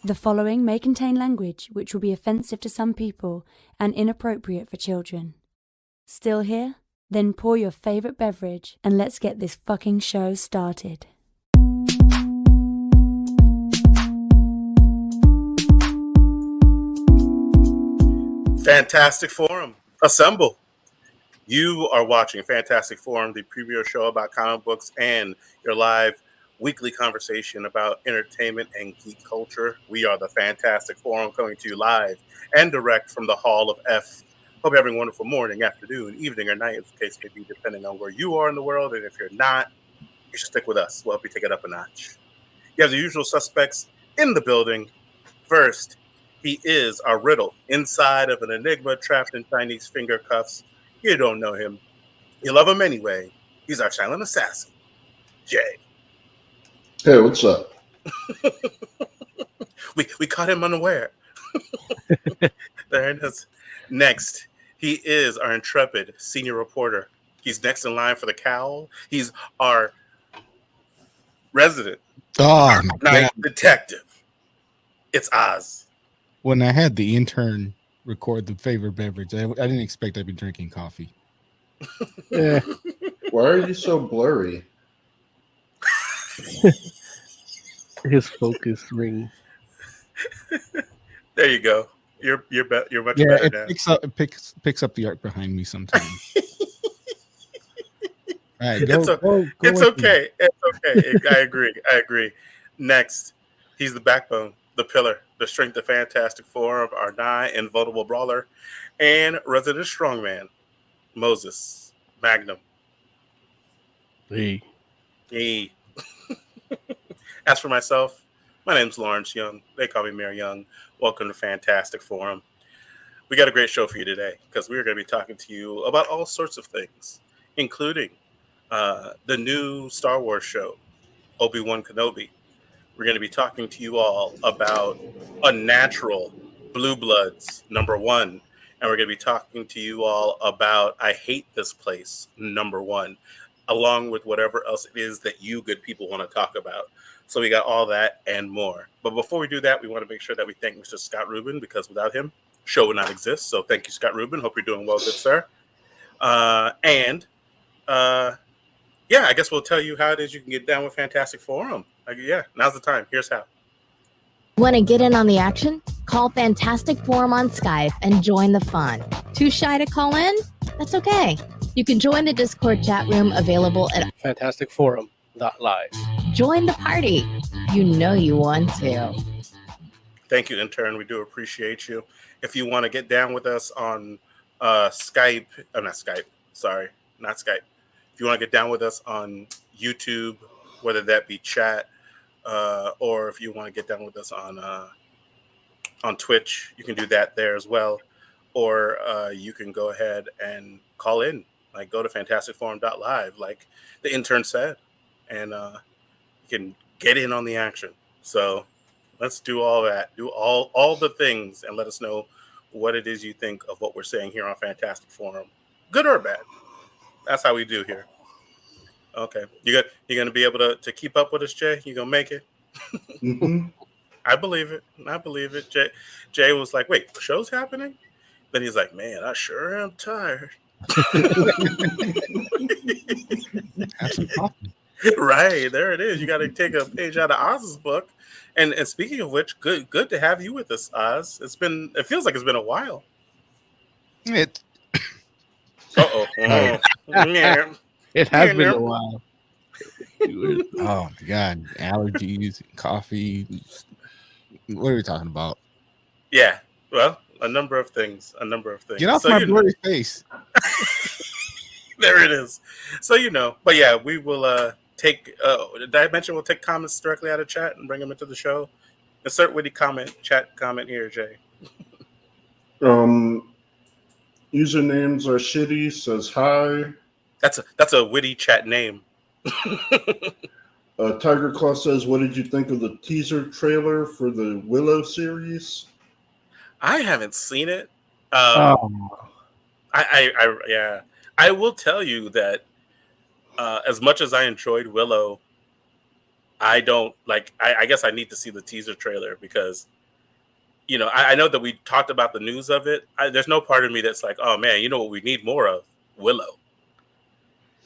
The following may contain language which will be offensive to some people and inappropriate for children. Still here? Then pour your favorite beverage and let's get this fucking show started. Fantastic Forum, assemble. You are watching Fantastic Forum, the preview show about comic books and your live weekly conversation about entertainment and geek culture. We are the Fantastic Forum, coming to you live and direct from the Hall of F. Hope you're having a wonderful morning, afternoon, evening, or night, as the case may be, depending on where you are in the world. And if you're not, you should stick with us. We'll help you take it up a notch. You have the usual suspects in the building. First, he is our riddle inside of an enigma trapped in Chinese finger cuffs. You don't know him. You love him anyway. He's our silent assassin, Jay. Hey, what's up? we caught him unaware. There it is. Next, he is our intrepid senior reporter. He's next in line for the cowl. He's our resident night detective. It's Oz. When I had the intern record the favorite beverage, I didn't expect I'd be drinking coffee. Yeah. Why are you so blurry? His focus ring. There you go. You're much better now. It picks up the art behind me sometimes. All right, It's okay. It's okay. I agree. Next, he's the backbone, the pillar, the strength of Fantastic Forum, our nigh invulnerable brawler, and resident strongman, Moses Magnum. Hey. As for myself, my name's Lawrence Young. They call me Mayor Young. Welcome to Fantastic Forum. We got a great show for you today because we're going to be talking to you about all sorts of things, including the new Star Wars show, Obi-Wan Kenobi. We're going to be talking to you all about Unnatural Blue Bloods, #1. And we're going to be talking to you all about I Hate This Place, #1, along with whatever else it is that you good people want to talk about. So we got all that and more. But before we do that, we want to make sure that we thank Mr. Scott Rubin, because without him, show would not exist. So thank you, Scott Rubin. Hope you're doing well, good sir. Yeah, I guess we'll tell you how it is you can get down with Fantastic Forum. Now's the time. Here's how. Want to get in on the action? Call Fantastic Forum on Skype and join the fun. Too shy to call in? That's okay. You can join the Discord chat room available at fantasticforum.live. Join the party. You know you want to. Thank you, intern. We do appreciate you. If you want to get down with us on Skype, not Skype. If you want to get down with us on YouTube, whether that be chat, or if you want to get down with us on Twitch, you can do that there as well. Or you can go ahead and call in, like go to fantasticforum.live, like the intern said, and you can get in on the action. So let's do all that, do all the things, and let us know what it is you think of what we're saying here on Fantastic Forum, good or bad. That's how we do here. Okay, you're gonna be able to keep up with us, Jay? You gonna make it? Mm-hmm. I believe it. Jay was like, "Wait, the show's happening?" Then he's like, "Man, I sure am tired." Right, there it is. You got to take a page out of Oz's book. And speaking of which, good to have you with us, Oz. It feels like it's been a while. Yeah. It has been a while. Oh my God, allergies, coffee. What are we talking about? Yeah, well, a number of things. Get off my blurry face. There it is. So but yeah, we will take. Did I mention we'll take comments directly out of chat and bring them into the show? Insert witty chat comment here, Jay. Usernames are shitty. Says hi. That's a witty chat name. Tiger Claw says, "What did you think of the teaser trailer for the Willow series?" I haven't seen it. Oh. I will tell you that as much as I enjoyed Willow, I don't like. I guess I need to see the teaser trailer because, you know, I know that we talked about the news of it. There's no part of me that's like, oh man, you know what we need more of? Willow.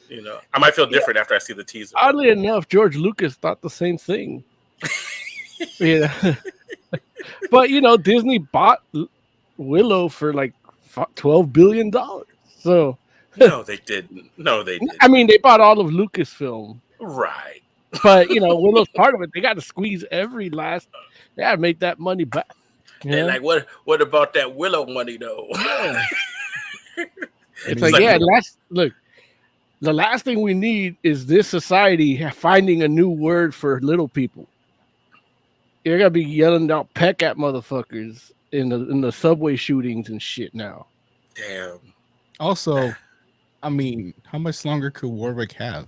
You know, I might feel different after I see the teaser. Oddly enough, George Lucas thought the same thing. Yeah, but you know, Disney bought Willow for like $12 billion. So No, they didn't. No, they didn't. I mean, they bought all of Lucasfilm, Right. but you know, Willow's part of it. They got to squeeze every last. They got to make that money back. And like, what about that Willow money though? Yeah. It's Like- like, yeah, look. The last thing we need is this society finding a new word for little people. You're gonna be yelling out peck at motherfuckers in the subway shootings and shit now. Damn. Also, I mean, how much longer could Warwick have?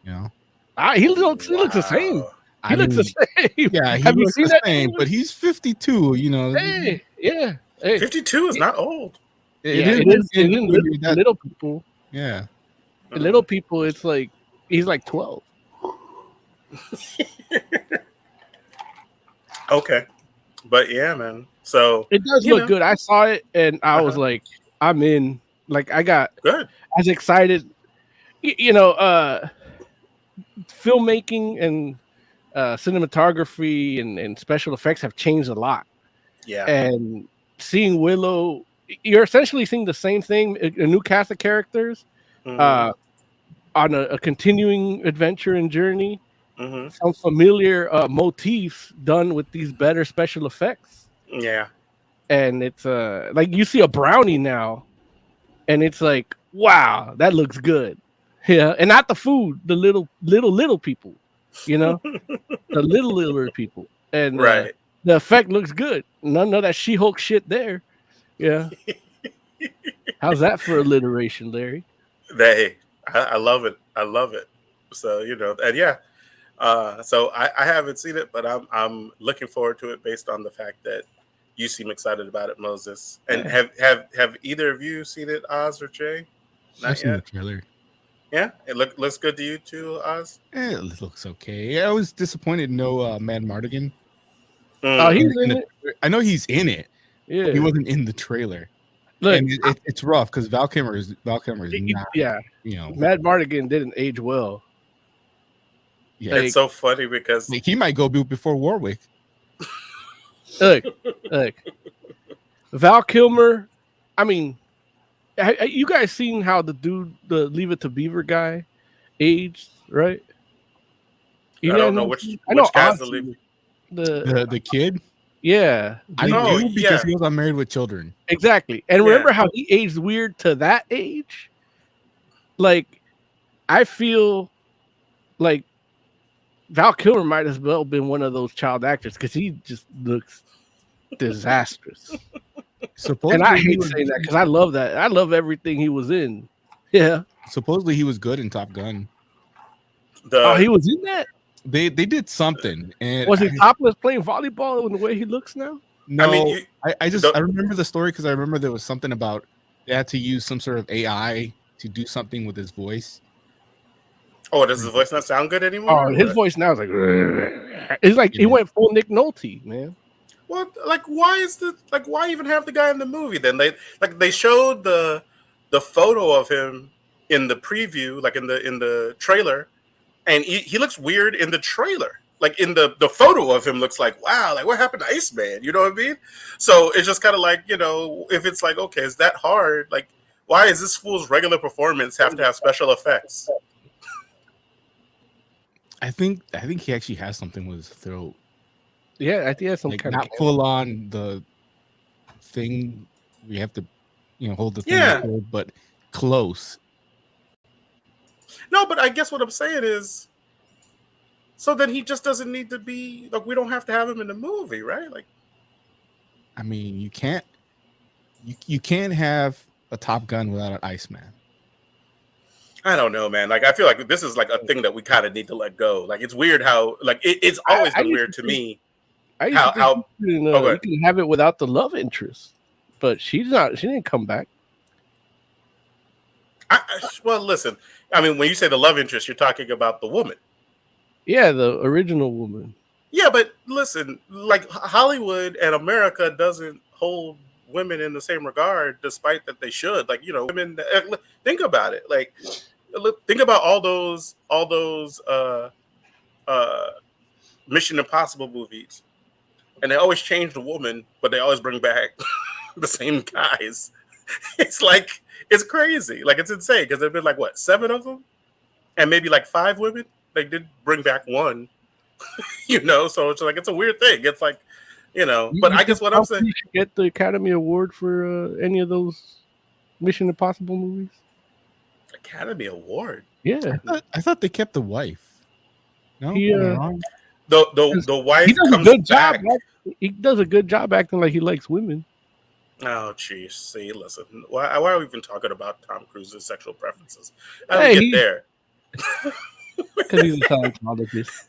You know, He looks the same. Wow. He looks the same. Yeah, he Have you looks seen the that same, but he's 52. You know, Hey, yeah. Hey, 52 is not old. it is little people. Yeah, The little people, it's like he's like 12. Okay. But yeah, man. So It does You look know. good. I saw it and I was Uh-huh. like, I'm in. Like I got good. as excited. You know, filmmaking and cinematography and special effects have changed a lot. Yeah. And seeing Willow, you're essentially seeing the same thing, a new cast of characters Mhm. on a continuing adventure and journey. Mhm. Some familiar motifs done with these better special effects. Yeah. And it's like you see a brownie now, and it's like, wow, that looks good. Yeah, and not the food, the little people, you know, the littler people, and Right. the effect looks good. None of that She-Hulk shit there. Yeah, how's that for alliteration, Larry? I love it. I love it. So, you know, and yeah. So I haven't seen it, but I'm looking forward to it based on the fact that you seem excited about it, Moses. And have either of you seen it, Oz or Jay? I've Not seen the yet. trailer. Yeah, it looks good to you too, Oz. It looks okay. I was disappointed no Mad Mardigan. Oh, he's in in the- it. I know he's in it. Yeah, He wasn't in the trailer. look, And it's rough because Val Kilmer is not, yeah, you know, Mad Mardigan didn't age well. yeah. Like- It's so funny because Like, he might go before Warwick. Look, Val Kilmer. I mean, you guys seen how the Leave It to Beaver guy aged, right? I don't know which I know guy's the Ozzy, lead. The kid. Yeah, I Oh, do because yeah. he was on Married with Children. exactly. And Yeah. remember how he aged weird to that age? Like, I feel like Val Kilmer might as well been one of those child actors because he just looks disastrous. Supposedly, And I he hate was- saying that because I love that. I love everything he was in. Yeah. Supposedly he was good in Top Gun. Oh, he was in that? They did something, and Was he topless playing volleyball in the way he looks now? No, I mean, I remember the story because I remember there was something about they had to use some sort of AI to do something with his voice. Oh, does his voice not sound good anymore? Oh, his voice now is like it's like he Yeah. went full Nick Nolte, man. Well, like, why even have the guy in the movie? Then they showed the photo of him in the preview, like in the trailer, and he looks weird in the trailer. Like in the photo of him looks like, wow, like what happened to Iceman? You know what I mean? So it's just kind of like, you know, if it's like, okay, is that hard? Like, why is this fool's regular performance have to have special effects? I think he actually has something with his throat, Yeah, I think that's some like kind not of full on the thing. We have to, you know, hold the thing, Yeah. forward, but close. No, but I guess what I'm saying is, so then he just doesn't need to be like, we don't have to have him in the movie, right? Like, I mean, you can't have a Top Gun without an Iceman. I don't know, man. Like, I feel like this is like a thing that we kind of need to let go. Like, it's weird how like it's always I been used weird to to me. I used How- to think you go ahead. can have it without the love interest, but she didn't come back. Well, listen. I mean, when you say the love interest, you're talking about the woman. Yeah, the original woman. Yeah, but listen, like Hollywood and America doesn't hold women in the same regard, despite that they should. Like, women. Think about it. Like, think about all those uh, Mission Impossible movies, and they always change the woman, but they always bring back the same guys. It's like it's crazy. Like it's insane because there've been like what 7 of them, and maybe like 5 women. They did bring back one. So it's like it's a weird thing. It's like, but I guess what I'm saying, you should get the Academy Award for any of those Mission Impossible movies. Academy Award. Yeah, I thought they kept the wife. No, He, am I wrong? The wife he does a comes good job. back. He does a good job acting like he likes women. Oh, jeez. See, listen. Why are we even talking about Tom Cruise's sexual preferences? How do Hey, we get there? Because he's a Scientologist.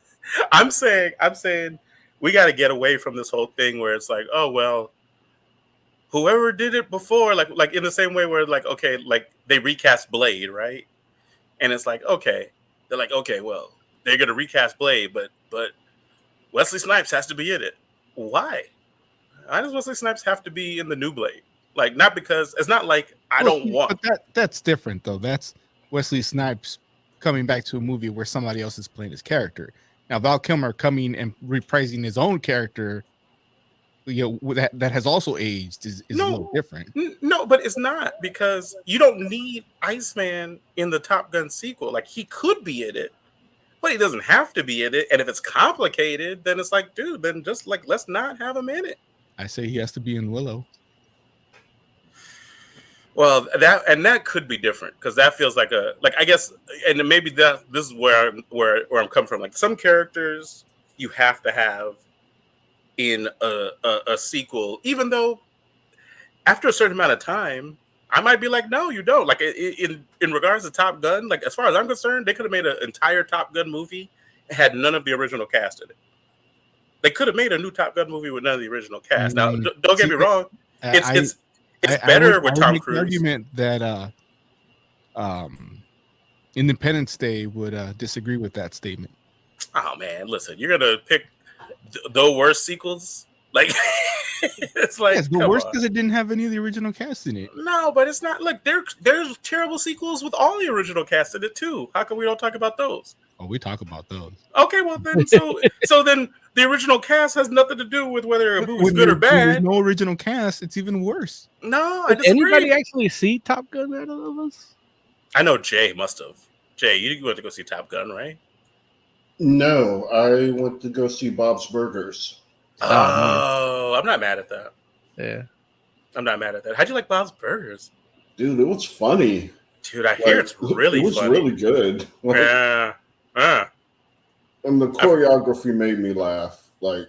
I'm saying we got to get away from this whole thing where it's like, oh well, whoever did it before, like in the same way where like, okay, like they recast Blade, right? And it's like, okay, they're like, okay, well, they're gonna recast Blade, but Wesley Snipes has to be in it. Why? Why does Wesley Snipes have to be in the new Blade? Like, not because it's not like I don't want. But that's different though. That's Wesley Snipes coming back to a movie where somebody else is playing his character. Now Val Kilmer coming and reprising his own character, that has also aged is a little different. No, but it's not, because you don't need Iceman in the Top Gun sequel. Like, he could be in it, but he doesn't have to be in it. And if it's complicated, then it's like, dude, then just like let's not have him in it. I say he has to be in Willow. Well, that could be different, because that feels like I guess, and maybe this is where I'm coming from. Like, some characters you have to have in a sequel, even though after a certain amount of time, I might be like, no, you don't. Like in regards to Top Gun, like as far as I'm concerned, they could have made an entire Top Gun movie and had none of the original cast in it. They could have made a new Top Gun movie with none of the original cast. Now, don't get me wrong, it's better with Tom Cruise. The argument that Independence Day would disagree with that statement. Oh man, listen, you're gonna pick the worst sequels? Like, it's like, yes, the worst because it didn't have any of the original cast in it. No, but it's not. Look, there's terrible sequels with all the original cast in it too. How come we don't talk about those? Oh, we talk about those. Okay, well then, so then the original cast has nothing to do with whether a movie's good or bad. There's no original cast. It's even worse. No, I disagree. Anybody actually see Top Gun out of us? I know Jay must have. Jay, you went to go see Top Gun, right? No, I went to go see Bob's Burgers. Oh, I'm not mad at that. Yeah, I'm not mad at that. How'd you like Bob's Burgers? Dude, it was funny. Dude, I hear it's really funny. It was really good. Yeah. And the choreography made me laugh. Like,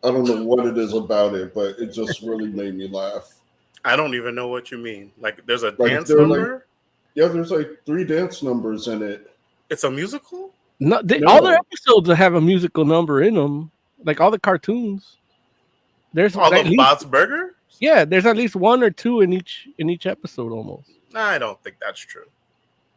I don't know what it is about it, but it just really made me laugh. I don't even know what you mean. Like, there's a dance number? There's like 3 dance numbers in it. It's a musical? No, all their episodes have a musical number in them. Like all the cartoons. There's all of Bob's Burgers? Yeah, there's at least 1 or 2 in each episode almost. I don't think that's true.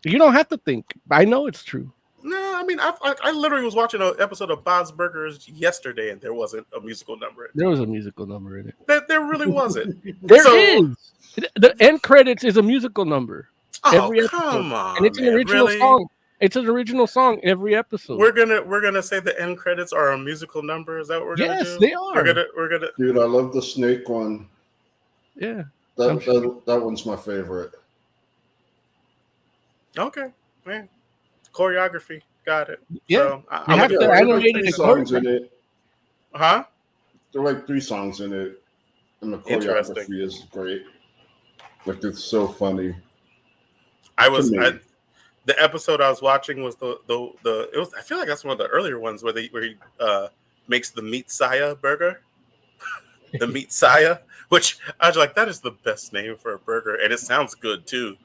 You don't have to think. I know it's true. No, I mean, I literally was watching an episode of Bob's Burgers yesterday, and there wasn't a musical number in it. There was a musical number in it. There really wasn't. There is. The end credits is a musical number. Oh, every episode. Come on, and it's an original song. It's an original song every episode. We're gonna say the end credits are a musical number. Is that what we're gonna do? Yes, they are. We're gonna. Dude, I love the snake one. Yeah, that one's my favorite. Okay, man. Choreography, got it. Yeah, so, I have to animate it. Songs in it. Huh? There are like 3 songs in it, and the choreography is great. Like, it's so funny. The episode I was watching was I feel like that's one of the earlier ones where he makes the meat saya burger. The meat saya, which I was like, that is the best name for a burger, and it sounds good too.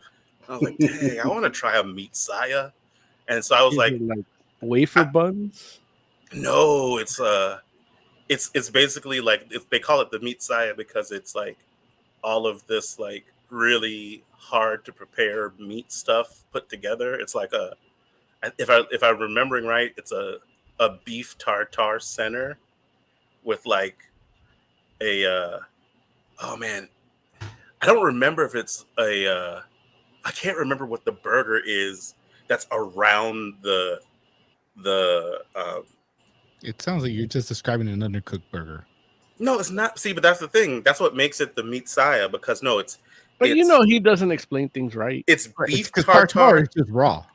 I was like, dang, I want to try a meat saya. And so I was like wafer buns? No, it's basically like they call it the meat saya because it's like all of this like really hard to prepare meat stuff put together. It's like if I'm remembering right, it's a a beef tartare center with like a oh man, I don't remember if it's a I can't remember what the burger is that's around the It sounds like you're just describing an undercooked burger. no, it's not. See, but that's the thing. That's what makes it the meat saya, because no, But it's you know he doesn't explain things right. it's Right, beef because tartare. is just raw.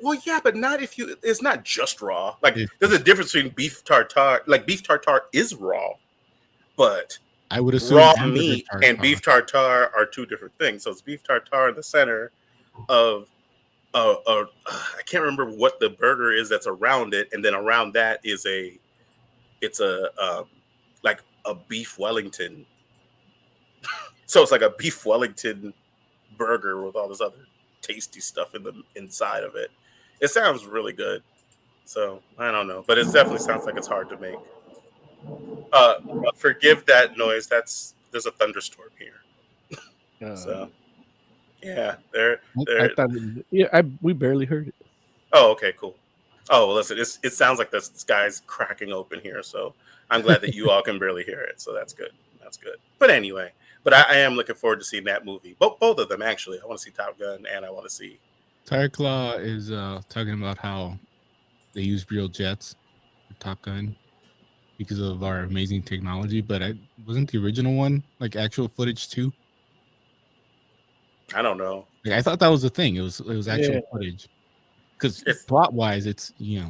Well, yeah, but not if you. It's not just raw. Like It- there's a difference between beef tartare. Like beef tartare is raw, but I would assume raw hamburger meat and tartare. beef tartare are two different things. So it's beef tartare in the center of I can't remember what the burger is that's around it, and then around that is it's a like a beef Wellington. So it's like a beef Wellington burger with all this other tasty stuff in the inside of it. It sounds really good. So I don't know, but it definitely sounds like it's hard to make. Forgive that noise. There's a thunderstorm here. So yeah, I thought we barely heard it. Oh, okay, cool. Oh, well, listen, it sounds like the sky's cracking open here, so I'm glad that you all can barely hear it. So that's good. That's good. But anyway, I am looking forward to seeing that movie. Both of them, actually. I want to see Top Gun, and I want to see. Tire Claw is talking about how they use real jets for Top Gun because of our amazing technology. But wasn't the original one like actual footage too? I don't know. Like, I thought that was the thing. It was actual footage. Because It's- plot wise, it's yeah.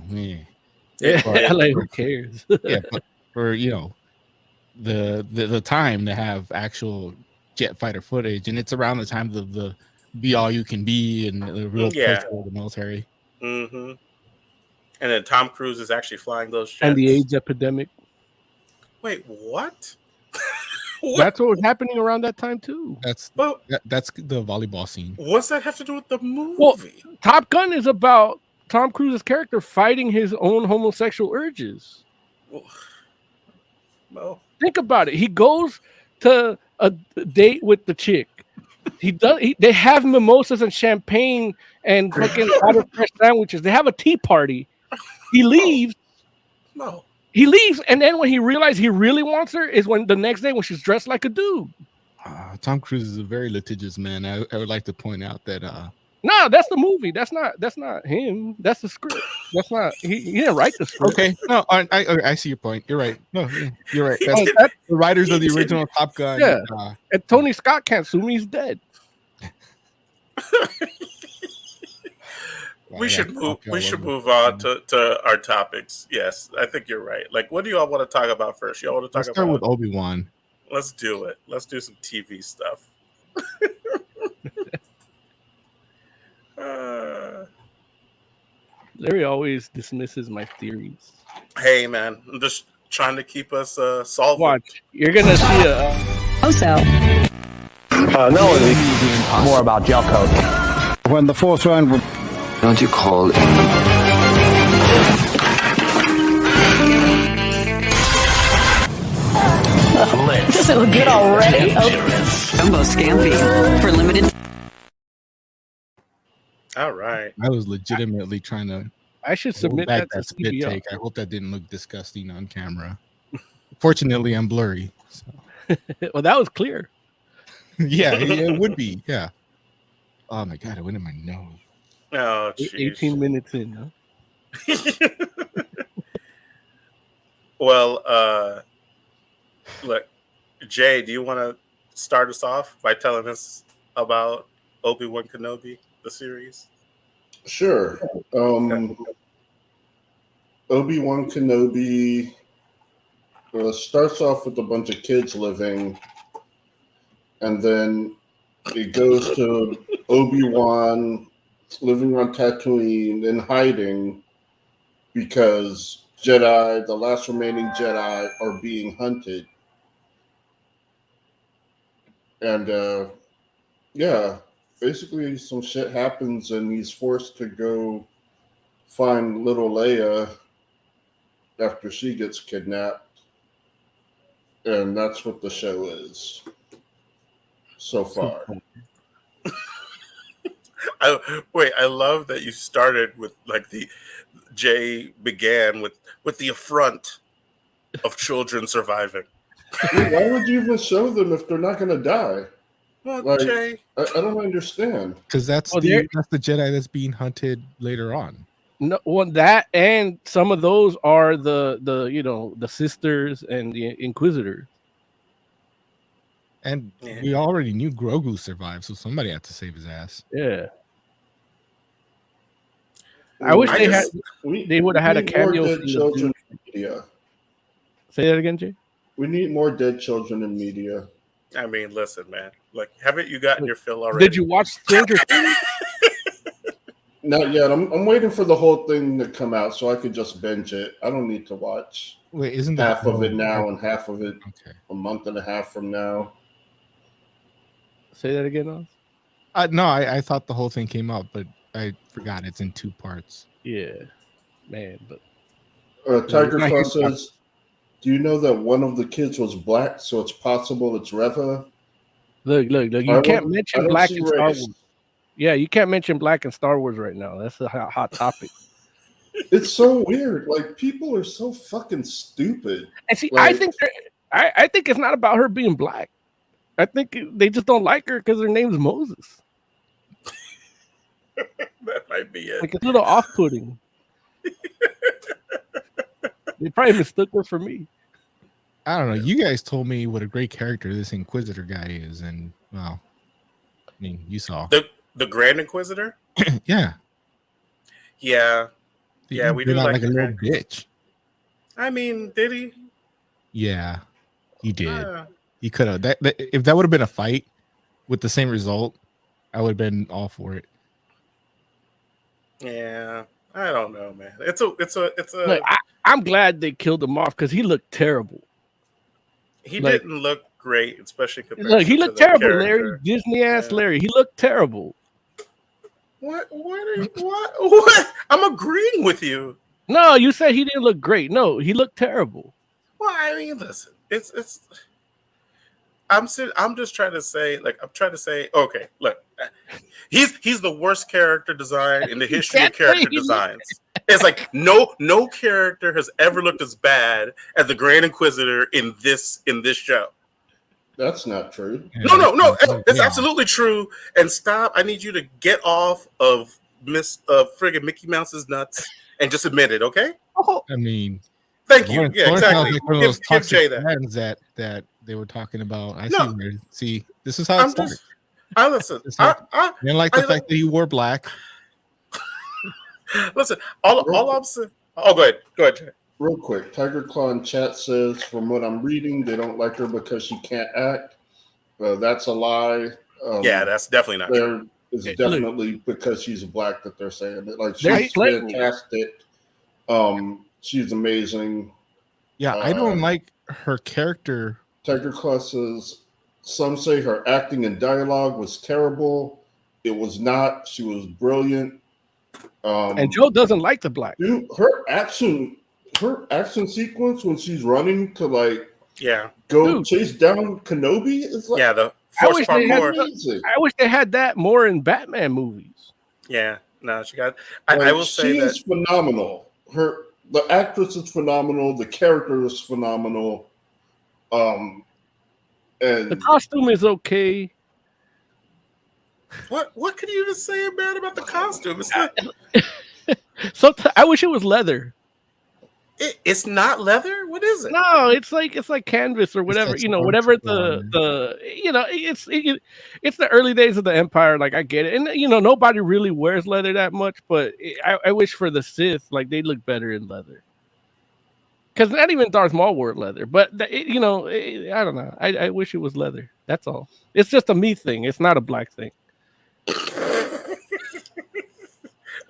Yeah, like who cares? Yeah, but for the time to have actual jet fighter footage, and it's around the time of the be all you can be and the real push for the military. Mm-hmm. And then Tom Cruise is actually flying those jets. And the AIDS epidemic. Wait, what? That's what was happening around that time too. That's the volleyball scene. What's that have to do with the movie? Well, Top Gun is about Tom Cruise's character fighting his own homosexual urges. Well, think about it. He goes to a date with the chick. They have mimosas and champagne and fucking water fresh sandwiches. They have a tea party. He leaves. No. He leaves, and then when he realizes he really wants her is when the next day when she's dressed like a dude. Tom Cruise is a very litigious man. I would like to point out that no, that's the movie. That's not him. That's the script. That's not he didn't write the script. Okay, no, I see your point. You're right. No, you're right. That's the writers of the original Top Gun. Yeah, and Tony Scott can't sue me. He's dead. We should move on to our topics. Yes, I think you're right. Like, what do you all want to talk about first? You all want to talk Let's start with Obi-Wan. Let's do it. Let's do some TV stuff. Larry always dismisses my theories. Hey, man, I'm just trying to keep us solvent. Watch, you're gonna see a. Also, no, more about gel coat. When the fourth round would... Don't you call it? does it look good already? Jumbo Scampi for limited. All right. I was legitimately trying to. I should submit that to spit CBO. take. I hope that didn't look disgusting on camera. Fortunately, I'm blurry. So. Well, that was clear. Yeah, it would be. Yeah. Oh my god, it went in my nose. Oh, geez. 18 minutes in, huh? Well, look, Jay, do you want to start us off by telling us about Obi-Wan Kenobi, the series? Sure. Obi-Wan Kenobi starts off with a bunch of kids living, and then it goes to Obi-Wan living on Tatooine in hiding because Jedi, the last remaining Jedi, are being hunted. And basically some shit happens and he's forced to go find little Leia after she gets kidnapped. And that's what the show is so far. I love that you started with like the Jay began with the affront of children surviving. Why would you even show them if they're not going to die? Well, Like, Jay, I don't understand. Because that's Oh, that's the Jedi that's being hunted later on. No, well, that and some of those are the sisters and the Inquisitors. And Yeah. we already knew Grogu survived, so somebody had to save his ass. Yeah. I wish they would have had a need more cameo dead from the children dude. in media. Say that again, Jay. We need more dead children in media. I mean, listen, man. Like, haven't you gotten your fill already? Did you watch Stranger Things? Not yet. I'm waiting for the whole thing to come out so I could just binge it. I don't need to watch Wait, isn't that half of it now and half of it okay? a month and a half from now. Say that again, Oz? No, I thought the whole thing came out, but I forgot it's in 2 parts. Yeah, man. But Tiger Claw says, "Do you know that one of the kids was black? So it's possible it's Reva." Look! You can't mention black in Star Wars. Yeah, you can't mention black in Star Wars right now. That's a hot topic. It's so weird. Like, people are so fucking stupid. And see, Like, I think it's not about her being black. I think they just don't like her because her name's Moses. That might be it. Like, it's a little off-putting. They probably mistook her for me. I don't know. You guys told me what a great character this Inquisitor guy is, and well, I mean, you saw the Grand Inquisitor. Yeah, Yeah, yeah. we do like a the little Grand- bitch. I mean, did he? Yeah, he did. He could have. That if that would have been a fight with the same result, I would have been all for it. Yeah, I don't know, man. It's a. Look, I'm glad they killed him off because he looked terrible. He like- didn't look great, especially compared. Look, he to looked the terrible, character. Larry. Disney ass Yeah. Larry. He looked terrible. What? What? I'm agreeing with you. No, you said he didn't look great. No, he looked terrible. Well, I mean, listen, it's. I'm just trying to say, okay, look, he's the worst character design in the history of character designs. It's like no character has ever looked as bad as the Grand Inquisitor in this show. that's not true. No, it's absolutely true. And stop. I need you to get off of friggin' Mickey Mouse's nuts and just admit it, okay? I mean, Thank you. Yeah, exactly. Like one of those Give Jay toxic that. friends that they were talking about. No. See, this is how it started. I listen. I didn't like the fact that he wore black. Listen. All I'm saying. Oh, go ahead, Jay. Real quick, Tiger Claw in chat says, from what I'm reading, they don't like her because she can't act. That's a lie. Yeah, that's definitely not true. There is definitely because she's black that they're saying it. Like, There's she's plenty. fantastic. She's amazing. Yeah, I don't like her character. Tiger Claw says, some say her acting and dialogue was terrible. It was not. She was brilliant. And Joe doesn't like the black. Dude, her action sequence when she's running to go chase down Kenobi is like, the I Force wish, they had, amazing. I wish they had that more in Batman movies. Yeah, no, she got. I will say she that is phenomenal. The actress is phenomenal. The character is phenomenal. And The costume is okay. what could you even say bad about the costume? It's not, I wish it was leather. it's not leather. What is it? No, it's like canvas or whatever. It's Whatever it's the early days of the Empire. Like, I get it, and nobody really wears leather that much. But I wish for the Sith, like, they look better in leather. Because not even Darth Maul wore leather. But I don't know. I wish it was leather. That's all. It's just a me thing. It's not a black thing.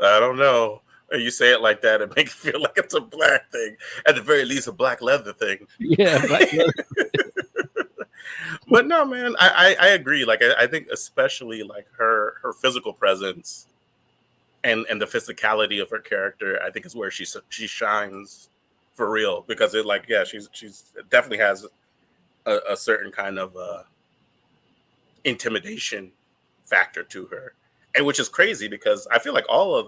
I don't know. You say it like that, it makes it feel like it's a black thing. At the very least, a black leather thing. Yeah, black leather. But no, man, I agree. Like, I think especially like her physical presence and the physicality of her character, I think is where she shines for real. Because she's definitely has a certain kind of intimidation factor to her. and which is crazy because I feel like all of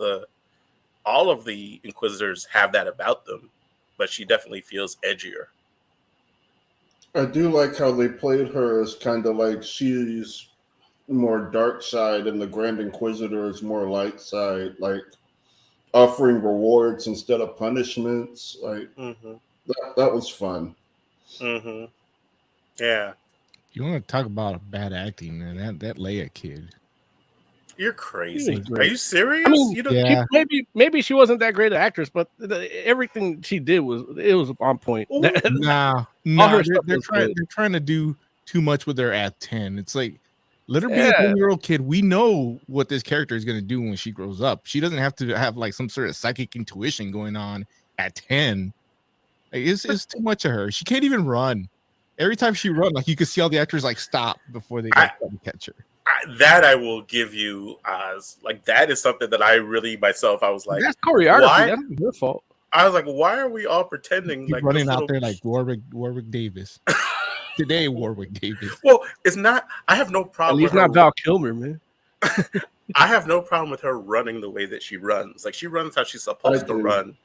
the Inquisitors have that about them, but she definitely feels edgier. I do like how they played her as kind of like she's more dark side and the Grand Inquisitor is more light side, like offering rewards instead of punishments. Like that was fun. Yeah. You want to talk about bad acting, man? That Leia kid. You're crazy. Are you serious? I mean, you don't, yeah. maybe she wasn't that great an actress, but everything she did was on point. No, they're trying to do too much with her at 10. It's like, let her be a 10-year-old kid. We know what this character is going to do when she grows up. She doesn't have to have like some sort of psychic intuition going on at 10. Like, it's too much of her. She can't even run. Every time she runs, like you can see all the actors like stop before they try to catch her. That I will give you, Oz. Like that is something that I really myself. I was like, that's choreography. Why? That's your fault. I was like, why are we all pretending Keep like running out there like Warwick Davis? Today, Warwick Davis. Well, it's not. I have no problem. At least not Val Kilmer, man. I have no problem with her running the way that she runs. Like she runs how she's supposed to run.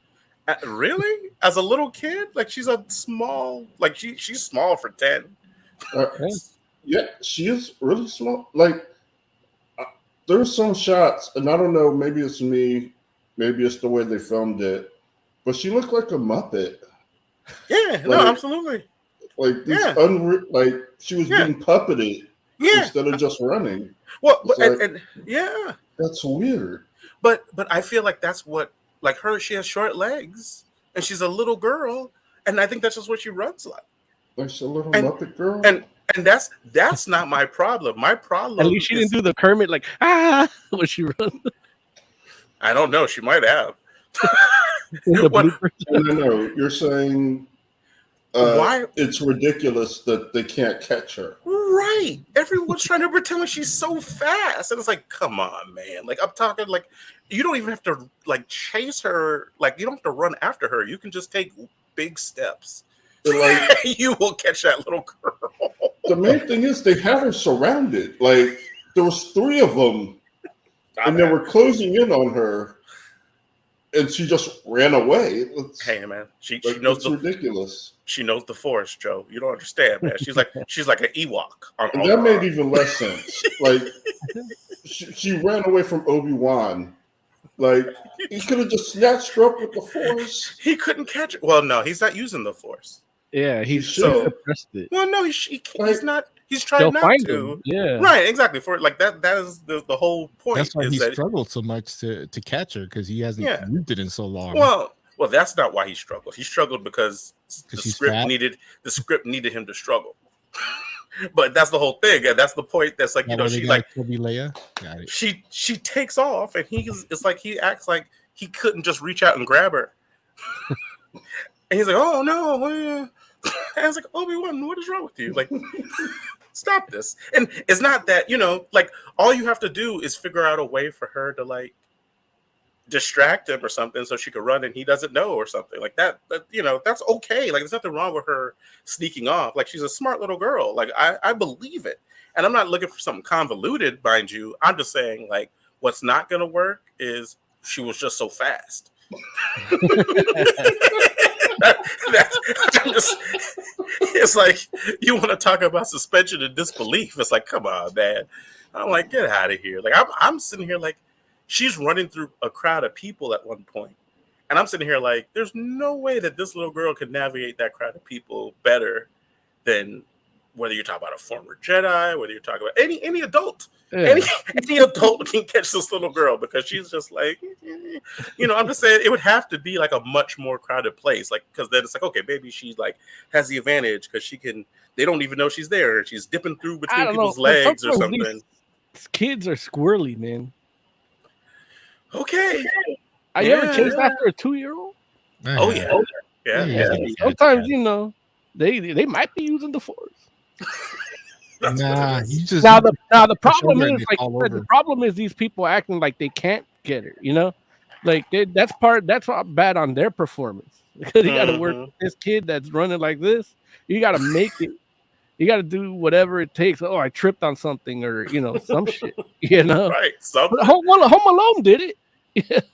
Really? As a little kid? Like she's a small. Like she's small for 10. Yeah, she is really small. Like there's some shots, and I don't know. Maybe it's me. Maybe it's the way they filmed it. But she looked like a Muppet. Yeah. No, absolutely. Like this like she was being puppeted instead of just running. Well, and yeah, that's weird. But I feel like that's what like her. She has short legs and she's a little girl, and I think that's just what she runs like. Like she's a little Muppet girl. And that's not my problem. My problem. At least she didn't do the Kermit like when she runs. I don't know. She might have. No, you're saying. Why it's ridiculous that they can't catch her. Right. Everyone's trying to pretend like she's so fast. And it's like, come on, man. Like I'm talking like you don't even have to like chase her. Like you don't have to run after her. You can just take big steps. Like you will catch that little girl. The main thing is they had her surrounded. Like there was 3 of them and they were closing in on her. And she just ran away. Hey man, she knows ridiculous. She knows the Force, Joe. You don't understand, man. She's like an Ewok. And that made even less sense. Like she ran away from Obi-Wan. Like he could have just snatched her up with the Force. He couldn't catch it. Well, no, he's not using the Force. Yeah, he's so suppressed it. Well, no, he's not. He's trying not to. Him. Yeah, right, exactly. For like that is the whole point. That's why he struggled so much to catch her because he hasn't used it in so long. Well, that's not why he struggled. He struggled because the script needed him to struggle. But that's the whole thing, and that's the point. That's like she like Leia. Got it. She takes off, and it's like he acts like he couldn't just reach out and grab her. And he's like, "Oh no!" And I was like, "Obi-Wan, what is wrong with you? Like, stop this!" And it's not that like all you have to do is figure out a way for her to like distract him or something, so she could run and he doesn't know or something like that. But that's okay. Like, there's nothing wrong with her sneaking off. Like, she's a smart little girl. Like, I believe it, and I'm not looking for something convoluted, mind you. I'm just saying, like, what's not going to work is she was just so fast. It's like you want to talk about suspension of disbelief. It's like, come on, man. I'm like, get out of here. Like I'm sitting here like she's running through a crowd of people at one point, and I'm sitting here like, there's no way that this little girl could navigate that crowd of people better than whether you're talking about a former Jedi, whether you're talking about any adult. Yeah. Any adult can catch this little girl because she's just like, I'm just saying it would have to be like a much more crowded place. Like, because then it's like, okay, maybe she like has the advantage because they don't even know she's there. She's dipping through between people's legs or something. These kids are squirrely, man. Okay. Are you ever chased after a 2-year-old? Oh, yeah. Yeah. Sometimes, they might be using the Force. Nah, the problem is the problem is these people acting like they can't get her. Like that's bad on their performance because you got to work with this kid that's running like this. You got to make it You got to do whatever it takes. Oh, I tripped on something, or some shit. Right. Something. But Home Alone did it.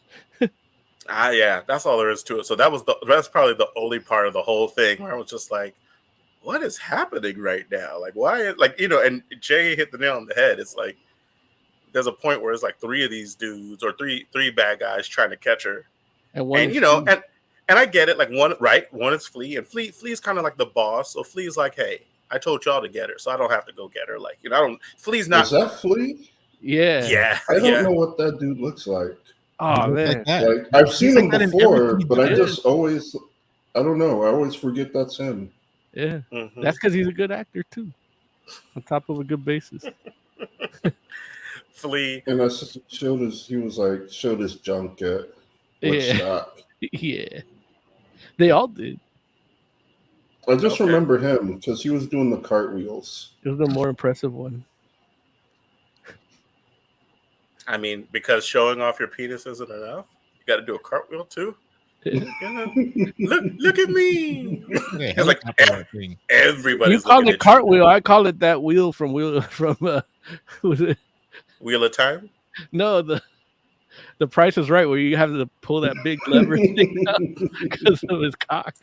Yeah, that's all there is to it. So that's probably the only part of the whole thing where I was just like, what is happening right now? Like, why? Like, and Jay hit the nail on the head. It's like there's a point where it's like three of these dudes or three bad guys trying to catch her, and I get it. Like one is Flea, and Flea's kind of like the boss. So Flea's like, hey, I told y'all to get her, so I don't have to go get her. Like, Flea's not. Is that Flea? Yeah. I don't know what that dude looks like. Oh man, like I've seen him before, but I just always, I don't know. I always forget that's him. Yeah, that's because he's a good actor too, on top of a good basis. Flea, and I showed his junk at Woodstock. Yeah, they all did. I just remember him because he was doing the cartwheels. It was the more impressive one. I mean, because showing off your penis isn't enough, you got to do a cartwheel too. Look at me! Yeah, it's like everybody's. You call it cartwheel. I call it that wheel from was it Wheel of Time? No, the Price is Right, where you have to pull that big lever thing up because of his cock.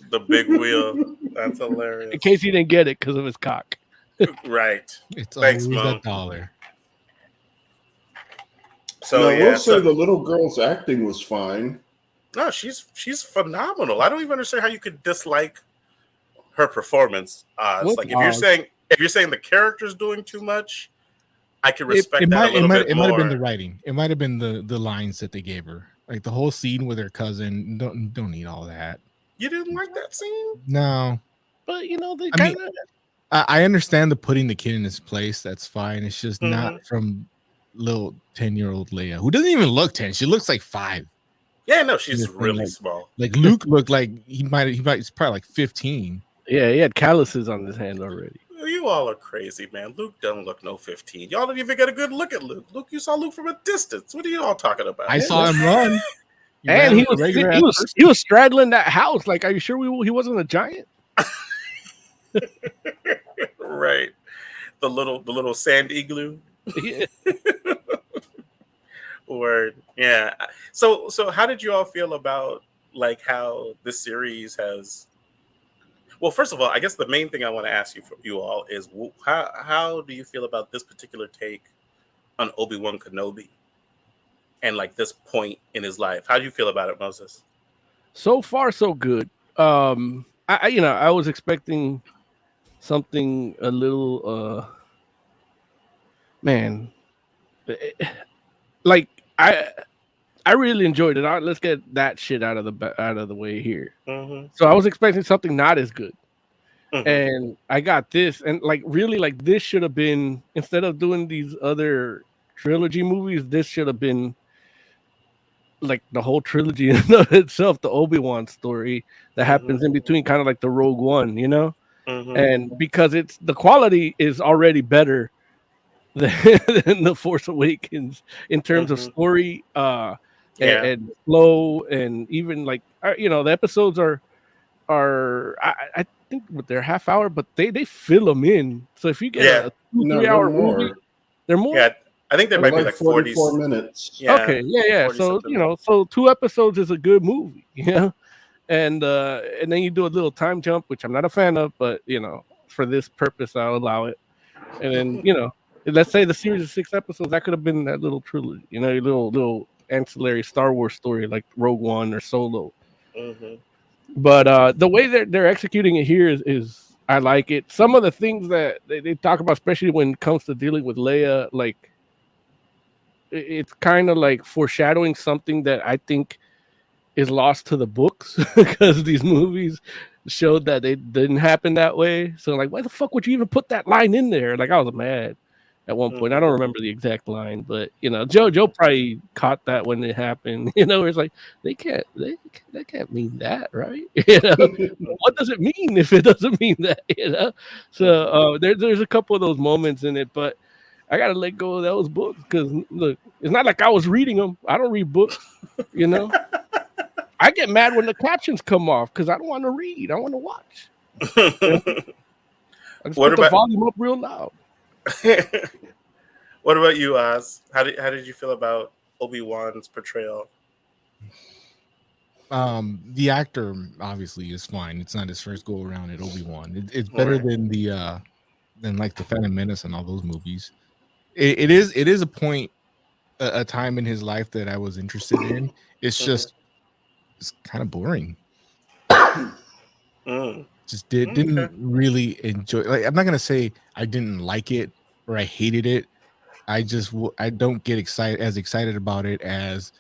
The big wheel. That's hilarious. In case you didn't get it because of his cock. Right. It's Thanks, always Mom. $1. So I will say the little girl's acting was fine. No, she's phenomenal. I don't even understand how you could dislike her performance. It's like if you're saying the character's doing too much, I can respect that a little bit more. It might have been the writing. It might have been the lines that they gave her. Like the whole scene with her cousin. Don't need all that. You didn't like that scene? No. But they kind of. I understand the putting the kid in his place. That's fine. It's just not from little 10-year-old Leia, who doesn't even look 10. She looks like 5. Yeah, no, she's really small. Like Luke looked like he's probably like 15. Yeah, he had calluses on his hand already. You all are crazy, man. Luke doesn't look no 15. Y'all don't even get a good look at Luke. You saw Luke from a distance. What are you all talking about? I saw him run. And he was straddling that house. Like, are you sure he wasn't a giant? Right. The little sand igloo. Yeah. Word. Yeah. So how did you all feel about like how this series has? Well, first of all, I guess the main thing I want to ask you all is how do you feel about this particular take on Obi-Wan Kenobi and like this point in his life? How do you feel about it, Moses? So far, so good. I was expecting something a little like I really enjoyed it. Let's get that shit out of the way here. So I was expecting something not as good, and I got this, and this should have been, instead of doing these other trilogy movies, this should have been like the whole trilogy in itself, the Obi-Wan story that happens in between, kind of like the Rogue One, and because the quality is already better than the Force Awakens in terms of story and flow, and even the episodes are I think they're half hour, but they fill them in. So if you get a 2-3 hour movie, they're more. Yeah, I think they might be like 44 minutes. Yeah. Okay, yeah. So so 2 episodes is a good movie, and then you do a little time jump, which I'm not a fan of, but for this purpose I'll allow it. And then let's say the series of 6 episodes, that could have been that little trilogy, a little ancillary Star Wars story like Rogue One or Solo. But the way they're executing it here is I like it. Some of the things that they talk about, especially when it comes to dealing with Leia, like it's kind of like foreshadowing something that I think is lost to the books because these movies showed that they didn't happen that way. So like, why the fuck would you even put that line in there? Like I was mad at one point. I don't remember the exact line, but Joe probably caught that when it happened. It's like they can't mean that, right? What does it mean if it doesn't mean that? So there's a couple of those moments in it, but I gotta let go of those books because look, it's not like I was reading them. I don't read books, I get mad when the captions come off because I don't want to read. I want to watch. I just What put the about volume up real loud. what about you, Oz? How did you feel about Obi-Wan's portrayal? The actor obviously is fine. It's not his first go around at Obi-Wan. It's All better right. than like the Phantom Menace and all those movies. It is a point, a time in his life that I was interested in. It's Mhm. just it's kind of boring. Mm. Just Okay. didn't really enjoy. Like, I'm not gonna say I didn't like it or I hated it. I don't get excited about it as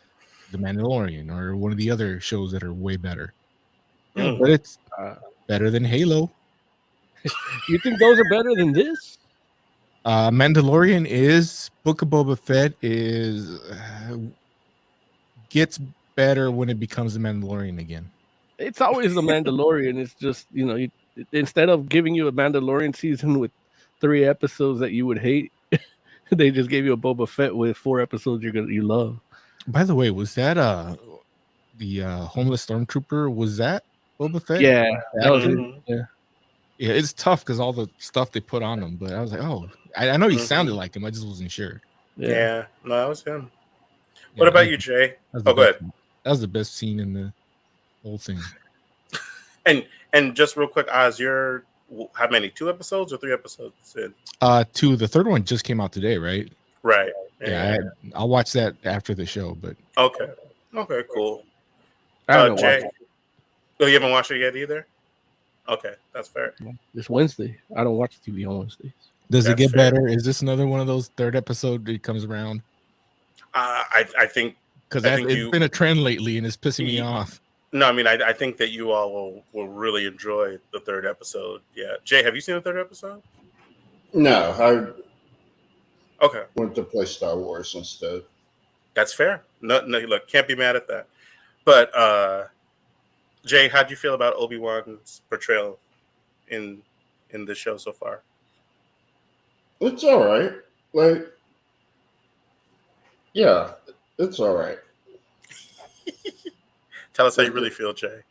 The Mandalorian or one of the other shows that are way better. Yeah, Mm. but it's Uh, better than Halo. you think those are better than this? Mandalorian is Book of Boba Fett is gets better when it becomes the Mandalorian again. It's always the Mandalorian. It's just, instead of giving you a Mandalorian season with 3 episodes that you would hate, they just gave you a Boba Fett with 4 episodes you love. By the way, was that the homeless stormtrooper? Was that Boba Fett? Yeah, that was it. Mhm. Yeah. Yeah, it's tough because all the stuff they put on him. But I was like, oh, I know he Mhm. sounded like him. I just wasn't sure. Yeah. No, that was him. Yeah, What that about was- you, Jay? that was the Oh, go best- ahead. That was the best scene in the whole thing. And just real quick, Oz, you're how many? 2 episodes or 3 episodes in? 2. The third one just came out today, right? Right. Yeah, I'll watch that after the show. But Okay. Okay. Cool. I haven't Jay. watched Oh, you haven't watched it yet either. Okay, that's fair. it. It's Wednesday. I don't watch TV on Wednesdays. does it That's get fair. better? Is this another one of those third episode that comes around? I think Because I think it's you- been a trend lately, and it's pissing me Ye- off. no. I mean, I think that you all will really enjoy the 3rd episode. Yeah, Jay, have you seen the 3rd episode? No, I Okay, went to play Star Wars instead. that's fair. No, look, can't be mad at that. But Jay, how'd you feel about Obi-Wan's portrayal in the show so far? It's all right. Like, yeah, it's all right. Tell us how you really feel, Jay.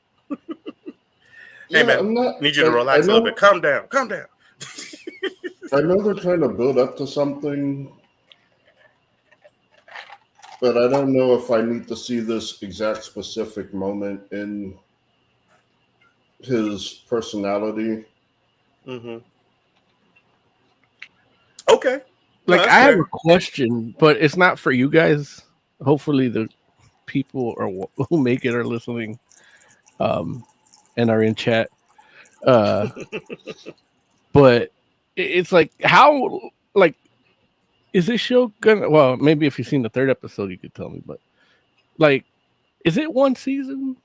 Yeah, man, I'm not, Need you to like, relax a little bit. Calm down. Calm down. I know they're trying to build up to something, but I don't know if I need to see this exact specific moment in his personality. Mm-hmm. Okay. No, Like, that's I have fair. a question, but it's not for you guys. Hopefully, the people who make it are listening, and are in chat. But it's like, how, like, is this show gonna? Well, maybe if you've seen the 3rd episode, you could tell me. But like, is it 1 season?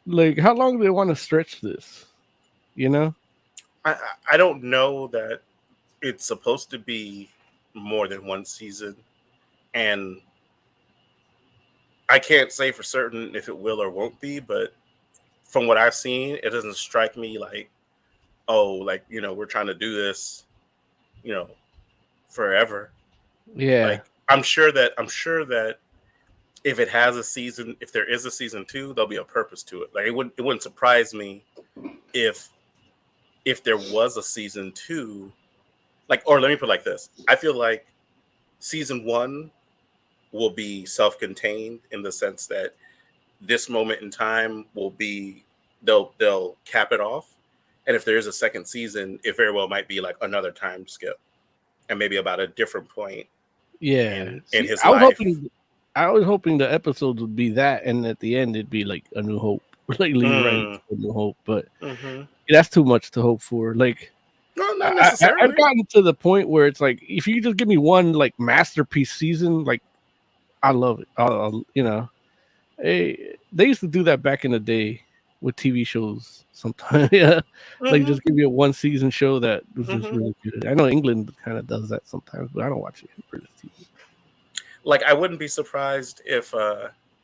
Like, how long do they want to stretch this? You know? I don't know that it's supposed to be more than 1 season, and I can't say for certain if it will or won't be, but from what I've seen, it doesn't strike me like, oh, like, we're trying to do this, forever. Yeah. Like, I'm sure that if it has a season, if there is a season 2, there'll be a purpose to it. Like, it wouldn't surprise me if there was a season 2. Like, or let me put it like this. I feel like season 1 will be self-contained in the sense that this moment in time will be, they'll cap it off. And if there is a second season, it very well might be like another time skip and maybe about a different point Yeah. in his I was life. I was hoping the episodes would be that, and at the end it'd be like A New Hope, like leading right into A New Hope. But that's too much to hope for. Like, No, not necessarily. I've gotten to the point where it's like, if you just give me one like masterpiece season, like, I love it. I'll they used to do that back in the day with TV shows sometimes. Yeah, like, just give me a 1 season show that was just really good. I know England kind of does that sometimes, but I don't watch it for this TV. Like, I wouldn't be surprised if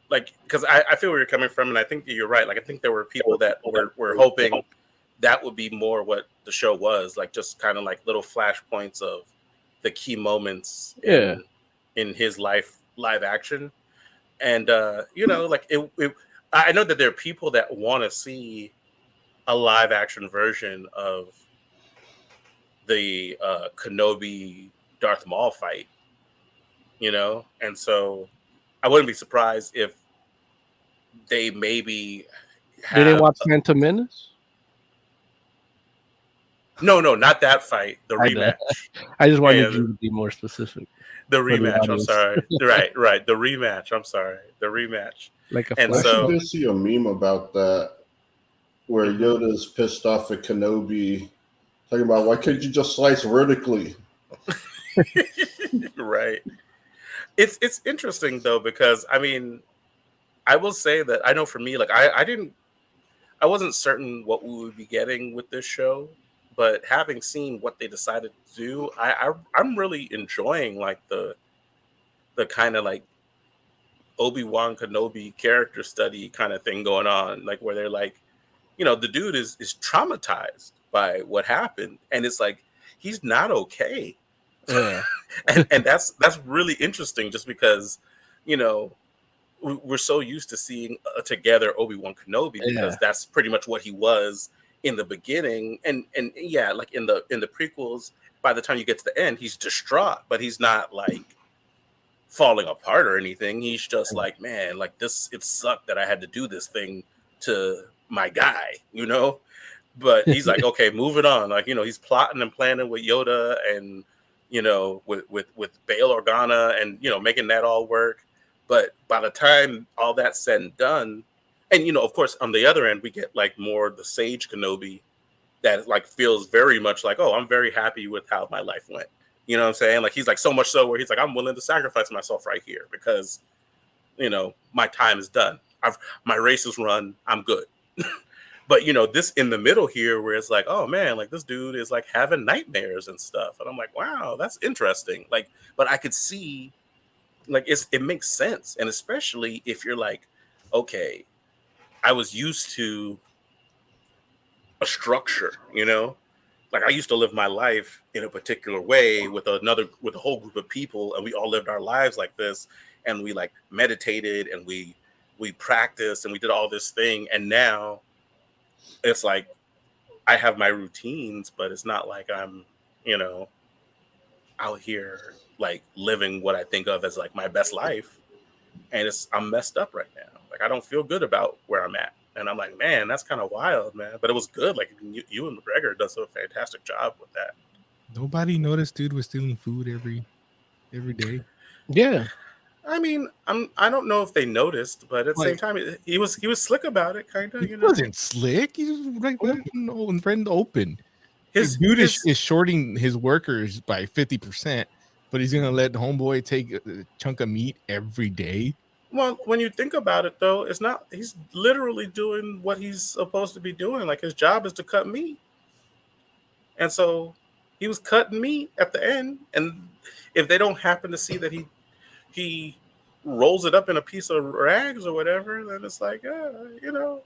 because I feel where you're coming from, and I think that you're right. Like, I think there were people that were hoping that would be more what the show was, like, just kind of like little flashpoints of the key moments in his life, live action. And like, I know that there are people that want to see a live action version of the Kenobi Darth Maul fight, you know, and so I wouldn't be surprised if they maybe Did they have watch Phantom Menace? no, not that fight, the I know. rematch. I just wanted And you to be more specific. the for the rematch. I'm audience. sorry. Right. The rematch. I'm sorry. The rematch. Like a And I flash. so- actually did see a meme about that where Mhm. Yoda's pissed off at Kenobi, talking about why couldn't you just slice vertically? Right. It's interesting though, because I mean, I will say that I know for me, like I wasn't certain what we would be getting with this show, but having seen what they decided to do, I'm really enjoying like the kind of like Obi-Wan Kenobi character study kind of thing going on, like where they're like, you know, the dude is traumatized by what happened, and it's like he's not okay. Yeah. And that's really interesting, just because, you know, we're so used to seeing together Obi-Wan Kenobi, because Yeah. that's pretty much what he was in the beginning, and yeah, like in the prequels, by the time you get to the end, he's distraught, but he's not like falling apart or anything. He's just like, man, like this, it sucked that I had to do this thing to my guy, you know. But he's like, okay, move it on. Like, you know, he's plotting and planning with Yoda, and you know, with Bail Organa, and you know, making that all work. But by the time all that's said and done, and you know, of course, on the other end, we get like more the Sage Kenobi that like feels very much like, oh, I'm very happy with how my life went. You know what I'm saying? Like he's like so much so where he's like, I'm willing to sacrifice myself right here because, you know, my time is done. My race is run. I'm good. But you know, this in the middle here where it's like, oh man, like this dude is like having nightmares and stuff. And I'm like, wow, that's interesting. Like, but I could see like it makes sense. And especially if you're like, okay, I was used to a structure, you know? Like I used to live my life in a particular way with a whole group of people, and we all lived our lives like this, and we like meditated, and we practiced, and we did all this thing, and now it's like I have my routines, but it's not like I'm, you know, out here like living what I think of as like my best life, and I'm messed up right now. Like I don't feel good about where I'm at. And I'm like, man, that's kind of wild, man. But it was good. Like you and McGregor does a fantastic job with that. Nobody noticed dude was stealing food every day. Yeah. I mean, I don't know if they noticed, but at the same time, he was slick about it, kind of. He You know, wasn't slick. He was like in the open. his Dude is shorting his workers by 50%, but he's gonna let homeboy take a chunk of meat every day. well, when you think about it, though, it's not. He's literally doing what he's supposed to be doing. Like his job is to cut meat, and so he was cutting meat at the end. And if they don't happen to see that he rolls it up in a piece of rags or whatever, then it's like, you know,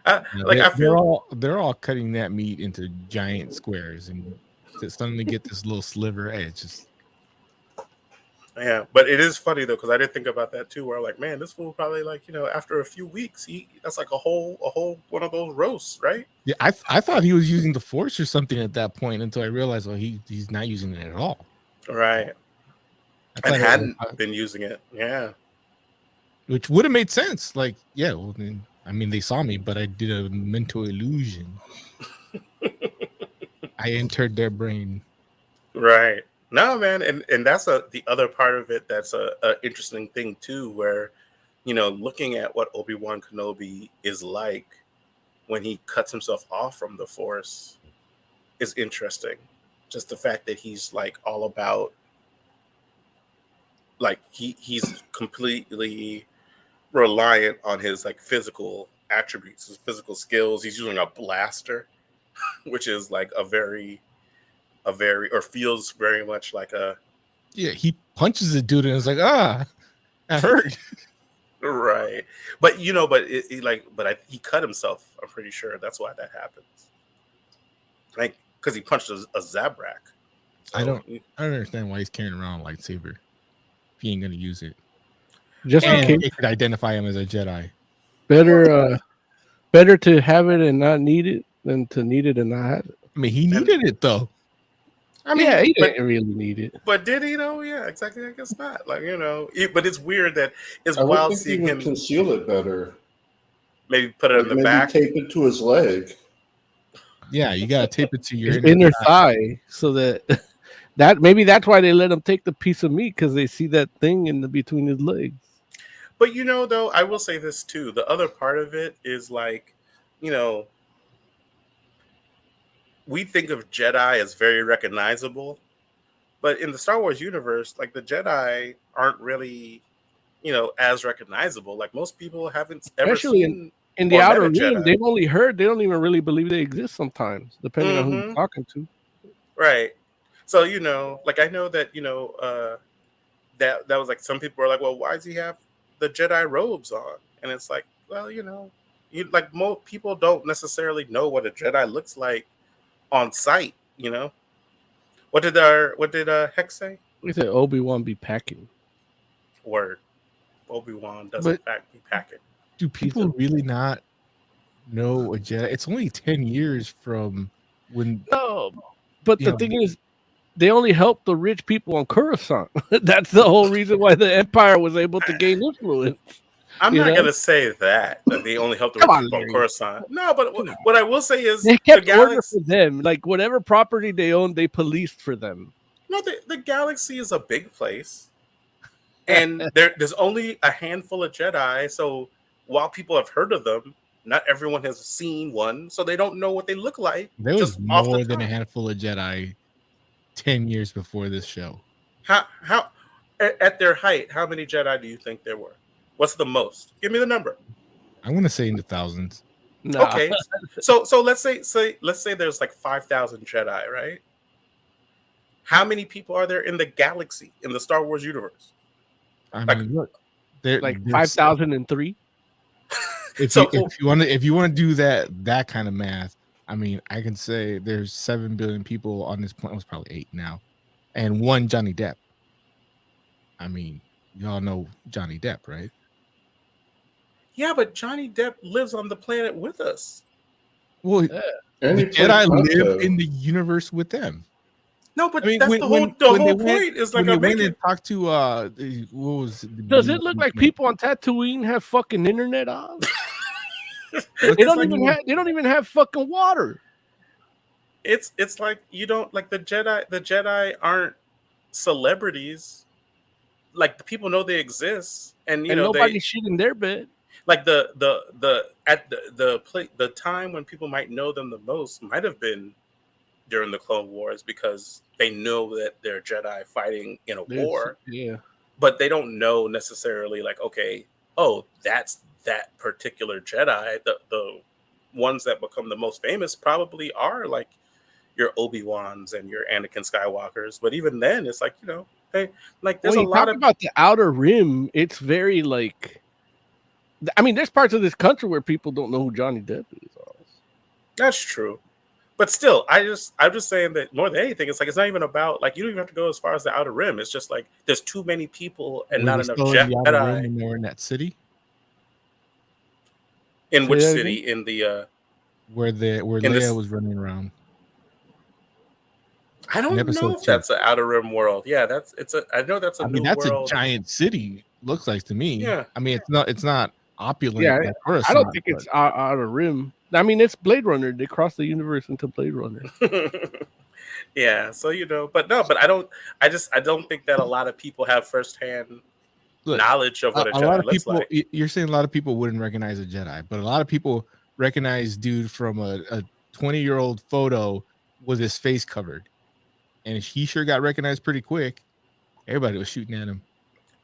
I feel they're all cutting that meat into giant squares, and to suddenly get this little sliver. It's just yeah. But it is funny though, because I did think about that too. Where I'm like, man, this fool probably like, you know, after a few weeks, that's like a whole one of those roasts, right? yeah. I thought he was using the force or something at that point until I realized, well, he's not using it at all. Right. And hadn't been using it. Yeah. Which would have made sense. Like, yeah, well, I mean, they saw me, but I did a mental illusion. I entered their brain. Right. No, man, and that's the other part of it that's a interesting thing too, where, you know, looking at what Obi-Wan Kenobi is like when he cuts himself off from the Force is interesting. Just the fact that he's like all about, like he's completely reliant on his like physical attributes, his physical skills. He's using a blaster, which is like a very or feels very much like a he punches the dude and it's like, that hurt. right. But you know, but he cut himself. I'm pretty sure that's why that happens. Like because he punched a Zabrak. So, I don't understand why he's carrying around a lightsaber if he ain't gonna use it. Just in case. It could identify him as a Jedi. Better to have it and not need it than to need it and not have it. I mean, he needed it though. I mean, yeah, he didn't really need it. But did he though? Yeah, exactly. I guess not. Like, but it's weird that it's I would wild think he seeing would him conceal it better. maybe put it in the Maybe back. tape it to his leg. Yeah, you gotta tape it to your Inner thigh, so that maybe that's why they let him take the piece of meat, because they see that thing in between his legs. But though, I will say this too. The other part of it is like, we think of Jedi as very recognizable, but in the Star Wars universe, like the Jedi aren't really, as recognizable. Like most people haven't ever Especially seen in the or met outer a rim, Jedi. they've only heard. They don't even really believe they exist sometimes, depending on who you're talking to. Right. So like I know that that was like some people are like, well, why does he have the Jedi robes on? And it's like, well, like most people don't necessarily know what a Jedi looks like on sight. What did Hex say? We said Obi-Wan be packing. Word. Obi-Wan doesn't be packing. Do people really not know a Jedi? It's only 10 years from when. No, but the thing is, they only help the rich people on Coruscant. That's the whole reason why the Empire was able to gain influence. I'm not gonna say that they only help the rich people on Coruscant. No, but what I will say is they kept order for them. Like whatever property they owned, they policed for them. No, the galaxy is a big place, and there's only a handful of Jedi. So while people have heard of them, not everyone has seen one, so they don't know what they look like. There was more than a handful of Jedi 10 years before this show. How at their height, how many Jedi do you think there were? What's the most? Give me the number. I want to say in the thousands. Nah. Okay, so let's say there's like 5,000 Jedi, right? How many people are there in the galaxy in the Star Wars universe? I mean, look, like 5,003. If you want to do that kind of math, I mean, I can say there's 7 billion people on this planet. It's probably 8 now, and 1 Johnny Depp. I mean, y'all know Johnny Depp, right? Yeah, but Johnny Depp lives on the planet with us. Well, the Jedi live in the universe with them. No, but I mean, that's the whole point. Is like when they went and talked to what was does it look like people on Tatooine have fucking internet on? They don't even have fucking water. It's like you don't like the Jedi. The Jedi aren't celebrities. Like the people know they exist, and nobody shit in their bed. Like the time when people might know them the most might have been during the Clone Wars, because they know that they're Jedi fighting in a war. Yeah. But they don't know necessarily like, okay, oh, that's that particular Jedi. The ones that become the most famous probably are like your Obi-Wans and your Anakin Skywalkers. But even then, it's like, they like there's a lot about the Outer Rim. It's very like, I mean, there's parts of this country where people don't know who Johnny Depp is. That's true. But still, I'm just saying that more than anything, it's like it's not even about like you don't even have to go as far as the Outer Rim. It's just like there's too many people and not enough Jedi. When they were in that city. In which city? In the where Leia was running around. I don't know if that's an Outer Rim world. Yeah, I know that's a new that's world. A giant city. Looks like to me. Yeah. I mean, it's not opulent. Yeah, I don't think it's Outer Rim. I mean, it's Blade Runner. They crossed the universe into Blade Runner. Yeah, so but I don't think that a lot of people have firsthand knowledge of what a Jedi looks like. You're saying a lot of people wouldn't recognize a Jedi, but a lot of people recognize dude from a 20-year-old photo with his face covered, and he sure got recognized pretty quick. Everybody was shooting at him.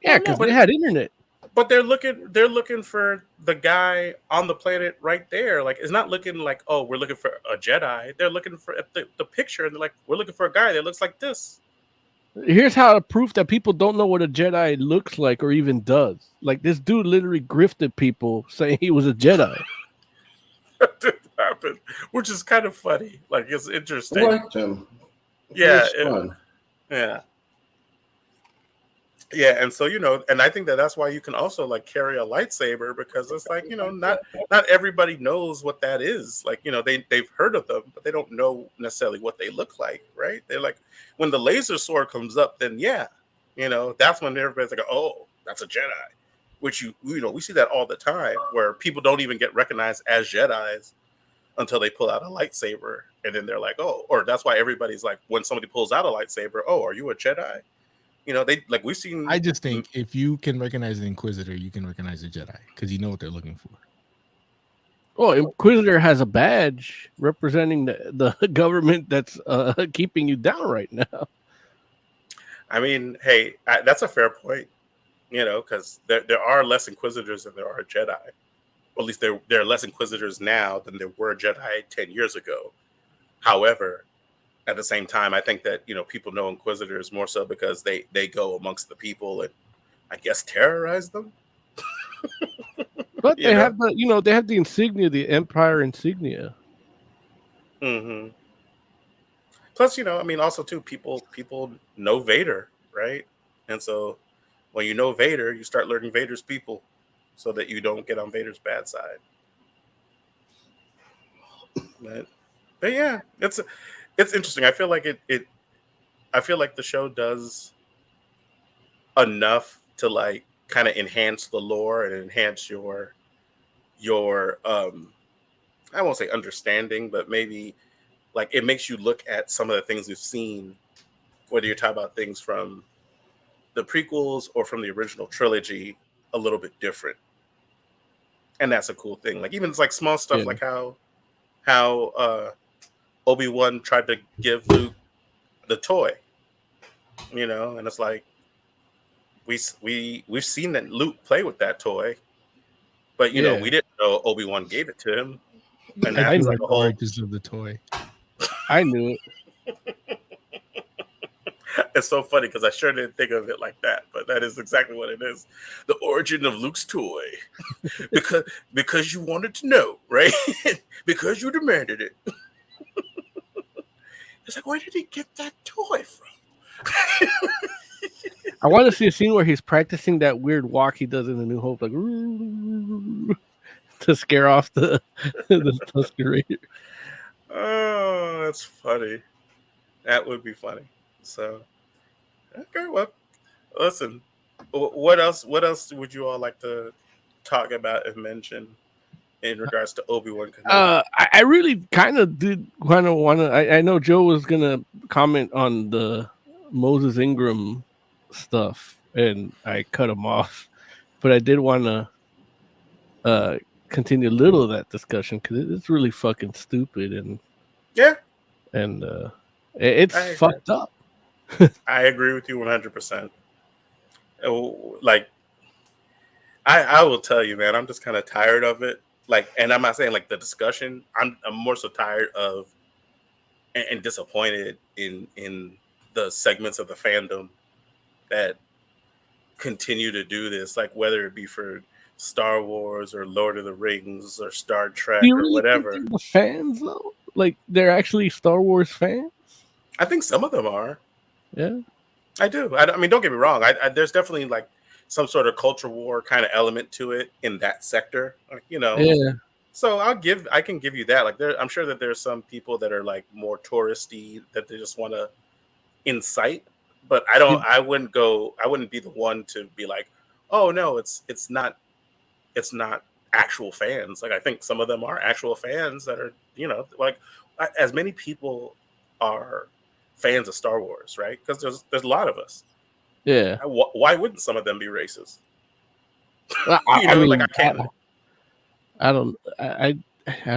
Yeah, because they had internet. But they're looking for the guy on the planet right there. Like, it's not looking like, oh, we're looking for a Jedi. They're looking for the picture, and they're like, we're looking for a guy that looks like this. Here's how to prove that people don't know what a Jedi looks like or even does. Like, this dude literally grifted people saying he was a Jedi. That did happen, which is kind of funny. Like, it's interesting. I liked him. Yeah. Fun. Yeah. Yeah, and so and I think that that's why you can also like carry a lightsaber, because it's like not everybody knows what that is. Like they've heard of them, but they don't know necessarily what they look like, right? They're like, when the laser sword comes up, then yeah, that's when everybody's like, oh, that's a Jedi, which we see that all the time, where people don't even get recognized as Jedis until they pull out a lightsaber, and then they're like, oh, or that's why everybody's like, when somebody pulls out a lightsaber, oh, are you a Jedi? They like, we've seen. I just think if you can recognize an Inquisitor, you can recognize a Jedi, because you know what they're looking for. Oh, Inquisitor has a badge representing the government that's keeping you down right now. I mean, hey, that's a fair point, because there are less Inquisitors than there are Jedi. Or at least there are less Inquisitors now than there were Jedi 10 years ago. However, at the same time, I think that people know Inquisitors more so because they go amongst the people and, I guess, terrorize them. But they have they have the insignia, the Empire insignia. Mm-hmm. Plus, I mean, also too, people know Vader, right? And so when you know Vader, you start learning Vader's people, so that you don't get on Vader's bad side. But yeah, it's interesting. I feel like I feel like the show does enough to like kind of enhance the lore and enhance your I won't say understanding, but maybe like it makes you look at some of the things we've seen, whether you're talking about things from the prequels or from the original trilogy, a little bit different. And that's a cool thing. Like even it's like small stuff, like how Obi-Wan tried to give Luke the toy, and it's like we've seen that Luke play with that toy, but we didn't know Obi-Wan gave it to him. And that's like a whole origins of the toy. I knew it. It's so funny because I sure didn't think of it like that, but that is exactly what it is. The origin of Luke's toy. because you wanted to know, right? Because you demanded it. It's like, where did he get that toy from? I want to see a scene where he's practicing that weird walk he does in The New Hope, like to scare off the Tusken Raider. Oh, that's funny. That would be funny. So, okay, well, listen. What else would you all like to talk about and mention in regards to Obi-Wan Kenobi? I really kind of did want to. I know Joe was gonna comment on the Moses Ingram stuff, and I cut him off. But I did want to continue a little of that discussion because it's really fucking stupid and it's fucked up. I agree with you 100%. Like, I will tell you, man, I'm just kind of tired of it. Like, and I'm not saying like the discussion. I'm more so tired of and disappointed in the segments of the fandom that continue to do this. Like, whether it be for Star Wars or Lord of the Rings or Star Trek or whatever. Think they're the fans though, like they're actually Star Wars fans. I think some of them are. Yeah, I do. I mean, don't get me wrong. there's definitely like some sort of culture war kind of element to it in that sector. Like, Yeah. So I can give you that. Like, I'm sure that there's some people that are like more touristy that they just want to incite. But I wouldn't be the one to be like, oh no, it's not actual fans. Like, I think some of them are actual fans that are, like, as many people are fans of Star Wars, right? Because there's a lot of us. Yeah. Why wouldn't some of them be racist? I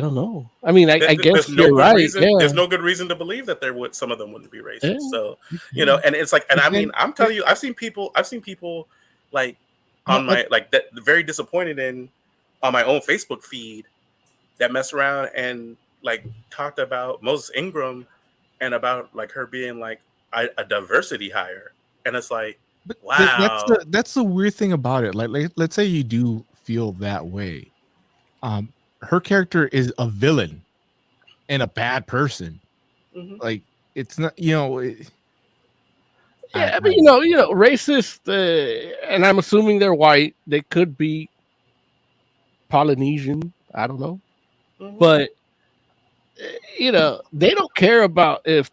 don't know. I mean, I guess you're right. There's no good reason to believe that some of them wouldn't be racist. Yeah. So, and it's like, and I mean, I'm telling you, I've seen people like on my, like, that very disappointed on my own Facebook feed that mess around and like talked about Moses Ingram and about like her being like a diversity hire. And it's like, wow. That's the weird thing about it. Like, let's say you do feel that way. Her character is a villain and a bad person. Mm-hmm. Like, it's not, Yeah, but you know, racist, and I'm assuming they're white. They could be Polynesian. I don't know, but you know, they don't care about if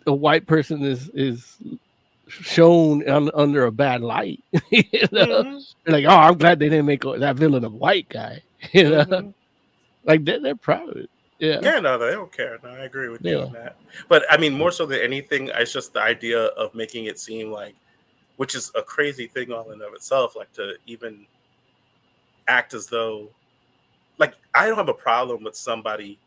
a white person is shown under a bad light. You know? They're like, oh, I'm glad they didn't make that villain a white guy. You know, like they're proud of it. Yeah. Yeah, no, they don't care. No, I agree with you on that. But I mean, more so than anything, it's just the idea of making it seem like, which is a crazy thing all in of itself, like to even act as though, like, I don't have a problem with somebody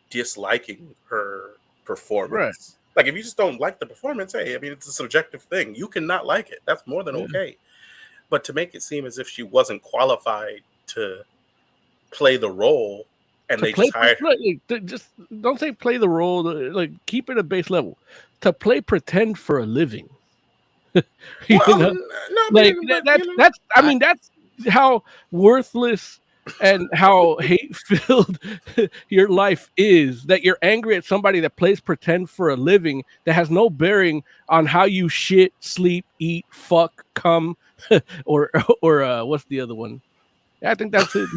disliking her performance. Right. Like, if you just don't like the performance, hey, I mean, it's a subjective thing. You cannot like it. That's more than okay. But to make it seem as if she wasn't qualified to play the role, and they just hired her. Just don't say play the role. Like, keep it at base level. To play pretend for a living. Well, that's I mean, that's how worthless and how hate-filled your life is, that you're angry at somebody that plays pretend for a living that has no bearing on how you shit, sleep, eat, fuck, come, or what's the other one? I think that's it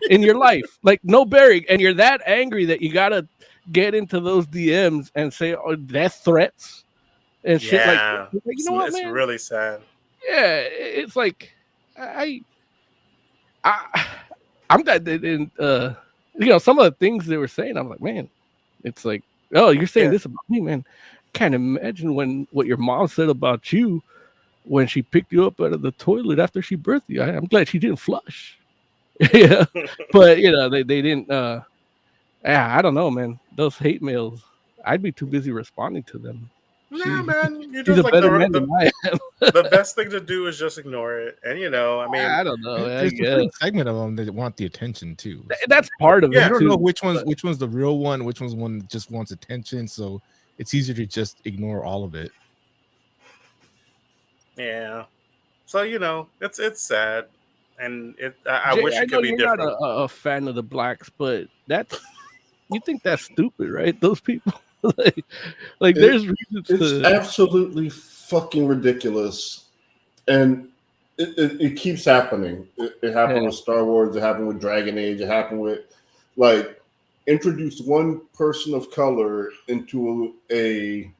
in your life. Like, no bearing, and you're that angry that you gotta get into those DMs and say death threats and shit like that. Like, you know what, it's man? really sad. Yeah, it's like I'm glad that you know, some of the things they were saying, I'm like, man, it's like, oh, you're saying this about me, man. Can't imagine what your mom said about you when she picked you up out of the toilet after she birthed you. I'm glad she didn't flush. Yeah, but you know, they didn't. I don't know, man. Those hate mails, I'd be too busy responding to them. Nah, man, you She's just a like better man than I am. the best thing to do is just ignore it, and you know, I mean, I don't know. There's a certain segment of them that want the attention too. That's part of it. I don't too, know which one's the real one, which one's one that just wants attention. So it's easier to just ignore all of it. Yeah. So you know, it's sad, and I Jay, wish it know could be you're different. not a fan of the blacks, but you think that's stupid, right? Those people, like there's reasons it's absolutely fucking ridiculous, and it keeps happening. It happened with Star Wars. It happened with Dragon Age. It happened with, like, introduce one person of color into a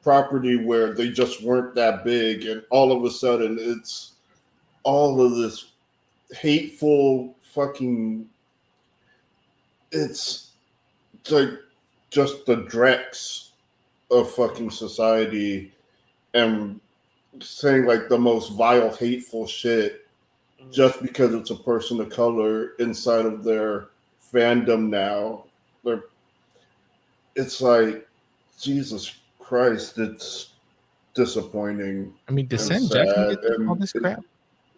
property where they just weren't that big, and all of a sudden it's all of this hateful fucking, it's like just the dregs of fucking society, and saying like the most vile, hateful shit just because it's a person of color inside of their fandom now. It's like, Jesus Christ, it's disappointing. I mean, Descent Jackson did all this crap.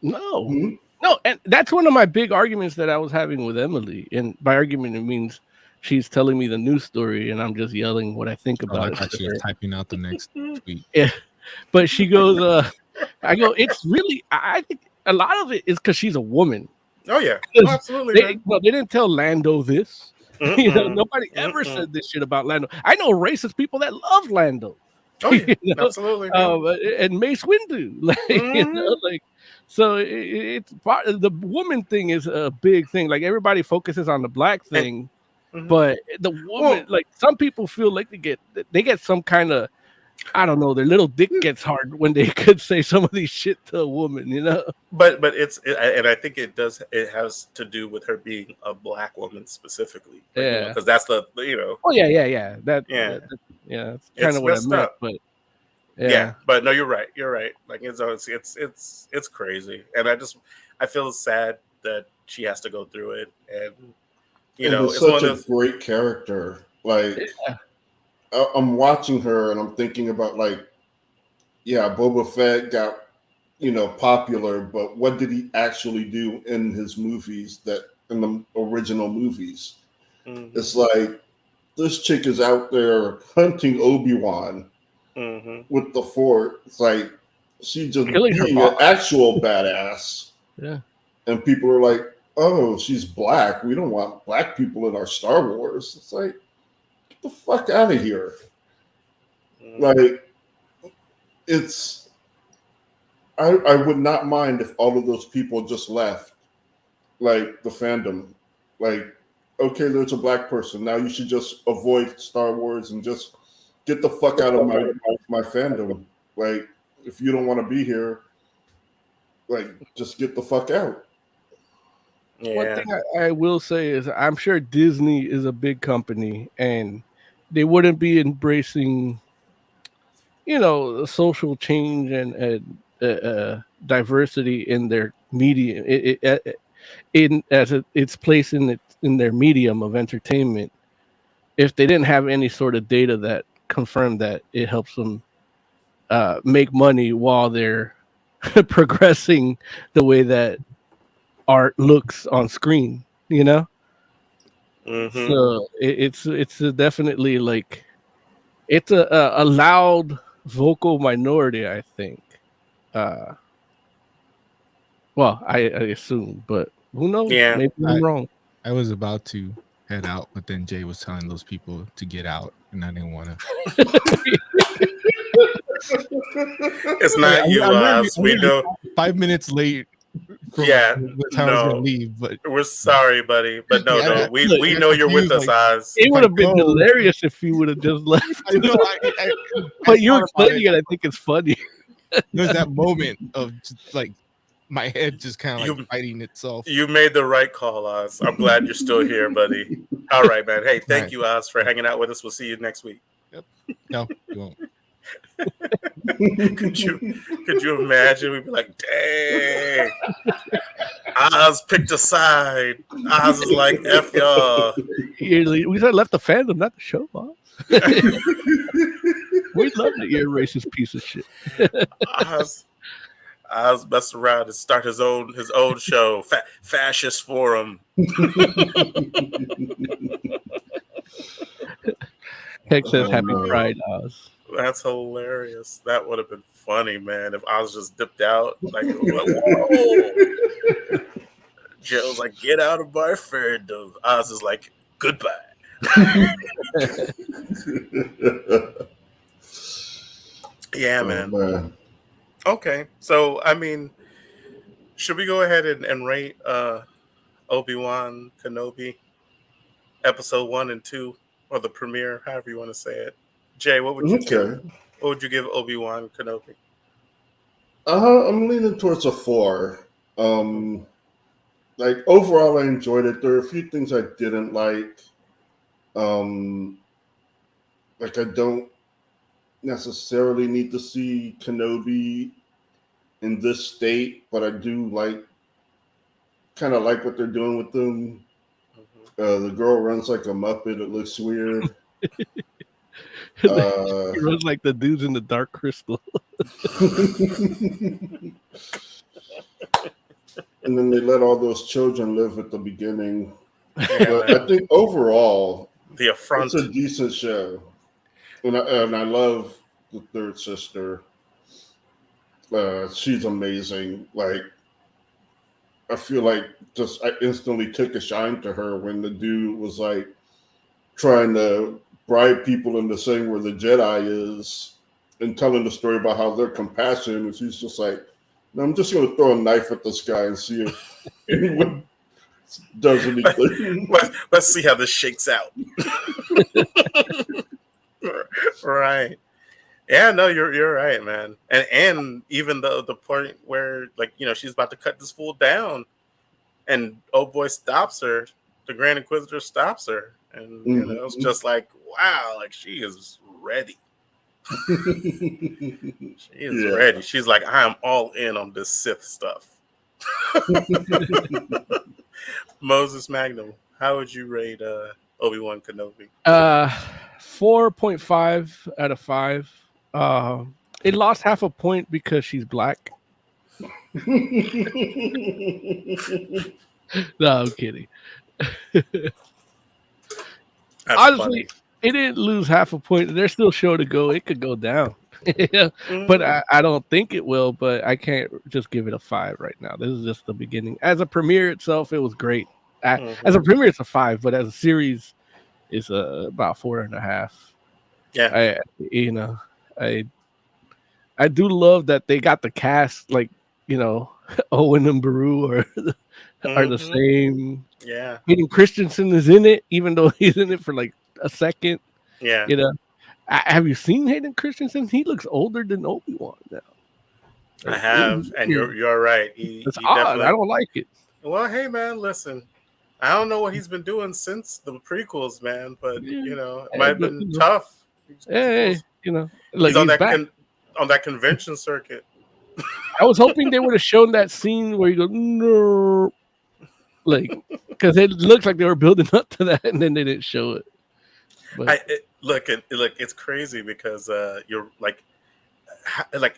No, and that's one of my big arguments that I was having with Emily. And by argument, it means she's telling me the news story, and I'm just yelling what I think about it. I thought she was typing out the next tweet. Yeah, but she goes, I go, it's really, I think a lot of it is because she's a woman. Oh yeah, absolutely. They didn't tell Lando this. You know, nobody ever said this shit about Lando. I know racist people that love Lando. Oh yeah, you know? absolutely. And Mace Windu, like, you know, like, so it's part of the woman thing is a big thing. Like, everybody focuses on the black thing, but the woman, like, some people feel like they get some kind of, I don't know, their little dick gets hard when they could say some of these shit to a woman, you know. But and I think it has to do with her being a black woman specifically. Like, because that's the, you know. Oh yeah. That's kind of what I meant. Up. But but no, you're right. Like, it's crazy, and I feel sad that she has to go through it, and you know, it's such a great character. Like, I'm watching her and I'm thinking about, like, Boba Fett got, you know, popular, but what did he actually do in his movies, that in the original movies? It's like, this chick is out there hunting Obi-Wan with the Force. It's like, she just being an actual badass. Yeah. And people are like, oh, she's black. We don't want black people in our Star Wars. It's like, get the fuck out of here. Like, it's I would not mind if all of those people just left, like the fandom. Like, okay, there's a black person. Now you should just avoid Star Wars and just get the fuck out of my fandom. Like, if you don't want to be here, like, just get the fuck out. Yeah. One thing I will say is I'm sure Disney is a big company and they wouldn't be embracing, social change and diversity in their media, its place in their medium of entertainment, if they didn't have any sort of data that confirmed that it helps them make money while they're progressing the way that art looks on screen, Mm-hmm. So it's definitely like it's a loud vocal minority, I think. Well, I assume, but who knows? Yeah. Maybe I'm wrong. I was about to head out, but then Jay was telling those people to get out, and I didn't want to. It's not you, Oz. We know 5 minutes late. Yeah, the time I was gonna leave, but we're sorry, buddy. But no, we know you're with us, Oz. It would have been hilarious if you would have just left. I know, but you explaining it, I think it's funny. There's that moment of just, like, my head just kind of like fighting itself. You made the right call, Oz. I'm glad you're still here, buddy. All right, man. Hey, thank you, Oz, for hanging out with us. We'll see you next week. Yep. No, you won't. Could you imagine? We'd be like, dang, Oz picked a side. Oz is like, F y'all. We said left the fandom, not the show, Oz. We'd love to hear a racist piece of shit. Oz messed around and start his own show, Fascist Forum. Heck says happy Pride, Oz. That's hilarious. That would have been funny, man, if Oz just dipped out. Like, whoa. Joe's like, get out of my fandom. Oz is like, goodbye. Yeah, man. Okay, so I mean, should we go ahead and rate Obi-Wan Kenobi episode 1 and 2, or the premiere, however you want to say it? Jay, what would you give? What would you give Obi-Wan Kenobi? I'm leaning towards a 4. Like, overall, I enjoyed it. There are a few things I didn't like. Like, I don't necessarily need to see Kenobi in this state, but I do kind of like what they're doing with them. The girl runs like a Muppet. It looks weird. He runs like the dudes in the Dark Crystal. And then they let all those children live at the beginning. But I think overall, the affront. It's a decent show. And I love the third sister. She's amazing. Like, I feel like I instantly took a shine to her when the dude was like trying to bribe people into saying where the Jedi is and telling the story about how they're compassionate. And she's just like, no, I'm just going to throw a knife at this guy and see if anyone does anything. Let's see how this shakes out. Right. Yeah, no, you're right, man. And even the point where, like, she's about to cut this fool down, and old boy stops her. The Grand Inquisitor stops her, and it's just like, wow, like, she is ready. She is ready. She's like, I am all in on this Sith stuff. Moses Magnum, how would you rate Obi-Wan Kenobi? 4.5 out of 5. It lost half a point because she's black. No, I'm kidding. Honestly, it didn't lose half a point. There's still show to go. It could go down. But I don't think it will, but I can't just give it a 5 right now. This is just the beginning. As a premiere itself, it was great. As a premiere, it's a 5, but as a series, it's about 4.5. Yeah. I do love that they got the cast, like, you know, Owen and Baru are the same. Yeah. Hayden Christensen is in it, even though he's in it for like a second. Yeah. You know, have you seen Hayden Christensen? He looks older than Obi-Wan now. I have, and you're right. It's he odd. definitely. I don't like it. Well, hey man, listen. I don't know what he's been doing since the prequels, man, but you know, it might have been tough. Hey, you know, like he's on he's that back. On that convention circuit. I was hoping they would have shown that scene where you go, no, like, because it looks like they were building up to that, and then they didn't show it. But Look, it's crazy because you're like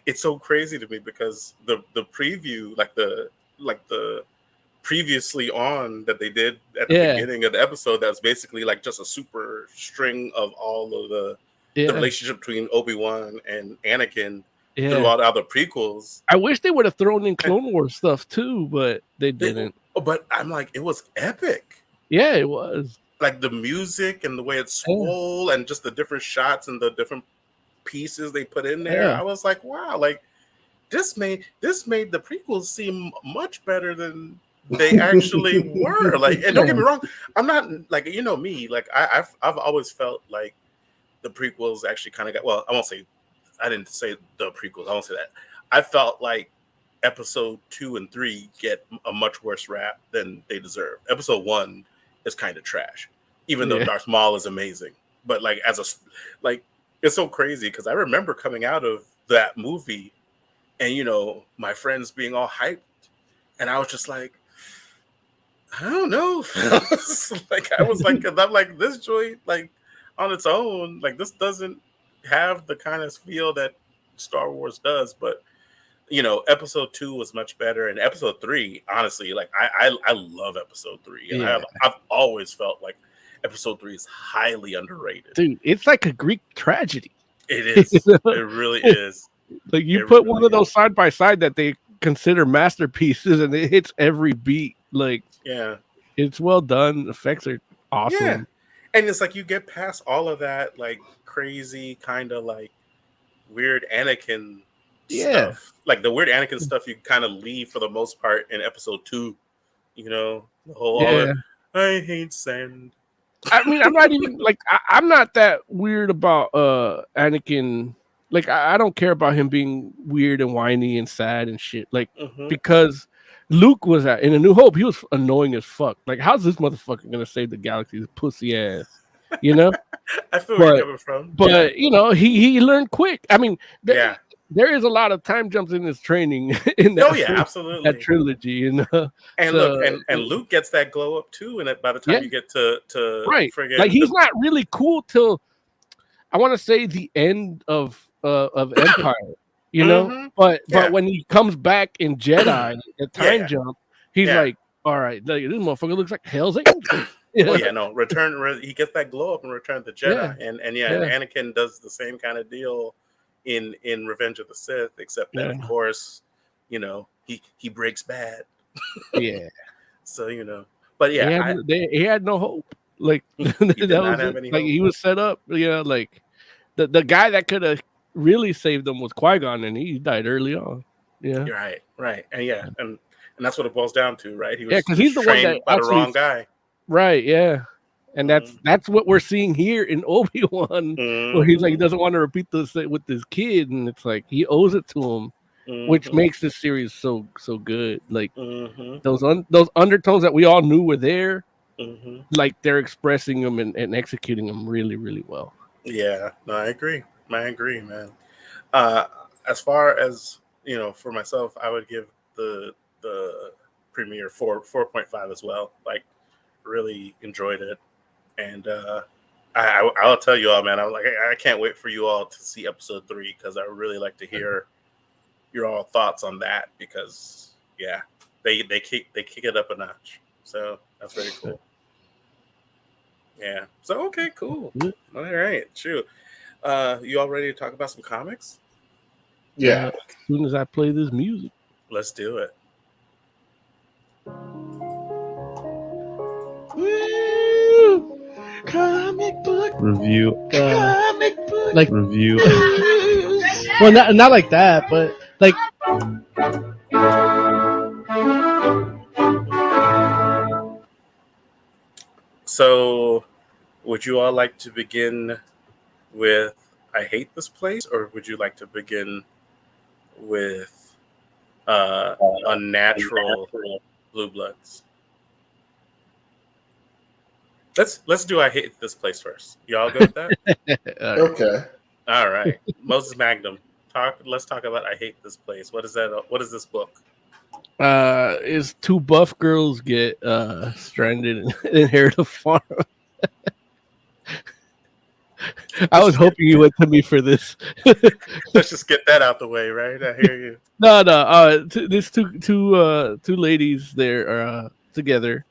it's so crazy to me because the preview, like the previously on that they did at the beginning of the episode, that was basically like just a super string of all of the relationship between Obi-Wan and Anakin throughout all the prequels. I wish they would have thrown in Clone Wars stuff too, but they didn't. But I'm like, it was epic. Yeah, it was. Like the music and the way it swole and just the different shots and the different pieces they put in there. I was like, wow, like this made the prequels seem much better than they actually were. Like, and don't get me wrong, I'm not like, you know me, like I've always felt like the prequels actually kind of got, well, I didn't say the prequels, I won't say that. I felt like episode 2 and 3 get a much worse rap than they deserve. Episode 1 is kind of trash, even though Darth Maul is amazing. But like it's so crazy because I remember coming out of that movie and, you know, my friends being all hyped, and I was just like, I don't know. Like I was like, I'm like, this joint, like on its own, like this doesn't have the kind of feel that Star Wars does. But you know, episode 2 was much better, and episode 3, honestly, like I love episode 3, and I've always felt like episode 3 is highly underrated. Dude, it's like a Greek tragedy. It is. It really is. Like you put one of those side by side that they consider masterpieces, and it hits every beat. Like, it's well done. The effects are awesome. Yeah. And it's like you get past all of that, like crazy kind of like weird Anakin stuff. Like the weird Anakin stuff you kind of leave for the most part in episode 2. You know, the whole I hate sand. I mean, I'm not even like I'm not that weird about Anakin. Like I don't care about him being weird and whiny and sad and shit. Like because Luke was in A New Hope, he was annoying as fuck. Like, how's this motherfucker gonna save the galaxy? His pussy ass, you know. I feel where you're coming from, but you know, he learned quick. I mean, there is a lot of time jumps in his training in that. Absolutely. That trilogy, you know. And so, look, and Luke gets that glow up too, and by the time you get to friggin' like he's not really cool till I want to say the end of Empire, you know. But when he comes back in Jedi, the time jump, he's like, all right, this motherfucker looks like Hell's Angel. Return. He gets that glow up in Return of the Jedi, and Anakin does the same kind of deal in Revenge of the Sith, except that of course, you know, he breaks bad. So you know, but he had no hope. Like he was set up. You know, like the guy that could have really saved them was Qui-Gon, and he died early on. Yeah, you're right, and and that's what it boils down to, right? He was because he's the one that by the wrong guy. Right. Yeah. And that's what we're seeing here in Obi-Wan, where he's like, he doesn't want to repeat this with this kid, and it's like he owes it to him, which makes this series so good. Like those undertones that we all knew were there, like they're expressing them and executing them really, really well. Yeah, no, I agree, man. As far as you know, for myself, I would give the premiere 4.5 as well. Like, really enjoyed it. And I'll tell you all, man, I can't wait for you all to see episode 3 because I would really like to hear your all thoughts on that because they kick it up a notch. So that's very cool. Yeah. So okay, cool. All right, shoot. You all ready to talk about some comics? Yeah. As soon as I play this music. Let's do it. Comic book review. Comic book review. Well, not like that, but like. So, would you all like to begin with "I Hate This Place," or would you like to begin with "Unnatural Blue Bloods"? Let's do "I Hate This Place" first. Y'all good with that? Okay. All right, Moses Magnum. Let's talk about "I Hate This Place." What is that? What is this book? Is two buff girls get stranded and inherit a farm. I was hoping you went to me for this. Let's just get that out the way, right? I hear you. No. These two ladies, they're together,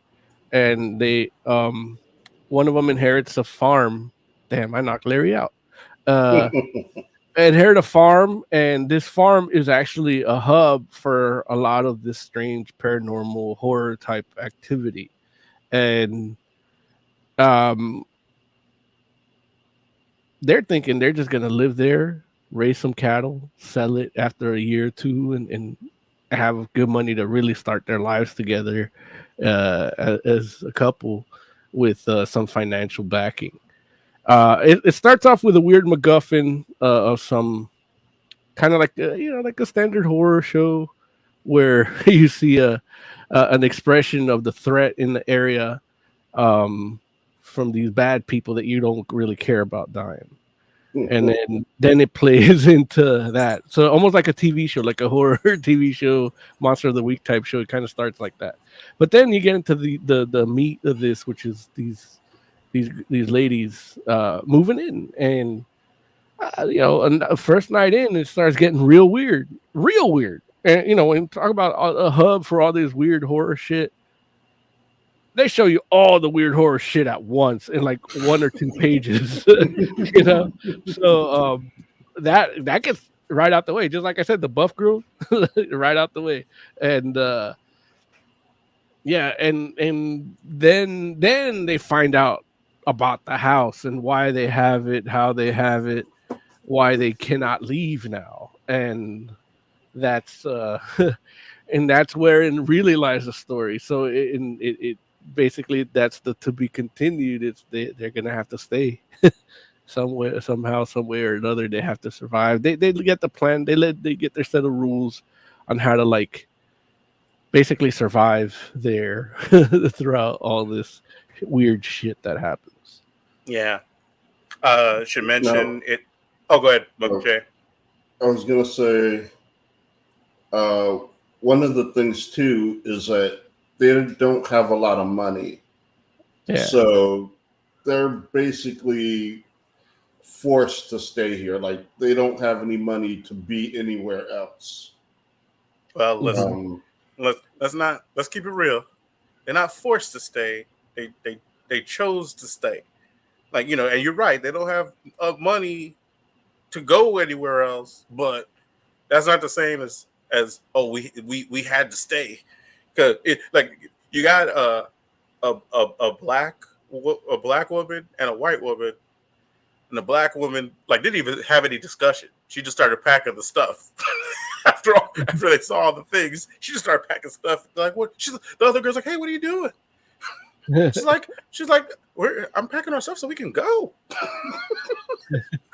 and they one of them inherits a farm. Damn, I knocked Larry out. Inherit a farm, and this farm is actually a hub for a lot of this strange paranormal horror type activity, and they're thinking they're just gonna live there, raise some cattle, sell it after a year or two, and have good money to really start their lives together as a couple with some financial backing. It starts off with a weird MacGuffin of some kind of like like a standard horror show where you see an expression of the threat in the area from these bad people that you don't really care about dying. And then it plays into that. So almost like a TV show, like a horror TV show, Monster of the Week type show. It kind of starts like that. But then you get into the meat of this, which is these ladies moving in, and and first night in, it starts getting real weird. And when talk about a hub for all this weird horror shit, they show you all the weird horror shit at once in like 1 or 2 pages. So that gets right out the way. Just like I said, the buff girl, right out the way, and and then they find out about the house and why they have it, how they have it, why they cannot leave now, and that's and that's wherein really lies the story. So it basically, that's the to be continued. It's they're gonna have to stay somewhere, somehow, some way or another. They have to survive. They get the plan. They get their set of rules on how to like basically survive there throughout all this weird shit that happens. Yeah. Should mention it. Oh, go ahead, Jay. I was gonna say one of the things too is that they don't have a lot of money. Yeah. So they're basically forced to stay here. Like they don't have any money to be anywhere else. Well, listen, let's keep it real. They're not forced to stay. They chose to stay. Like, and you're right. They don't have money to go anywhere else, but that's not the same as we had to stay, because you got a black woman and a white woman, and the black woman didn't even have any discussion. She just started packing the stuff. after they saw all the things, she just started packing stuff. Like, what? The other girl's like, "Hey, what are you doing?" she's like, I'm packing our stuff so we can go.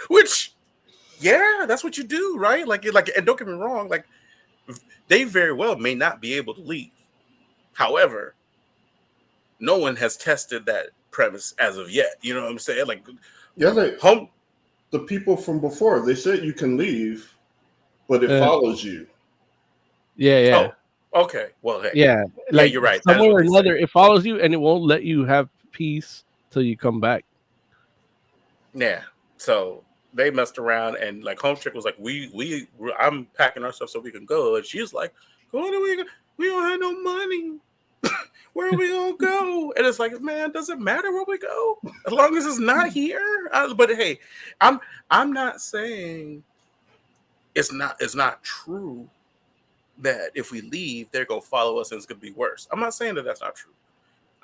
Which, yeah, that's what you do, right? And don't get me wrong, they very well may not be able to leave. However, no one has tested that premise as of yet. You know what I'm saying? The people from before, they said you can leave, but it follows you. Yeah. Oh, okay. Well, hey. Yeah. You're right. Somewhere or another, it follows you and it won't let you have peace till you come back. Yeah. So they messed around, and Home Chick was like, I'm packing our stuff so we can go. And she's like, we don't have no money. Where are we gonna go? And it's like, man, does it matter where we go as long as it's not here? But hey, I'm not saying it's not true that if we leave, they're gonna follow us and it's gonna be worse. I'm not saying that that's not true.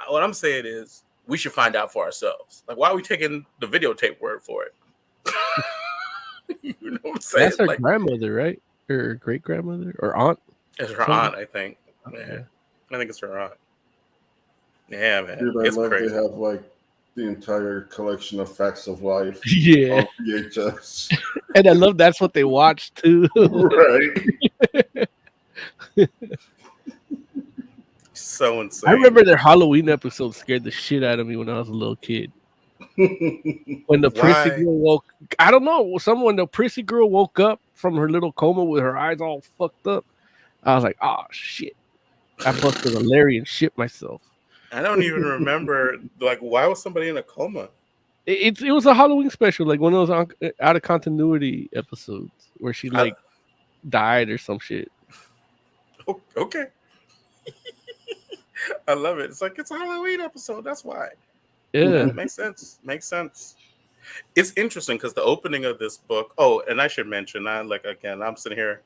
What I'm saying is we should find out for ourselves. Why are we taking the videotape word for it? You know what I'm saying? That's her Like, grandmother, right? Her great grandmother or aunt? it's her aunt, I think. Yeah, I think it's her aunt. Yeah, man, Dude, I it's love crazy. they have like the entire collection of Facts of Life Yeah, on VHS. and I love that's what they watch too. Right. So insane. I remember their Halloween episode scared the shit out of me when I was a little kid. When the prissy Why? girl woke, I don't know, when the prissy girl woke up from her little coma with her eyes all fucked up, I was like, oh shit. I busted a Larry and shit myself. I don't even remember. Like, why was somebody in a coma? It was a Halloween special, like one of those out of continuity episodes where she like died or some shit. Okay. I love it. It's like it's a Halloween episode. That's why. Yeah. Makes sense. Makes sense. It's interesting because the opening of this book. Oh, and I should mention, I'm sitting here.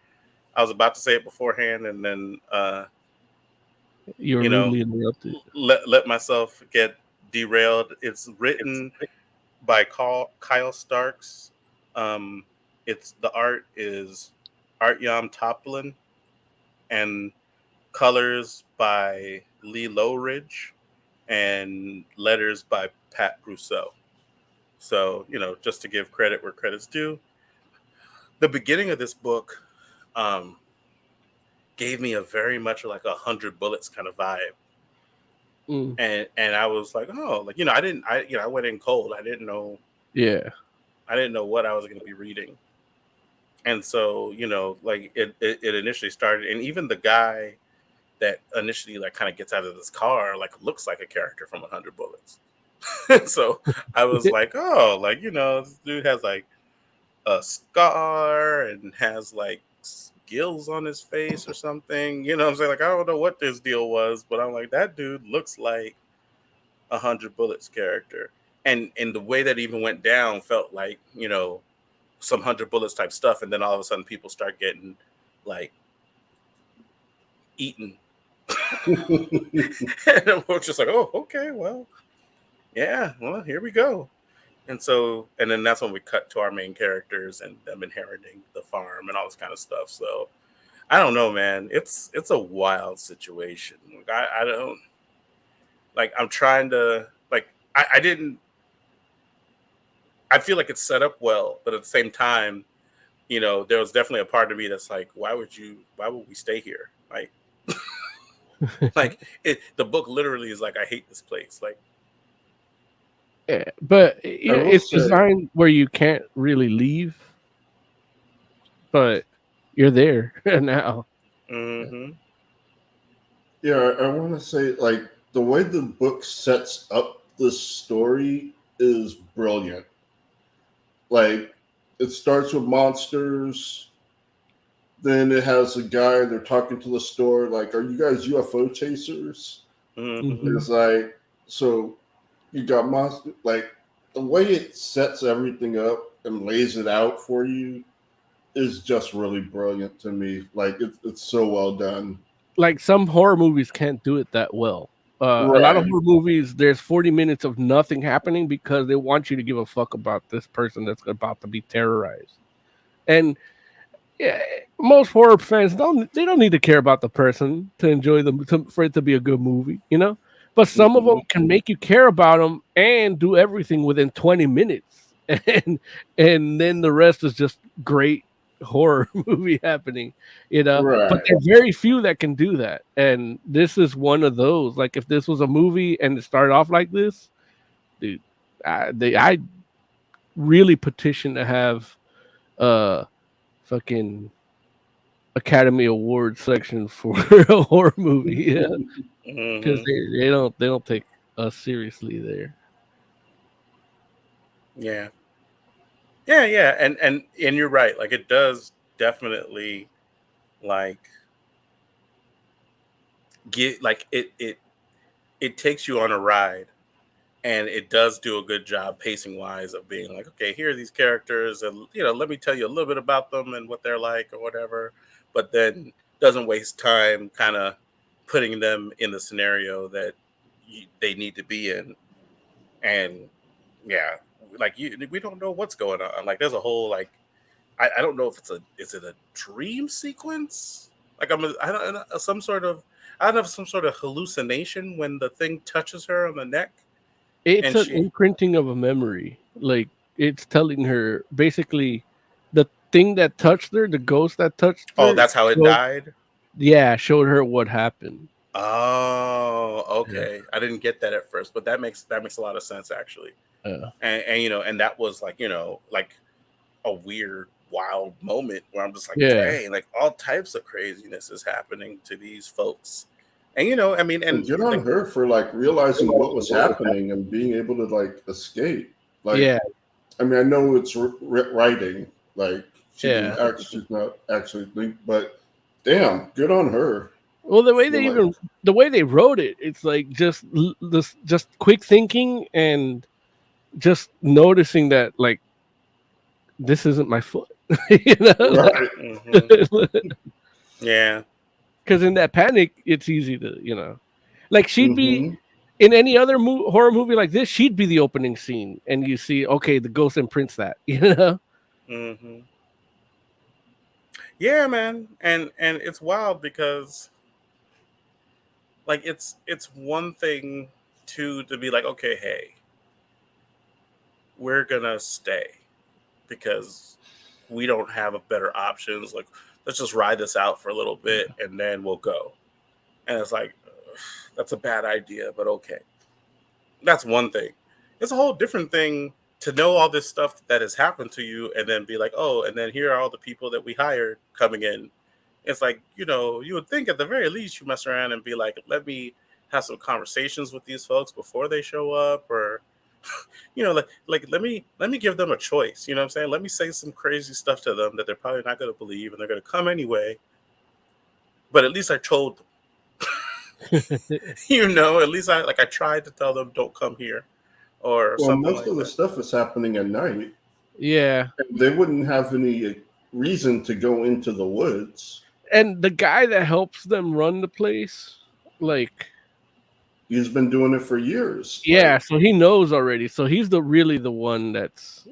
I was about to say it beforehand, and then You were rudely interrupted. Let myself get derailed. It's written by Kyle Starks. The art is Artyom Toplin, and colors by Lee Lowridge, and letters by Pat Brousseau. So, just to give credit where credit's due, the beginning of this book gave me a very much like 100 Bullets kind of vibe. And I was like, oh, like, I went in cold. I didn't know what I was going to be reading. And so, like it initially started, and even the guy that initially like kind of gets out of this car like looks like a character from 100 Bullets. So I was like, oh, like, this dude has like a scar and has like gills on his face or something. You know what I'm saying? Like, I don't know what this deal was, but I'm like, that dude looks like 100 Bullets character. And the way that even went down felt like, some 100 Bullets type stuff. And then all of a sudden people start getting like eaten. And we're just like, oh, okay, well, yeah, well, here we go. And then that's when we cut to our main characters and them inheriting the farm and all this kind of stuff. So I don't know, man. It's a wild situation. Like, I don't like. I'm trying to like. I feel like it's set up well, but at the same time, there was definitely a part of me that's like, why would we stay here? Like, like the book literally is like, I hate this place. Like, yeah, but it's designed where you can't really leave, but you're there now. Mm-hmm. Yeah, I want to say, like, the way the book sets up the story is brilliant. Like, it starts with monsters, then it has a guy, they're talking to the store, like, are you guys UFO chasers? Mm-hmm. It's like, so you got monsters. Like, the way it sets everything up and lays it out for you is just really brilliant to me. Like, it's so well done. Like, some horror movies can't do it that well. A lot of horror movies, there's 40 minutes of nothing happening because they want you to give a fuck about this person that's about to be terrorized. And most horror fans don't need to care about the person to enjoy them, for it to be a good movie, But some of them can make you care about them and do everything within 20 minutes, and then the rest is just great horror movie happening, But there are very few that can do that, and this is one of those. Like, if this was a movie and it started off like this, dude, I really petition to have fucking Academy Award section for a horror movie, because they don't take us seriously there. Yeah, and you're right. Like, it does definitely like get like it takes you on a ride, and it does do a good job pacing wise of being like, okay, here are these characters, and let me tell you a little bit about them and what they're like or whatever, but then doesn't waste time kind of putting them in the scenario that they need to be in. And yeah, like we don't know what's going on. Like, there's a whole like I don't know if is it a dream sequence? Like I don't know, some sort of I don't know, some sort of hallucination when the thing touches her on the neck It's and an she. imprinting of a memory. Like it's telling her basically the thing that touched her, the ghost that touched Oh, her, that's how it showed, died. showed her what happened. Oh, Yeah. okay. I didn't get that at first, but that makes a lot of sense actually. Uh, And and that was like like a weird, wild moment where I'm just like, yeah. dang, like all types of craziness is happening to these folks. And I mean, And and good on like, her for like realizing what was happening and being able to like escape. Like, Yeah. I mean, I know it's writing. Like, Yeah. she's not actually linked, but damn, good on her. Well, the way Feel they like, the way they wrote it, it's like this just quick thinking and just noticing that like this isn't my foot, you know, right. mhm. Yeah, because in that panic, it's easy to like she'd be Mm-hmm. in any other horror movie like this, she'd be the opening scene, and you see okay, the ghost imprints that, you know. hmm, yeah, man, and it's wild because like it's one thing to be like, okay, hey, we're gonna stay because we don't have a better options. Like, let's just ride this out for a little bit and then we'll go. And it's like, ugh, that's a bad idea, but okay. That's one thing. It's a whole different thing to know all this stuff that has happened to you and then be like, oh, and then here are all the people that we hired coming in. It's like, you would think at the very least you mess around and be like, let me have some conversations with these folks before they show up, or like let me give them a choice. You know what I'm saying? Let me say some crazy stuff to them that they're probably not going to believe and they're going to come anyway. But at least I told them. At least I tried to tell them don't come here or Well, something most like of the that. stuff is happening at night. Yeah, They wouldn't have any reason to go into the woods. and the guy that helps them run the place, like He's been doing it for years. yeah, Like, so he knows already. So he's really the one that's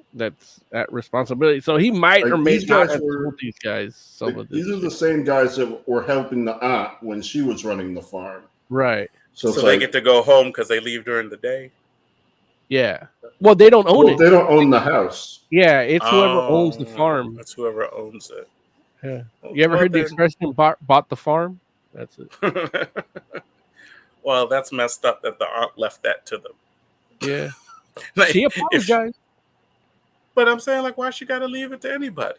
at responsibility. So he might or may these not guys have were told these guys some of this these are the shit. same guys that were helping the aunt when she was running the farm. Right. So it's So they like, get to go home because they leave during the day. Yeah. Well, they don't own well, it. they don't own the house. Yeah, it's whoever owns the Oh, farm. that's whoever owns it. Yeah. Well, You ever well heard the then, expression bought the farm? That's it. well, that's messed up that the aunt left that to them. Yeah. Like, She if she, apologized but I'm saying, like, why she got to leave it to anybody?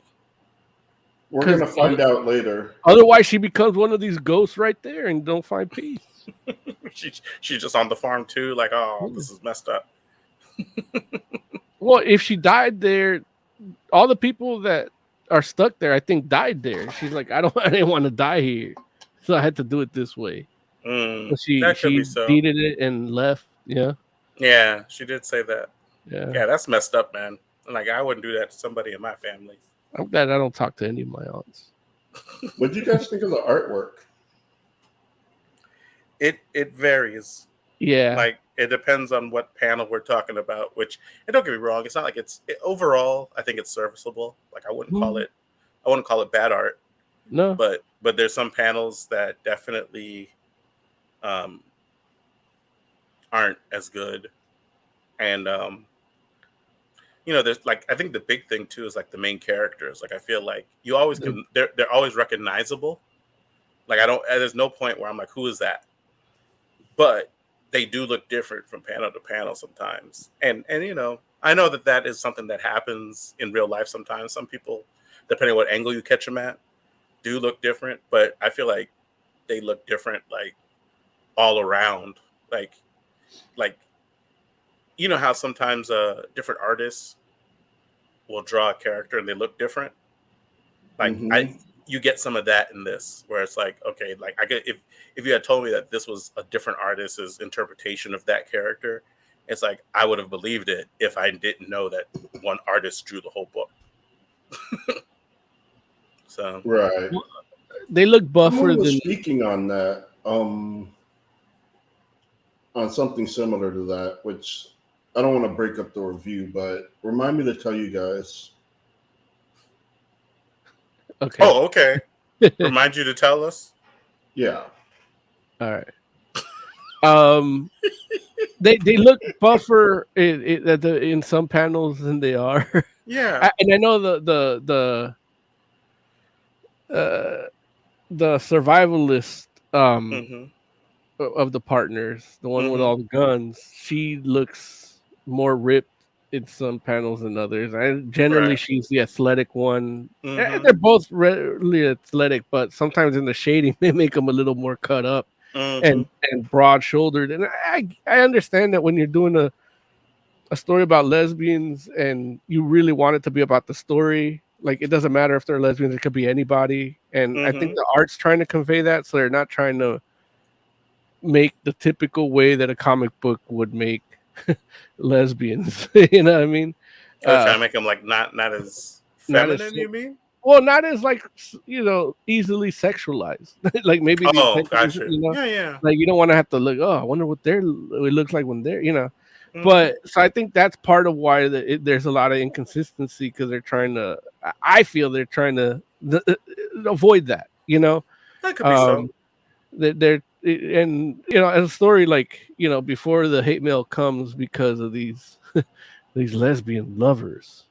We're because gonna find out later. otherwise she becomes one of these ghosts right there and don't find peace. She's just on the farm too. Like, oh, Yeah. this is messed up. Well, if she died there, all the people that are stuck there, I think, died there. She's like, I didn't want to die here, so I had to do it this way. So That could she be so. deeded it and left. Yeah, Yeah, she did say that. yeah. Yeah, that's messed up, man. Like, I wouldn't do that to somebody in my family. I'm glad I don't talk to any of my aunts. What do you guys think of the artwork? It varies. Yeah. Like, it depends on what panel we're talking about. Which, and don't get me wrong, it's not like overall. I think it's serviceable. Like, I wouldn't call it bad art. No. But there's some panels that definitely aren't as good, and there's like, I think the big thing too is like the main characters. Like, I feel like you always can, they're always recognizable. Like, I don't, there's no point where I'm like, who is that? But they do look different from panel to panel sometimes, and I know that is something that happens in real life sometimes. Some people, depending on what angle you catch them at, do look different, but I feel like they look different like all around. Like how sometimes different artists will draw a character and they look different. Like, Mhm. you get some of that in this, where it's like, okay, like, I get, if you had told me that this was a different artist's interpretation of that character, it's like I would have believed it if I didn't know that one artist drew the whole book. So Right. They look buffer Someone was than. speaking on that, on something similar to that, which I don't want to break up the review, but remind me to tell you guys. Okay. Oh, okay. Remind you to tell us. Yeah. All right. They look buffer in some panels than they are. Yeah. And I know the survivalist Mm-hmm. of the partners, the one with Mm-hmm. all the guns, she looks more ripped in some panels than others. And generally, Right. she's the athletic one. Mm-hmm. They're both really athletic, but sometimes in the shading, they make them a little more cut up Mm-hmm. and broad shouldered. And I understand that when you're doing a story about lesbians and you really want it to be about the story, like it doesn't matter if they're lesbians, it could be anybody. And I think Mm-hmm. the art's trying to convey that, so they're not trying to make the typical way that a comic book would make lesbians. You know what I mean? They're trying Uh, to make them like not as not as feminine. You mean? well, not as like easily sexualized. Like maybe the Oh, intention is, gotcha. Yeah, yeah. like you don't want to have to look. Oh, I wonder what it looks like when they're. Mm-hmm. But so I think that's part of why there's a lot of inconsistency because they're trying to. I feel they're trying to avoid that. That could be so. They're and as a story like before the hate mail comes because of these these lesbian lovers.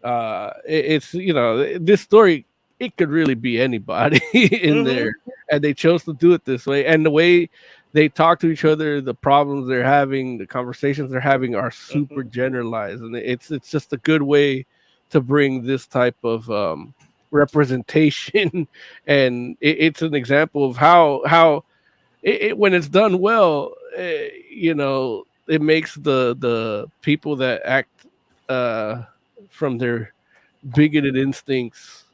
It's this story. It could really be anybody in Mm-hmm. there, and they chose to do it this way. And the way they talk to each other, the problems they're having, the conversations they're having are super generalized, and it's just a good way to bring this type of representation. And it's an example of how when it's done well, it makes the people that act from their bigoted instincts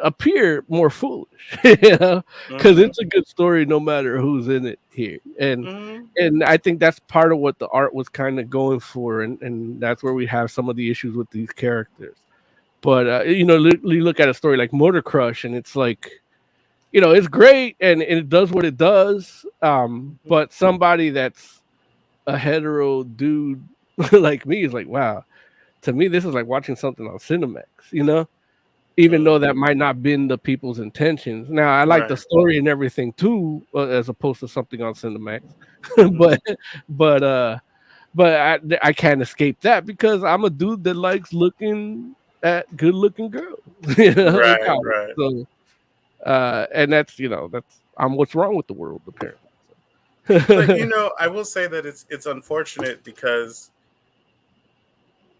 appear more foolish, because it's a good story no matter who's in it here. And I think that's part of what the art was kind of going for, and that's where we have some of the issues with these characters. But you look at a story like Motor Crush, and it's like, it's great and it does what it does. But somebody that's a hetero dude like me is like, wow, to me, this is like watching something on Cinemax, even though that might not been the people's intentions. Now, I like the Right. story and everything too, as opposed to something on Cinemax. but I can't escape that because I'm a dude that likes looking at good-looking girls, in Right, comics. right. So, and that's I'm what's wrong with the world apparently. But I will say that it's unfortunate because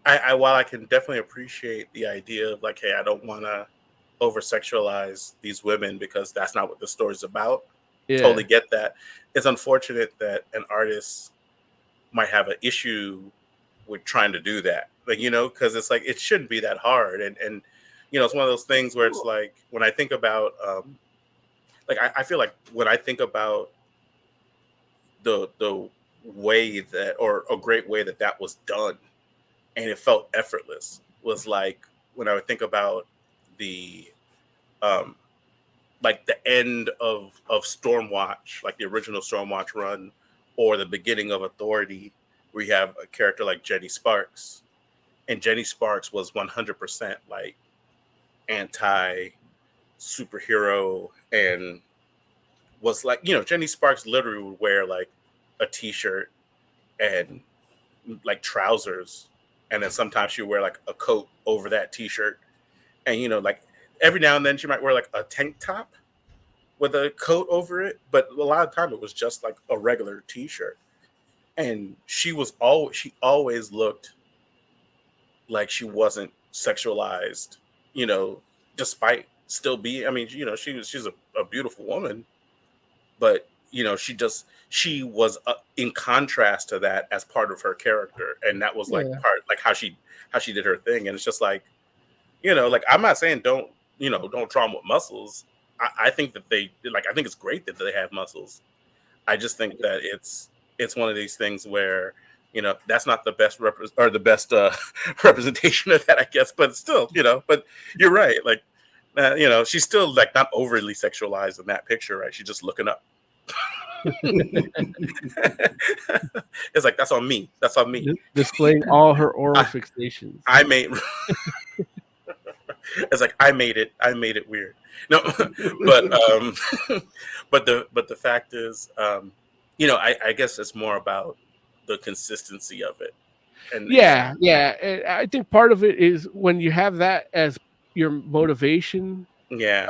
I while I can definitely appreciate the idea of like, hey, I don't want to over sexualize these women because that's not what the story's about. Yeah. Totally get that. It's unfortunate that an artist might have an issue with trying to do that, like, because it's like it shouldn't be that hard, and it's one of those things where it's like when I think about like I feel like when I think about the way that or a great way that was done and it felt effortless was like when I would think about the like the end of Stormwatch, like the original Stormwatch run, or the beginning of Authority, where you have a character like Jenny Sparks, and Jenny Sparks was 100% like anti superhero and was like, Jenny Sparks literally would wear like a t-shirt and like trousers, and then sometimes she would wear like a coat over that t-shirt, and like every now and then she might wear like a tank top with a coat over it, but a lot of time it was just like a regular t-shirt. And she always looked like she wasn't sexualized, despite still being, I mean, she's a beautiful woman, but she was in contrast to that as part of her character, and that was like part like how she did her thing. And it's just like, like I'm not saying don't draw them with muscles. I think that I think it's great that they have muscles. I just think that it's one of these things where that's not the best representation of that, I guess. But still, but you're right. Like she's still like not overly sexualized in that picture, right? She's just looking up. It's like that's on me. That's on me. Displaying all her oral fixations. I made It's like I made it weird. No, but but the fact is, I guess it's more about the consistency of it. And Yeah. And I think part of it is when you have that as your motivation, yeah,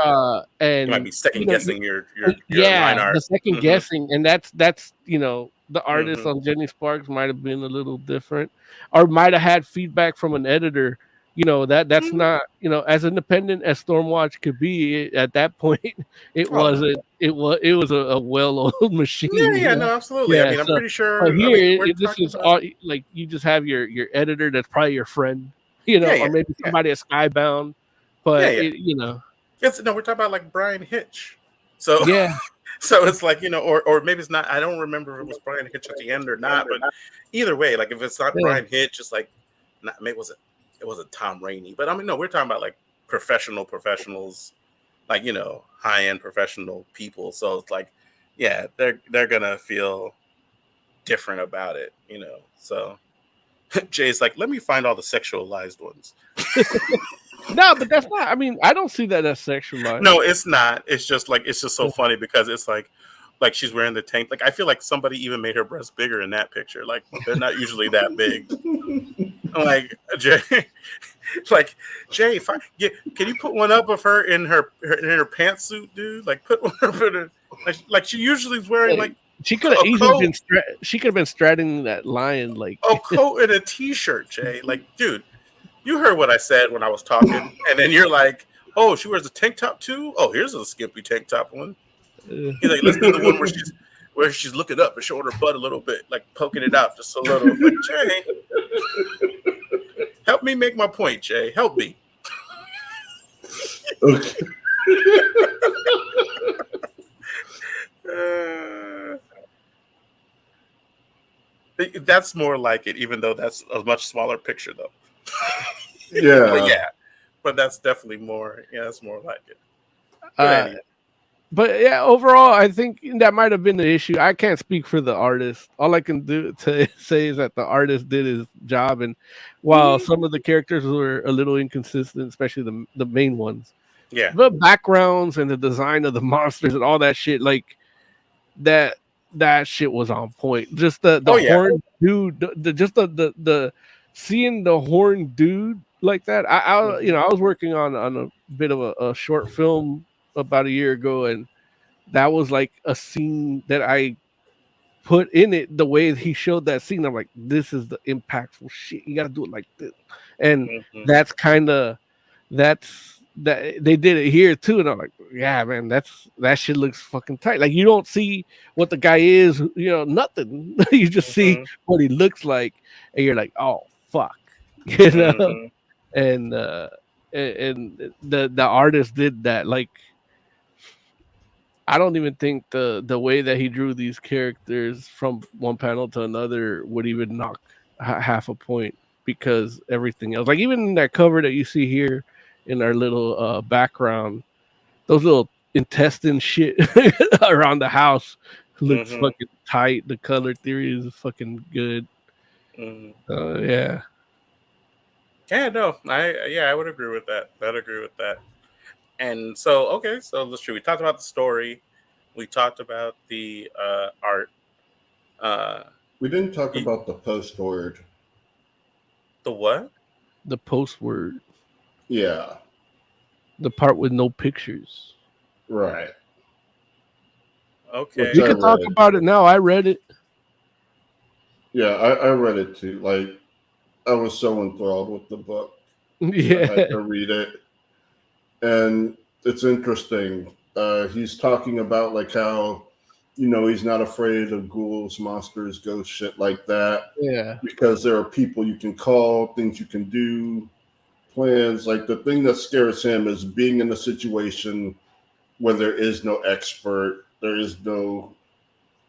you might and be second guessing your line the art. second Hmm. guessing, and that's the artist Hmm. on Jenny Sparks might have been a little different, or might have had feedback from an editor. That's not, as independent as Stormwatch could be at that point. It Oh no. wasn't. It was a well-oiled machine. Yeah, no, absolutely. I Yeah. mean, I'm So, pretty but sure. I mean, here, we're this talking is about. all like you just have your editor that's probably your friend, Yeah, or maybe yeah, somebody at Skybound, yeah, but yeah. No, we're talking about like Brian Hitch. So, yeah. so it's like or maybe it's not. I don't remember if it was Brian Hitch at the end or not. But either way, like if it's not Yeah. Brian Hitch, it's like, not maybe it wasn't Tom Rainey. But I mean, no, we're talking about like professionals, like high end professional people. So it's like, yeah, they're gonna feel different about it. So Jay's like, let me find all the sexualized ones. No, but that's not. I mean, I don't see that as sexualized. No, it's not. It's just so funny because it's like she's wearing the tank. Like I feel like somebody even made her breasts bigger in that picture. Like they're not usually that big. I'm like Jay, like Jay, can you put one up of her in her pantsuit, dude? Like put one up in her. Like she usually is wearing like she could have a easily coat, she could have been straddling that lion like a coat and a t-shirt, Jay. Like, dude, you heard what I said when I was talking, and then you're like, "Oh, she wears a tank top too. Oh, here's a skimpy tank top one." He's like, "Let's do the one where she's looking up and showing her butt a little bit, like poking it out just a little." Like, Jay, help me make my point, Jay. Help me. Okay. That's more like it, even though that's a much smaller picture, though. Yeah. But that's definitely more. Yeah, that's more like it. But yeah, overall, I think that might have been the issue. I can't speak for the artist. All I can do to say is that the artist did his job, and while some of the characters were a little inconsistent, especially the main ones, the backgrounds and the design of the monsters and all that shit, like that shit was on point. Just the horn dude, the seeing the horn dude like that. I was working on a bit of a short film about a year ago, and that was like a scene that I put in it. The way he showed that scene, I'm like, this is the impactful shit. You gotta do it like this, and that's that they did it here too, and I'm like, yeah, man, that shit looks fucking tight. Like you don't see what the guy is, nothing. You just see what he looks like, and you're like, oh fuck, and the artist did that. Like, I don't even think the way that he drew these characters from one panel to another would even knock half a point, because everything else, like even in that cover that you see here in our little background, those little intestine shit around the house looks fucking tight. The color theory is fucking good. Yeah. Yeah, no, I would agree with that. I'd agree with that. And so, okay, so let's see. We talked about the story. We talked about the art. We didn't talk about the post word. The what? The post word. Yeah. The part with no pictures. Right. Okay. We can talk about it now. I read it. Yeah, I read it too. Like, I was so enthralled with the book. Yeah. I had to read it. And it's interesting. He's talking about like how, he's not afraid of ghouls, monsters, ghosts, shit like that. Yeah. Because there are people you can call, things you can do, plans. Like the thing that scares him is being in a situation where there is no expert, there is no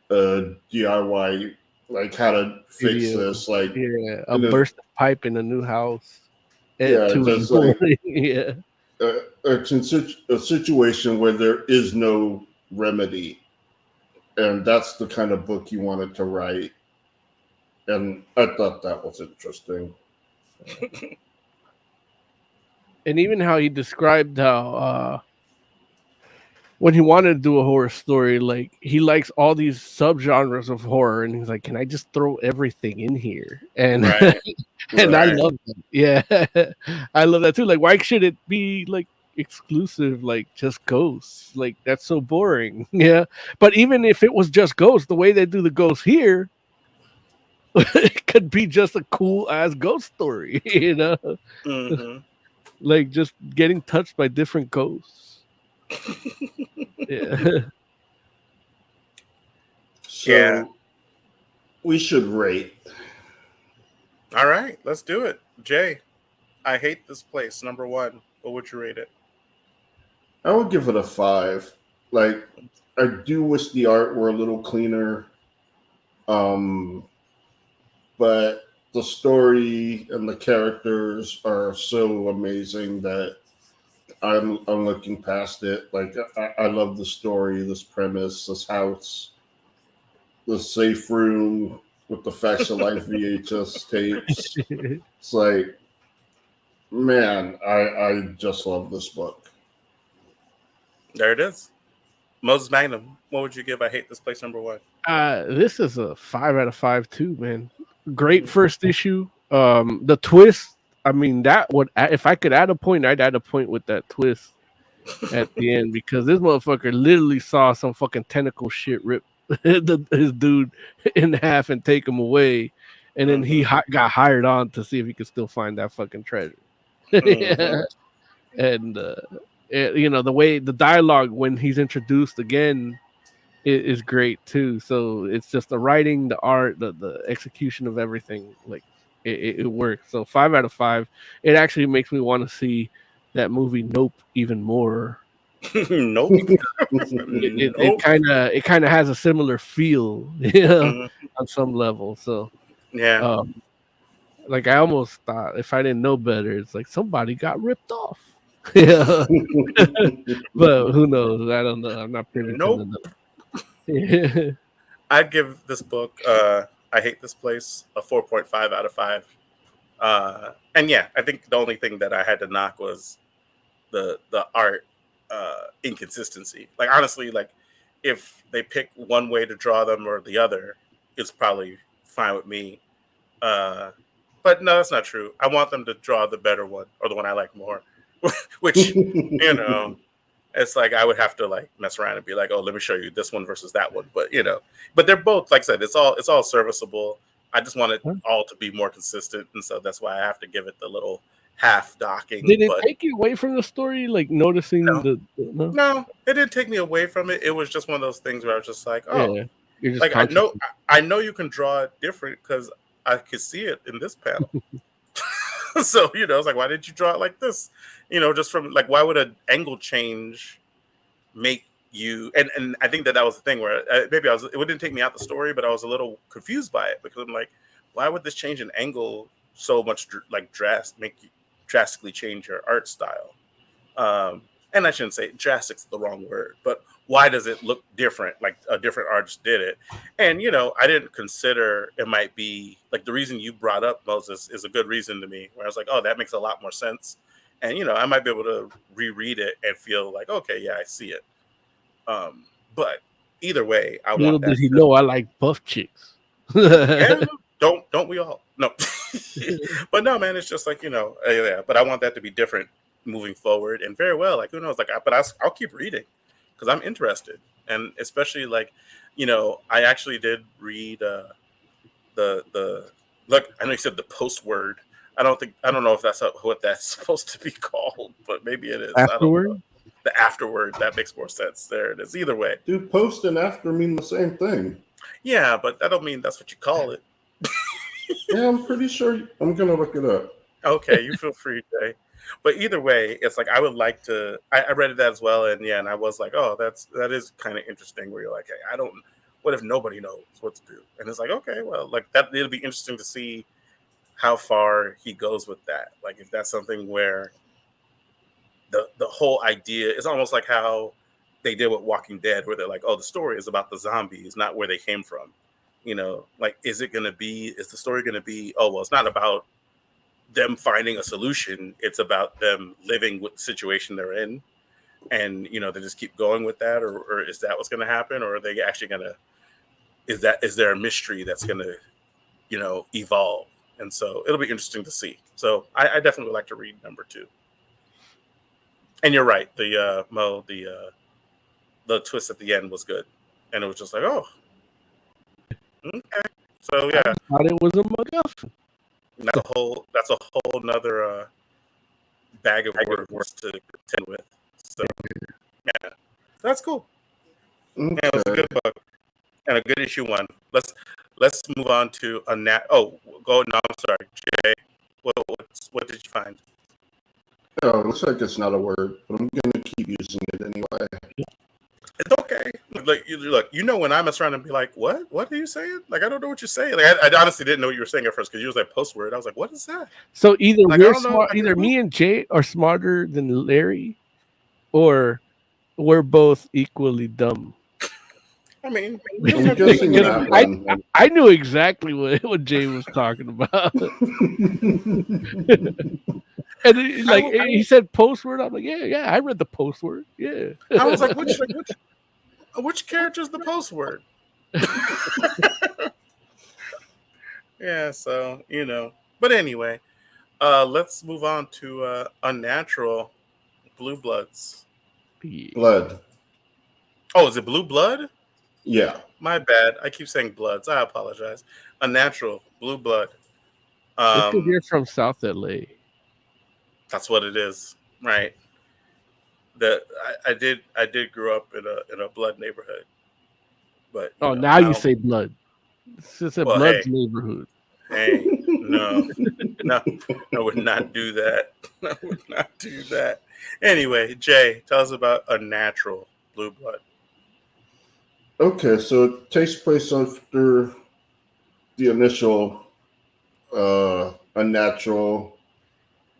DIY, like how to fix this. Like a burst of pipe in a new house. Just like yeah. It's in a situation where there is no remedy, and that's the kind of book he wanted to write. And I thought that was interesting. And even how he described how when he wanted to do a horror story, like he likes all these subgenres of horror, and he's like, "Can I just throw everything in here?" And Right. and I Right. love that. Yeah, I love that too. Like, why should it be like exclusive, like just ghosts? Like that's so boring. Yeah, but even if it was just ghosts, the way they do the ghosts here, it could be just a cool ass ghost story. You know, Hmm. like just getting touched by different ghosts. Yeah. So Yeah. we should rate. All right, let's do it. Jay, I hate this place. Number one. What would you rate it? I would give it a 5. Like, I do wish the art were a little cleaner, but the story and the characters are so amazing that I'm looking past it. Like, I love the story, this premise, this house, the safe room with the Facts of Life VHS tapes. It's like, man, I just love this book. There it is. Moses Magnum, what would you give I hate this place number one? This is a 5 out of 5 too, man. Great first issue. The twist. I mean, that would if I could add a point, I'd add a point with that twist at the end because this motherfucker literally saw some fucking tentacle shit rip his dude in half and take him away, and then he got hired on to see if he could still find that fucking treasure. Yeah. And you know the way the dialogue when he's introduced again is great too. So it's just the writing, the art, the execution of everything. Like it works. So 5 out of 5. It actually makes me want to see that movie Nope even more. Nope. It kind of has a similar feel, on some level. So Yeah. like I almost thought if I didn't know better, it's like somebody got ripped off. Yeah, but who knows? I don't know. I'm not privy Nope. to the. I'd give this book I hate this place a 4.5 out of 5. And yeah, I think the only thing that I had to knock was the art inconsistency. Like honestly, like if they pick one way to draw them or the other, it's probably fine with me. But no, that's not true. I want them to draw the better one or the one I like more. Which, it's like I would have to like mess around and be like, oh, let me show you this one versus that one. But but they're both, like I said, it's all serviceable. I just want it all to be more consistent, and so that's why I have to give it the little half docking. Did it But take you away from the story? Like noticing no, it didn't take me away from it. It was just one of those things where I was just like, oh, yeah, you're just like conscious. I know you can draw it different because I could see it in this panel. So it's like, why did you draw it like this? Just from like, why would an angle change make you? And I think that was the thing where maybe it didn't take me out the story, but I was a little confused by it because I'm like, why would this change an angle so much make you drastically change your art style? And I shouldn't say drastic's the wrong word, but why does it look different? Like a different artist did it. And, I didn't consider it might be like the reason you brought up Moses is a good reason to me where I was like, oh, that makes a lot more sense. And, I might be able to reread it and feel like, okay, yeah, I see it. But either way, I Little want that. did he know I like buff chicks. Yeah, don't we all? No. But no, man, it's just like, yeah, but I want that to be different moving forward, and very well, like who knows, like but I'll keep reading because I'm interested, and especially like I actually did read the look, I know you said the post word. I don't know if that's what that's supposed to be called, but maybe it is. Afterward? I don't know. The afterword, that makes more sense. There it is. Either way, Dude, post and after mean the same thing. yeah, but that don't mean that's what you call it. Yeah, I'm pretty sure. I'm gonna look it up. Okay, you feel free, Jay. But either way, it's like I would like to. I read that as well, and yeah, and I was like, oh, that is kind of interesting. Where you're like, hey, what if nobody knows what to do? And it's like, okay, well, like that. It'll be interesting to see how far he goes with that. Like if that's something where the whole idea is almost like how they did with Walking Dead, where they're like, oh, the story is about the zombies, not where they came from. Like is the story gonna be? Oh, well, it's not about them finding a solution. It's about them living with the situation they're in, and they just keep going with that, or is that what's going to happen, or are they actually going to? Is there a mystery that's going to evolve? And so it'll be interesting to see. So I definitely would like to read number 2. And you're right, the Mo, the twist at the end was good, and it was just like, oh, okay. So yeah, I thought it was a MacGuffin. That's a whole nother bag of words to contend with. So yeah, that's cool. Okay. Yeah, it was a good book and a good issue 1. Let's move on to a nat. Oh, go. No, I'm sorry, Jay. What did you find? Oh, it looks like it's not a word, but I'm gonna keep using it anyway. It's okay. Like when I mess around and be like, "What? What are you saying?" Like, I don't know what you're saying. Like, I honestly didn't know what you were saying at first because you was like post word. I was like, "What is that?" So either Like, we're smart, either me and Jay are smarter than Larry, or we're both equally dumb. I mean, I'm guessing that one. I knew exactly what Jay was talking about. And he said post word. I'm like, yeah, I read the post word. Yeah. I was like, which character's the post word? Yeah, so But anyway, let's move on to Unnatural Blue Bloods. Blood. Oh, is it Blue Blood? Yeah. My bad. I keep saying Bloods. I apologize. Unnatural Blue Blood. It's because you're from South LA. That's what it is, right? I did grow up in a blood neighborhood, but now you say blood. It's a blood's neighborhood. Hey, no, I would not do that. I would not do that. Anyway, Jay, tell us about Unnatural Blue Blood. Okay, so it takes place after the initial Unnatural.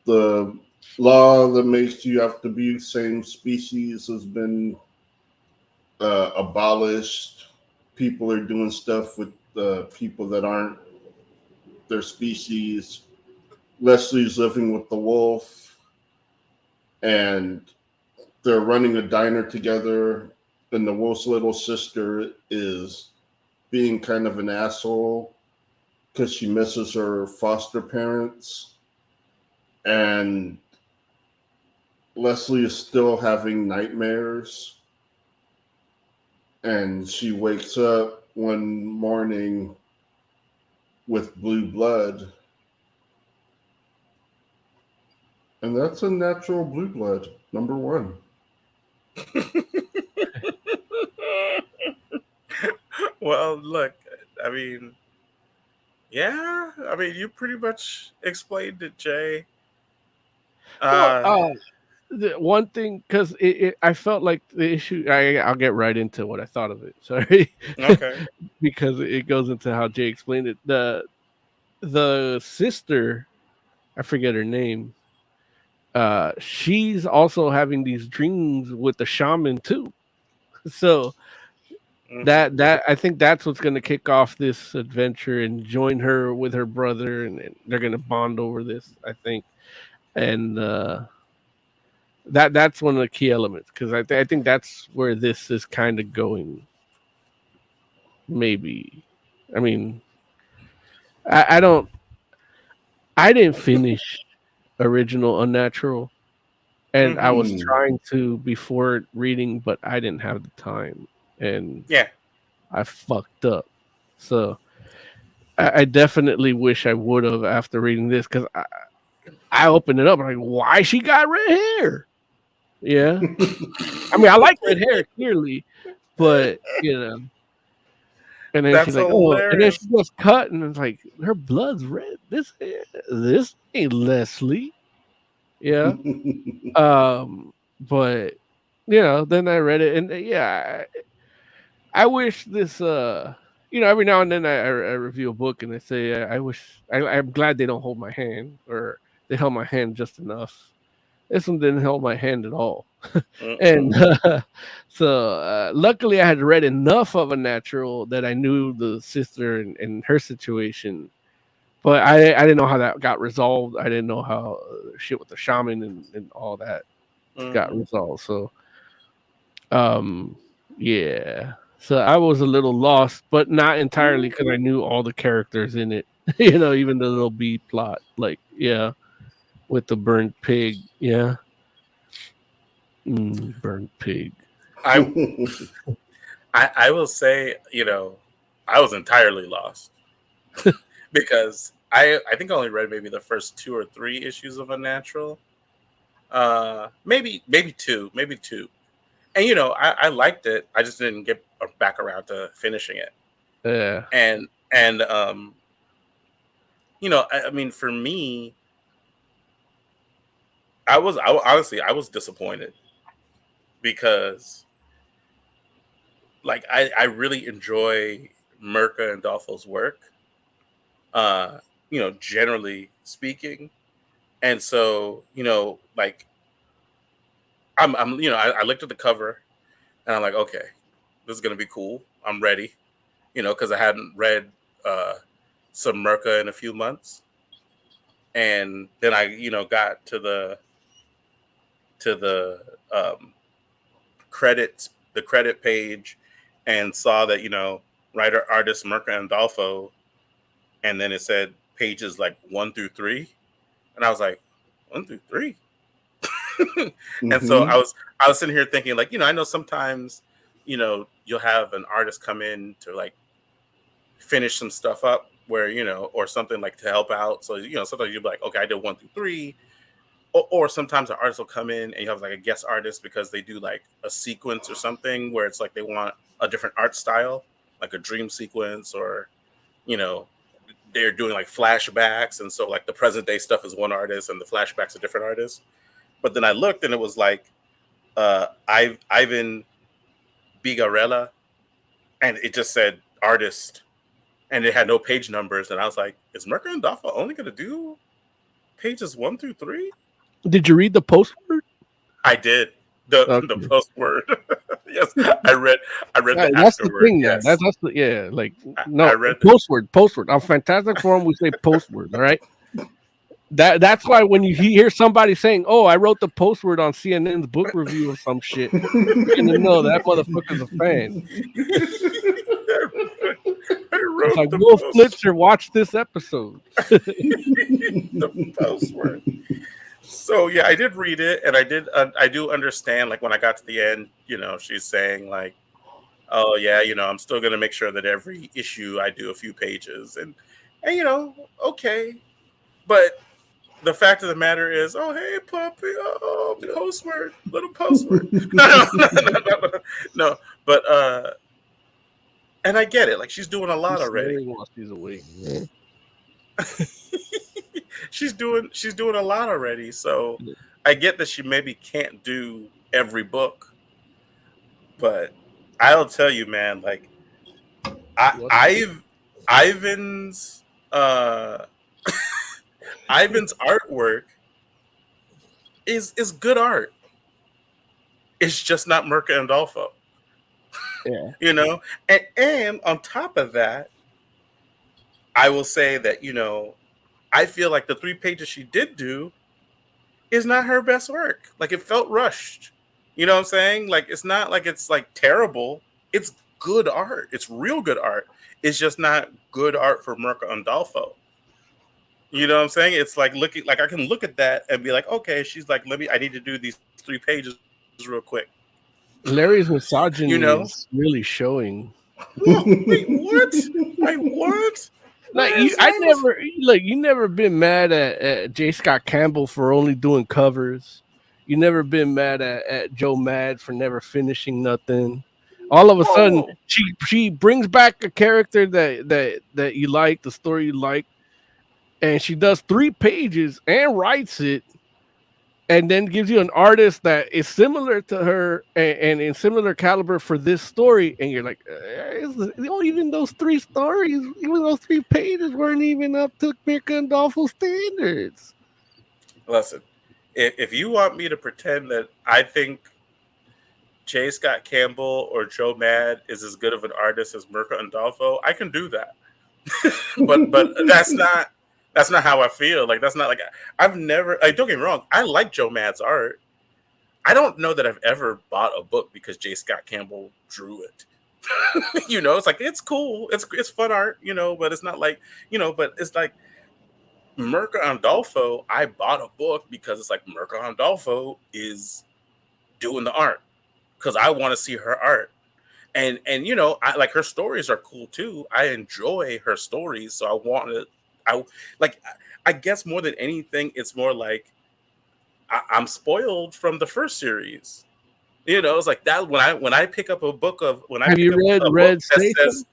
The law that makes you have to be same species has been abolished. People are doing stuff with people that aren't their species. Leslie's living with the wolf, and they're running a diner together, and the wolf's little sister is being kind of an asshole because she misses her foster parents, and Leslie is still having nightmares, and she wakes up one morning with blue blood, and that's Unnatural Blue Blood, number 1. Well, look, I mean, yeah, I mean, you pretty much explained it, Jay. The one thing, because I felt like the issue. I'll get right into what I thought of it. Sorry, okay, because it goes into how Jay explained it. The sister, I forget her name. She's also having these dreams with the shaman too. So that I think that's what's going to kick off this adventure and join her with her brother, and they're going to bond over this, I think. And that's one of the key elements, because I think that's where this is kind of going. Maybe, I mean, I didn't finish original Unnatural, and I was trying to before reading, but I didn't have the time, and I fucked up. So I definitely wish I would have after reading this, because I opened it up and I'm like, why she got red hair? Yeah. I mean, I like red hair, clearly, but, and then that's she's like, hilarious. and then she gets cut, and it's like, her blood's red. This ain't Leslie. Yeah. But, then I read it, and I wish this, every now and then I review a book and I say, I'm glad they don't hold my hand, or they held my hand just enough. This one didn't hold my hand at all. And so luckily I had read enough of Unnatural that I knew the sister and her situation But I didn't know how that got resolved. I didn't know how shit with the shaman and all that got resolved. So, yeah. So I was a little lost, but not entirely because I knew all the characters in it. Even the little B plot, like with the burnt pig, burnt pig. I will say, I was entirely lost because I think I only read maybe the first 2 or 3 issues of Unnatural. Maybe two. And I liked it. I just didn't get back around to finishing it. Yeah. And I mean, for me, honestly I was disappointed because like I really enjoy Mirka Andolfo's work, generally speaking. And so, like I'm I looked at the cover and I'm like, okay, this is gonna be cool. I'm ready, because I hadn't read some Mirka in a few months. And then I, got to the the credit page and saw that, writer artist Mirka Andolfo, and then it said pages like 1 through 3. And I was like, 1 through 3. And so I was sitting here thinking, like, I know sometimes, you'll have an artist come in to like finish some stuff up where, or something like to help out. So, sometimes you'll be like, okay, I did 1 through 3. Or sometimes an artist will come in and you have like a guest artist because they do like a sequence or something where it's like they want a different art style, like a dream sequence, or, they're doing like flashbacks. And so like the present day stuff is one artist and the flashbacks a different artist. But then I looked and it was like Ivan Bigarella, and it just said artist and it had no page numbers. And I was like, is Mirka Andolfo only going to do pages 1 through 3? Did you read the postword? I did. The postword. Yes, I read the that's afterword. The thing. Yes. That's the like no I read postword. On Fantastic Forum we say postword. All right. That's why when you hear somebody saying, "Oh, I wrote the postword on CNN's book review or some shit," you're gonna know that motherfucker's a fan. It's like Will Flitzer watched this episode. The postword. So yeah, I did read it, and I do understand. Like when I got to the end, she's saying like, "Oh yeah, I'm still gonna make sure that every issue I do a few pages," and okay, but the fact of the matter is, oh hey puppy, oh postword, little postword. No, but and I get it. Like she's doing a lot already. She's awake. She's doing a lot already, so I get that she maybe can't do every book, but I'll tell you, man, like Ivan's Ivan's artwork is good art. It's just not Mirka Andolfo. Yeah. And on top of that, I will say that, I feel like the 3 pages she did do is not her best work. Like it felt rushed. You know what I'm saying? Like it's not like it's like terrible. It's good art. It's real good art. It's just not good art for Mirka Andolfo. You know what I'm saying? It's like looking like I can look at that and be like, okay, she's like, I need to do these 3 pages real quick. Larry's misogyny is really showing. Wait, what? Like what? Like you never been mad at J. Scott Campbell for only doing covers. You never been mad at Joe Mad for never finishing nothing. All of a sudden, she brings back a character that you like, the story you like, and she does 3 pages and writes it, and then gives you an artist that is similar to her and in similar caliber for this story, and you're like, even those 3 stories, even those 3 pages weren't even up to Mirka Andolfo standards. Listen, if you want me to pretend that I think J. Scott Campbell or Joe Mad is as good of an artist as Mirka Andolfo, I can do that. but that's not That's not how I feel. Like that's not like I've never. Like, don't get me wrong. I like Joe Mad's art. I don't know that I've ever bought a book because J. Scott Campbell drew it. It's like it's cool. It's fun art. But it's not like But it's like Mirka Andolfo. I bought a book because it's like Mirka Andolfo is doing the art because I want to see her art. And I like her stories are cool too. I enjoy her stories, so I want to. I guess more than anything, it's more like I'm spoiled from the first series. It's like that when I pick up a book of when I Have pick you up read a book Red that State? says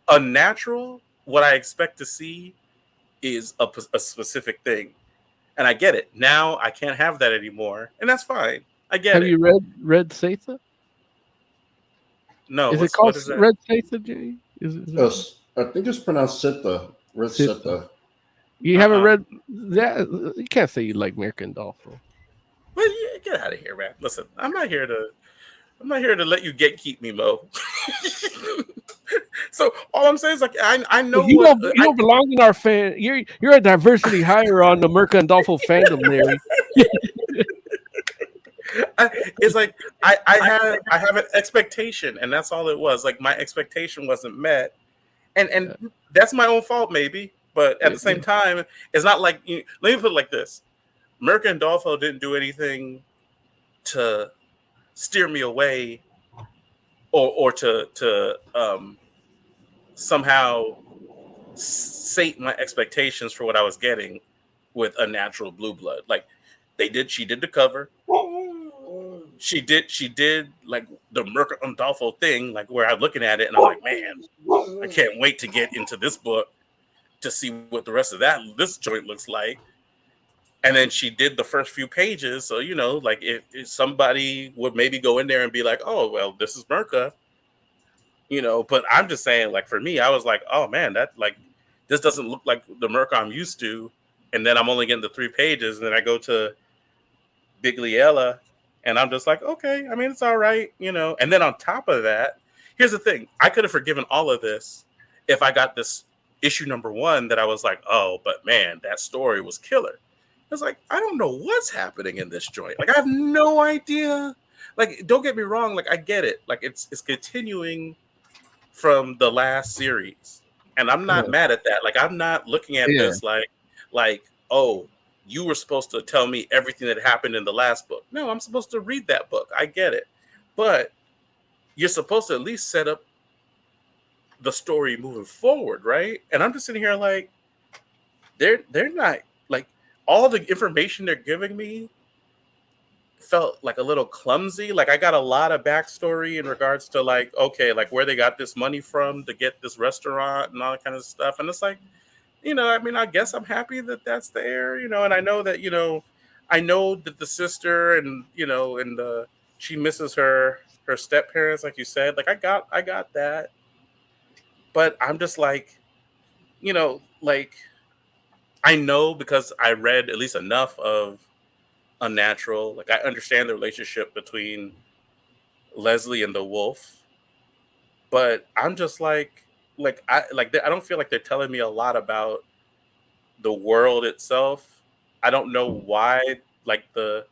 Unnatural, what I expect to see is a specific thing, and I get it now. I can't have that anymore, and that's fine. I get Have it. you read Red Satha? No, Is it what called is that? Red Satha, Jay? Is it? Yes, I think it's pronounced Sita. Red Sita. Sita. You haven't read that? You can't say you like Mirka Andolfo. Well, yeah, get out of here, man. Listen, I'm not here to let you keep me, Mo. So all I'm saying is like I know You what don't belong in our fan. You're a diversity hire on the Mirka Andolfo fandom, Larry. it's like I have an expectation, and that's all it was. Like my expectation wasn't met, and that's my own fault maybe. But at the same time, it's not like let me put it like this: Mirka Andolfo didn't do anything to steer me away or to somehow sate my expectations for what I was getting with Unnatural Blue Blood. Like she did the cover. She did like the Mirka Andolfo thing, like where I'm looking at it and I'm like, man, I can't wait to get into this book to see what the rest of this joint looks like. And then she did the first few pages, so like if somebody would maybe go in there and be like, oh well, this is Mirka, but I'm just saying, like for me, I was like, oh man, that like this doesn't look like the Mirka I'm used to. And then I'm only getting the 3 pages, and then I go to Bigliella, and I'm just like, okay, I mean, it's all right, And then on top of that, here's the thing: I could have forgiven all of this if I got this issue number 1 that I was like, oh, but man, that story was killer. It's like I don't know what's happening in this joint. Like I have no idea. Like don't get me wrong. Like I get it. Like it's continuing from the last series, and I'm not mad at that. Like I'm not looking at this like oh, you were supposed to tell me everything that happened in the last book. No, I'm supposed to read that book. I get it, but you're supposed to at least set up the story moving forward, right? And I'm just sitting here like they're not like all the information they're giving me felt like a little clumsy. Like I got a lot of backstory in regards to like, okay, like where they got this money from to get this restaurant and all that kind of stuff. And it's like, I mean, I guess I'm happy that that's there, and I know that, I know that the sister and, and she misses her step parents, like you said, like I got that. But I'm just like, like I know because I read at least enough of Unnatural. Like I understand the relationship between Leslie and the wolf, but I'm just I don't feel like they're telling me a lot about the world itself. I don't know why like the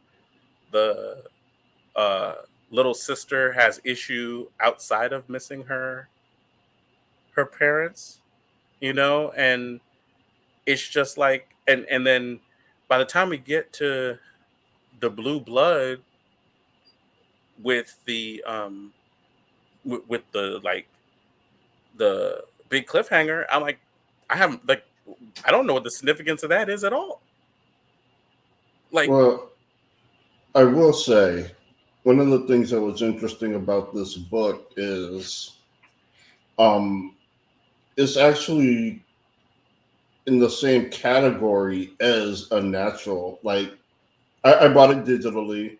uh little sister has issue outside of missing her parents, and it's just like and then by the time we get to the blue blood with the with the like the big cliffhanger, I'm like I haven't like I don't know what the significance of that is at all. Like Well, I will say one of the things that was interesting about this book is it's actually in the same category as Unnatural. Like I bought it digitally,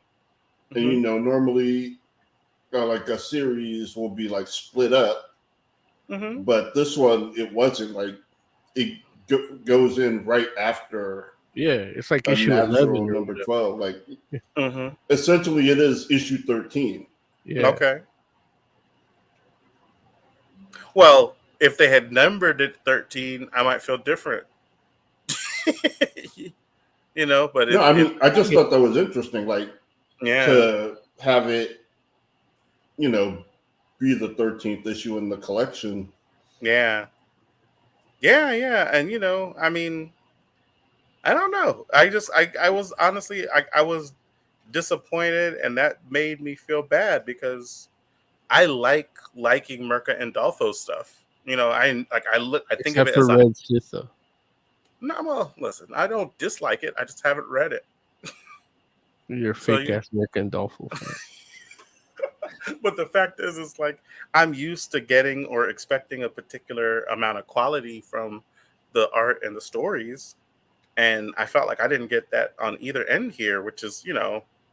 and normally like a series will be like split up, but this one it wasn't. Like it goes in right after. Yeah, it's like issue Unnatural 11 or number whatever. 12. Like essentially, it is issue 13. Yeah. Okay. Well, if they had numbered it 13, I might feel different. You know, but No, I mean, I just thought that was interesting, like yeah, to have it, you know, be the 13th issue in the collection. yeah, yeah, and you know, I mean, I don't know. I was honestly, I was disappointed, and that made me feel bad because I liking Mirka Andolfo stuff. You know, I think of Except it for as a Red Sitha. no. Well, listen, I don't dislike it. I just haven't read it. You're a So fake ass Mirka Andolfo fan. but the fact is, it's like I'm used to getting or expecting a particular amount of quality from the art and the stories, and I felt like I didn't get that on either end here, which is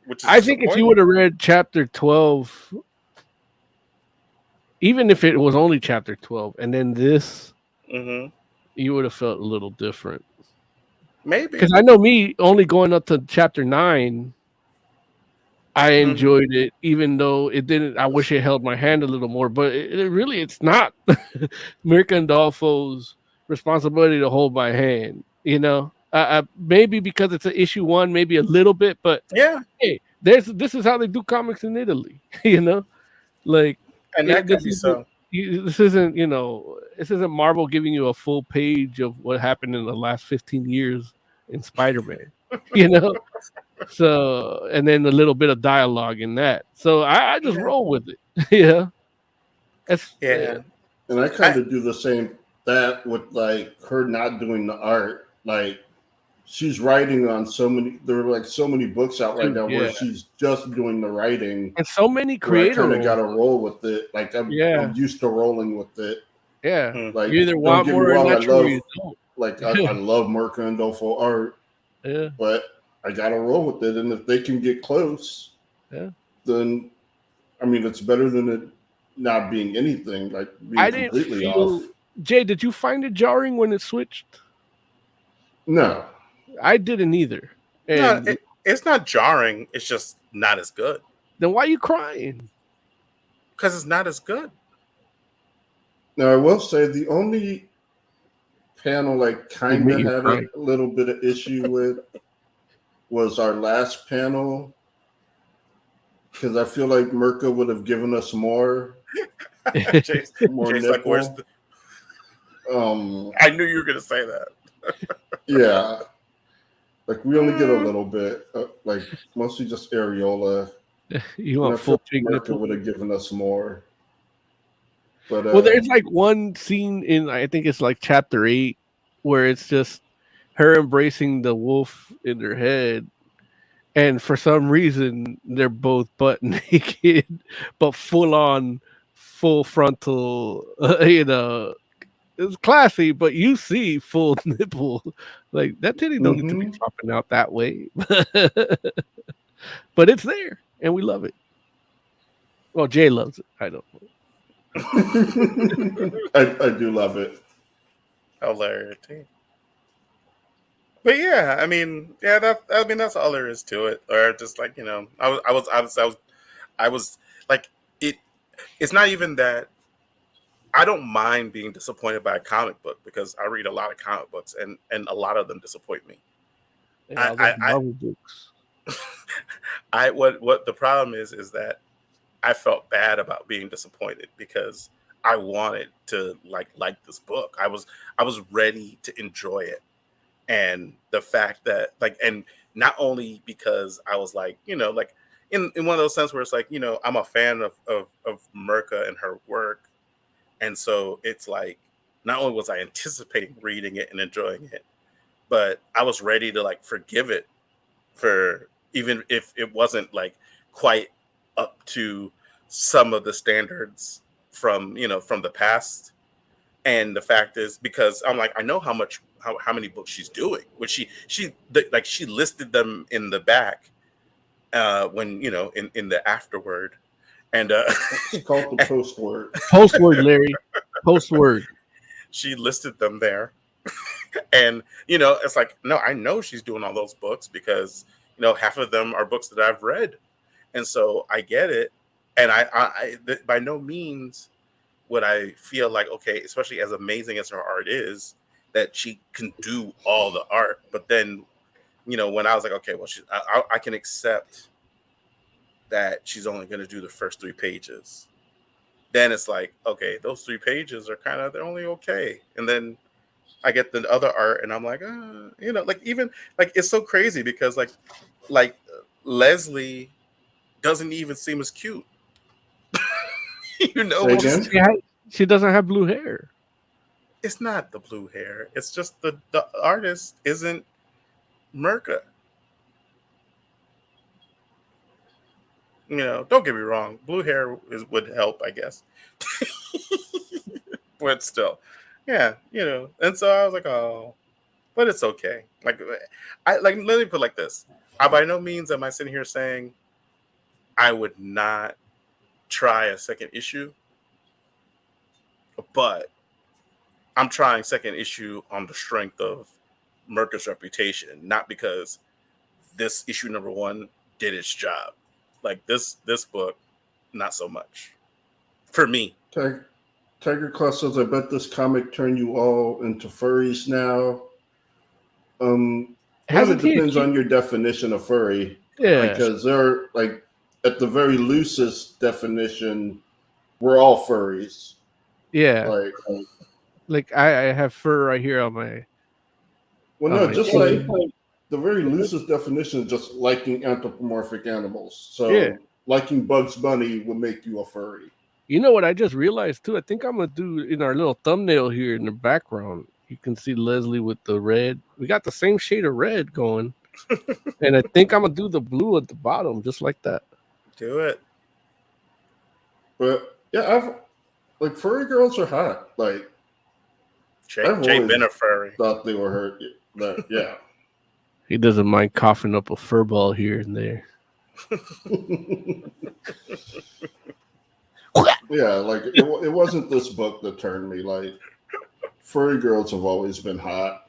which is I think if you disappointing. would have read chapter 12, even if it was only chapter 12, and then this, Hmm. you would have felt a little different. Maybe. Because I know me only going up to chapter 9, I Hmm. enjoyed it, even though it didn't. I wish it held my hand a little more, but it's not Mirka Andolfo's responsibility to hold my hand. Maybe because it's an issue 1, maybe a little bit, but Yeah, hey, this is how they do comics in Italy. Like and that could be so. this isn't Marvel giving you a full page of what happened in the last 15 years in Spider-Man. you know So, and then a little bit of dialogue in that. So I just Yeah, roll with it. yeah. That's yeah. And I I, kind of do the same that with like her not doing the art. Like she's writing on there are like so many books out right now where yeah. she's just doing the writing. And so many Where I creator kind of got roles. to roll with it. Like Yeah. I'm used to rolling with it. Yeah. hmm. Like You either don't want get me more wrong, I Unnatural or love you don't. like I love Mirka Andolfo art, Yeah. but I got to roll with it. And if they can get close, Yeah. then I mean it's better than it not being anything, like I being didn't completely feel off. Jay, did you find it jarring when it switched? No. I didn't either. No, And it's not jarring. It's just not as good then why are you crying? because it's not as good. Now I will say the only panel I kind Admit of you're had a crying. little bit of issue with was our last panel because I feel like Mirka would have given us more Chase, more Chase, like, where's nipple. the? Um, I knew you were gonna say that. yeah, like we only get a little bit, like mostly just areola, You and I want full feel pig like Mirka nipple? would have given us more. But Well, there's like one scene in I think it's like chapter 8 where it's just her embracing the wolf in her head, and for some reason they're both butt naked, but full frontal. It's classy, but you see full nipple. Like that titty don't need to be mhm. dropping out that way, but it's there, and we love it. Well, Jay loves it. I don't. I do love it. Hilarity. But yeah, I mean, yeah, that's all there is to it. Or just like I was like it. It's not even that I don't mind being disappointed by a comic book because I read a lot of comic books and a lot of them disappoint me. Yeah, I all those I Marvel books. what the problem is that I felt bad about being disappointed because I wanted to like this book. I was ready to enjoy it. And the fact that and not only because I was like, like in one of those sense where it's like, I'm a fan of Mirka and her work. And so it's like not only was I anticipating reading it and enjoying it, but I was ready to like forgive it for even if it wasn't like quite up to some of the standards from the past. And the fact is because I'm like I know how many books she's doing, which she listed them in the back when in the afterword. And It's called the post word. Postword, Larry. Postword. she listed them there. And it's like, no, I know she's doing all those books because half of them are books that I've read. And so I get it. And by no means would I feel like, okay, especially as amazing as her art is, that she can do all the art. But then, when I was like, okay, well, I can accept that she's only going to do the first 3 pages. Then it's like, okay, those 3 pages are they're only okay. And then I get the other art and I'm like, even like, it's so crazy because like Leslie doesn't even seem as cute. Say again? She doesn't have blue hair. It's not the blue hair. It's just the artist isn't Mirka. Don't get me wrong. Blue hair would help, I guess. But still, yeah, And so I was like, oh, but it's okay. Like, let me put it like this. I by no means am I sitting here saying I would not try a second issue, but I'm trying second issue on the strength of Mirka's reputation, not because this issue number 1 did its job. Like this book, not so much for me. Tiger Claw says, I bet this comic turned you all into furries now. It depends on your definition of furry. Yeah. Because they're like, at the very loosest definition, we're all furries. Yeah. Like I have fur right here on my. Well, no, just like the very loosest definition is just liking anthropomorphic animals. So liking Bugs Bunny would make you a furry. You know what I just realized too? I think I'm gonna do in our little thumbnail here in the background. You can see Leslie with the red. We got the same shade of red going. And I think I'm gonna do the blue at the bottom, just like that. Do it. But yeah, furry girls are hot. Like Jay been a furry. Thought they were hurt. But yeah. He doesn't mind coughing up a fur ball here and there. Yeah, like it wasn't this book that turned me. Like furry girls have always been hot.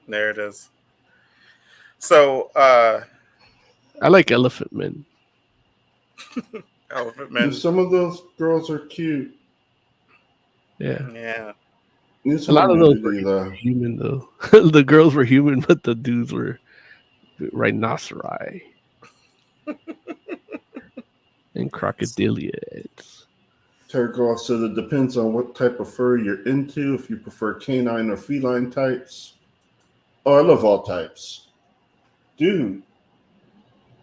There it is. So I like elephant men. Elephant men. Some of those girls are cute. Yeah. Yeah. A lot of those were human though. The girls were human, but the dudes were rhinoceri. And crocodiliads. Tergol said it depends on what type of fur you're into, if you prefer canine or feline types. Oh, I love all types. Dude,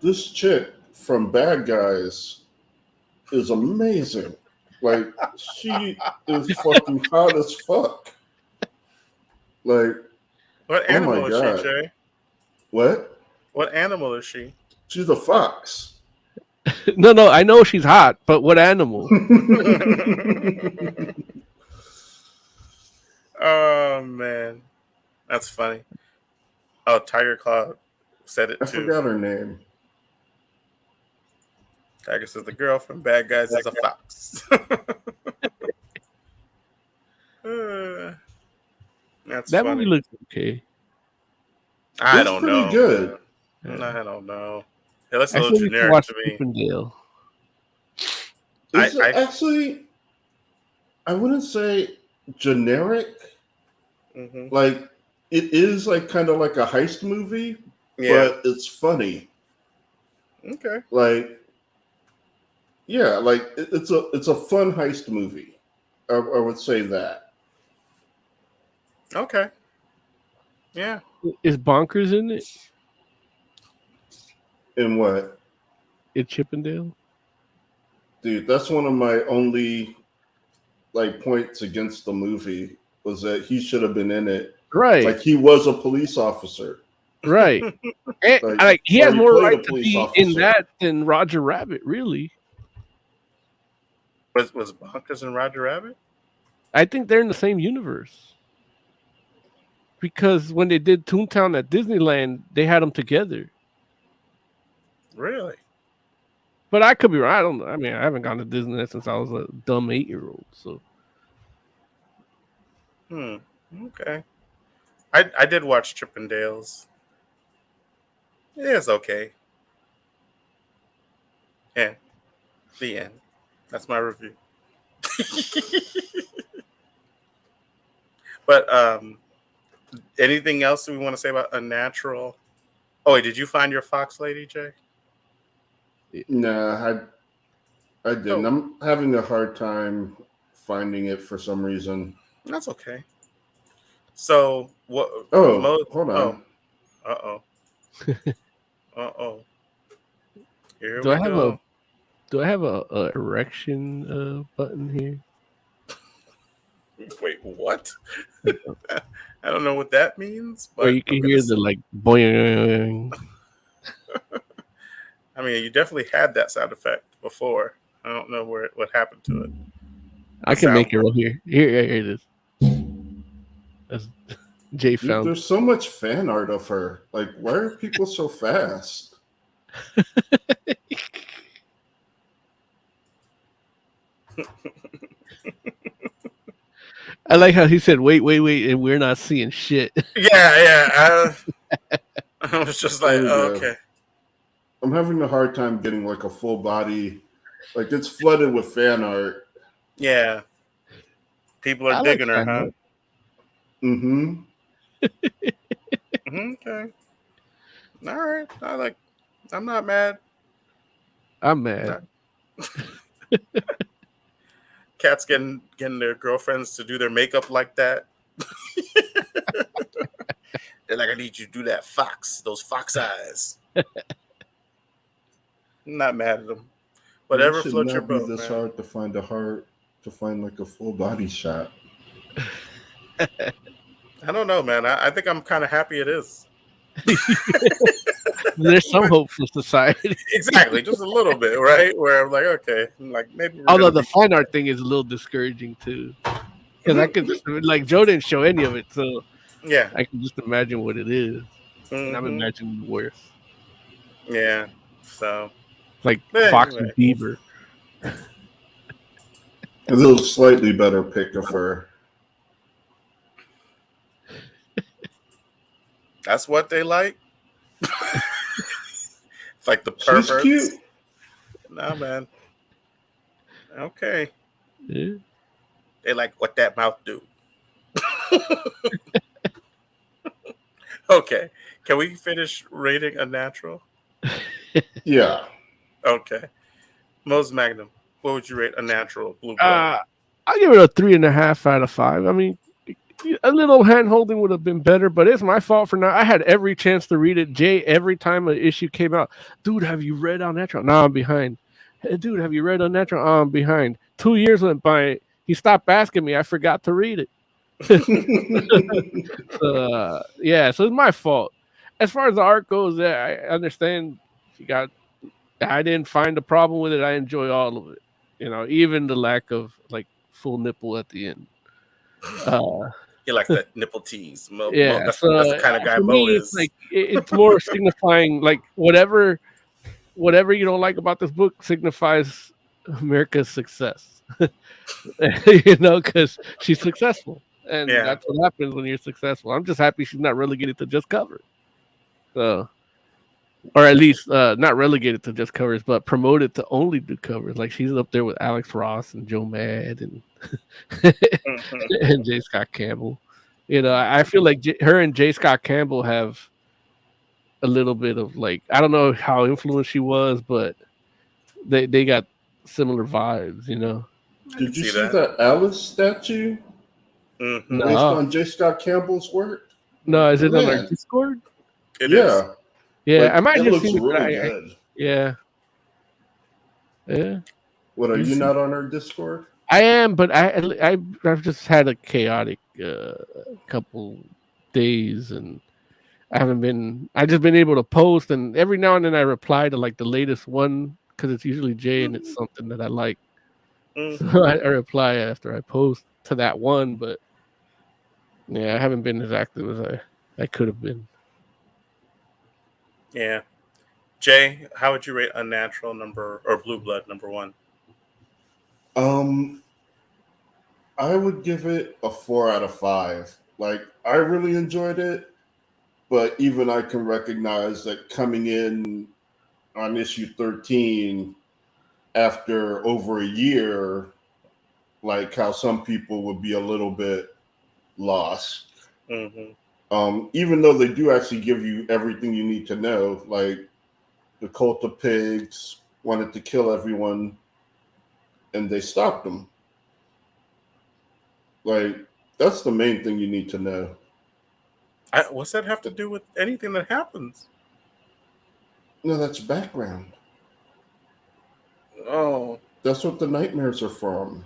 this chick from Bad Guys is amazing. Like, she is fucking hot as fuck. Like, what animal is she, Jay? What? What animal is she? She's a fox. No, I know she's hot, but what animal? Oh man, that's funny. Oh, Tiger Claw said it too. I forgot her name. Tiger says the girl from Bad Guys is a fox. That's that funny. movie looks okay. I don't know. Pretty good. I don't know. It looks a little generic to me. Actually, I wouldn't say generic. Mm-hmm. Like, it is like kind of like a heist movie, but it's funny. Okay. Like, yeah, like it's a fun heist movie. I would say that. Okay. Yeah. Is Bonkers in it? In what? In Chippendale? Dude, that's one of my only points against the movie was that he should have been in it. Right. Like he was a police officer. Right. And, he has more right to be in that than Roger Rabbit, really. Was Bonkers and Roger Rabbit? I think they're in the same universe. Because when they did Toontown at Disneyland, they had them together. Really? But I could be wrong. I don't know. I mean, I haven't gone to Disneyland since I was a dumb 8-year-old. So. Okay. I did watch Chippendales. It's okay. Yeah. The end. That's my review. But anything else we want to say about Unnatural? Oh, wait, did you find your fox lady, Jay? Nah, I didn't. Oh. I'm having a hard time finding it for some reason. That's okay. So what? Oh, hold on. Uh-oh. Uh-oh. Here Do we I have go. a erection button here? Wait, what? I don't know what that means. But Or you can hear the like boing. I mean, you definitely had that sound effect before. I don't know what happened to it. I can make it right here. Here it is. That's Jay Dude, found. there's so much fan art of her. Like, why are people so fast? I like how he said, "Wait," and we're not seeing shit. Yeah. I was just like, okay. I'm having a hard time getting like a full body. Like, it's flooded with fan art. Yeah. People are digging her, huh? Mm-hmm. Okay. All right. I'm not mad. I'm mad. Cats getting their girlfriends to do their makeup like that. They're like, I need you to do that those fox eyes. I'm not mad at them. Whatever It should floats your not be boat, this man. hard to find like a full body shot. I don't know, man. I think I'm kind of happy it is. There's some hope for society. Exactly, just a little bit, right? Where I'm like, okay, maybe. Although the fine art thing is a little discouraging too, because I could just like Joe didn't show any of it, so yeah, I can just imagine what it is, and I'm Mhm. imagining worse. Yeah, so like but Fox anyway. and Beaver. A little slightly better pic of her. That's what they like. It's like the perverts. She's cute. Nah, man. Okay. Yeah. They like what that mouth do. Okay. Can we finish rating Unnatural? Yeah. Okay. Mose Magnum, what would you rate Unnatural Blue Blood? I'll give it a 3.5 out of 5. I mean, a little hand holding would have been better, but it's my fault for now. I had every chance to read it. Jay, every time an issue came out, dude, have you read Unnatural? No, I'm behind. Hey, dude, have you read Unnatural? I'm behind. 2 years went by. He stopped asking me. I forgot to read it. So it's my fault. As far as the art goes, I understand I didn't find a problem with it. I enjoy all of it. Even the lack of like full nipple at the end. He likes that nipple tease. That's the kind of guy Mo is. It's like it's more signifying like whatever you don't like about this book signifies Mirka's success. Because she's successful, and that's what happens when you're successful. I'm just happy she's not relegated to just covers. So, or at least not relegated to just covers, but promoted to only do covers. Like she's up there with Alex Ross and Joe Mad and and J. Scott Campbell. I feel like her and J. Scott Campbell have a little bit of like, I don't know how influenced she was, but they got similar vibes. Did you see that Alice statue? Mm-hmm. Based on J. Scott Campbell's work? No, is it on our Discord? It is. Yeah, like, I might it have looks seen really it. good. Yeah. What, are you not on our Discord? I am, but I've just had a chaotic couple days, and I've just been able to post, and every now and then I reply to like the latest one because it's usually Jay and it's something that I like. Mm-hmm. So I reply after I post to that one, but yeah, I haven't been as active as I could have been. Yeah. Jay, how would you rate Unnatural Blue Blood #1? I would give it a 4 out of 5. Like, I really enjoyed it, but even I can recognize that coming in on issue 13 after over a year, like how some people would be a little bit lost. Mm-hmm. Even though they do actually give you everything you need to know, like the cult of pigs wanted to kill everyone and they stopped them. Like, that's the main thing you need to know. What's that have to do with anything that happens? No, that's background. Oh. That's what the nightmares are from.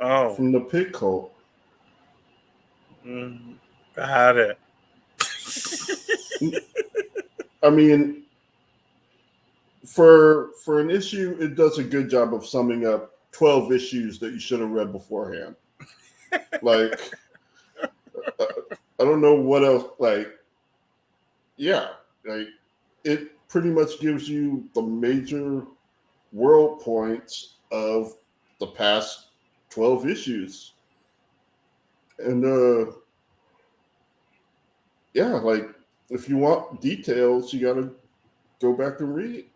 Oh. From the pig cult. Got it. I mean, for an issue, it does a good job of summing up 12 issues that you should have read beforehand. Like, I don't know what else. Like, yeah, like it pretty much gives you the major world points of the past 12 issues. And yeah, like if you want details, you gotta go back and read.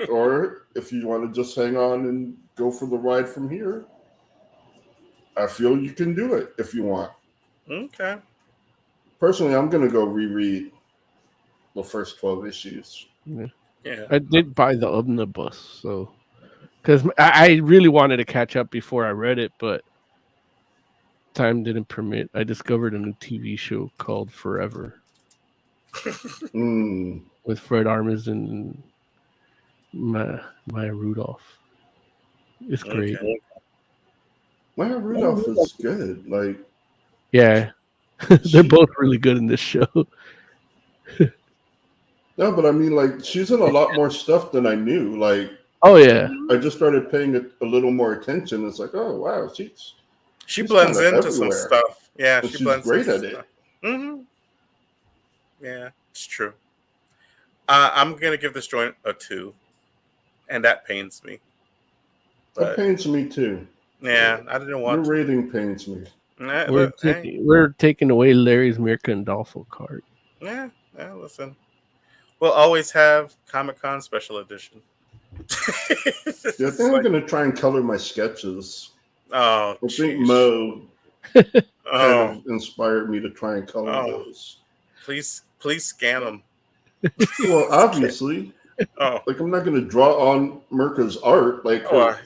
Or if you want to just hang on and go for the ride from here, I feel you can do it if you want. Okay. Personally, I'm gonna go reread the first 12 issues. Yeah. I did buy the omnibus, so because I really wanted to catch up before I read it, but time didn't permit. I discovered a new TV show called Forever with Fred Armisen and Maya Rudolph. It's great. Okay. Maya Rudolph is good. Like, yeah, they're both really good in this show. No, but I mean, like, she's in a lot more stuff than I knew. Like, oh yeah, I just started paying it a little more attention. It's like, oh wow, she blends into everywhere. some stuff. Yeah, but she she's blends great into at stuff. it. Mm-hmm. Yeah, it's true. I'm gonna give this joint a 2, and that pains me. That pains me too. Yeah, I didn't want your to. rating pains me. Nah, we're taking away Larry's Mirka Andolfo card. Yeah, listen. We'll always have Comic-Con special edition. Yeah, I think I'm gonna try and color my sketches. Oh, I think Mo kind of inspired me to try and color those. Please scan them. Well, obviously. Like, I'm not gonna draw on Mirka's art, like her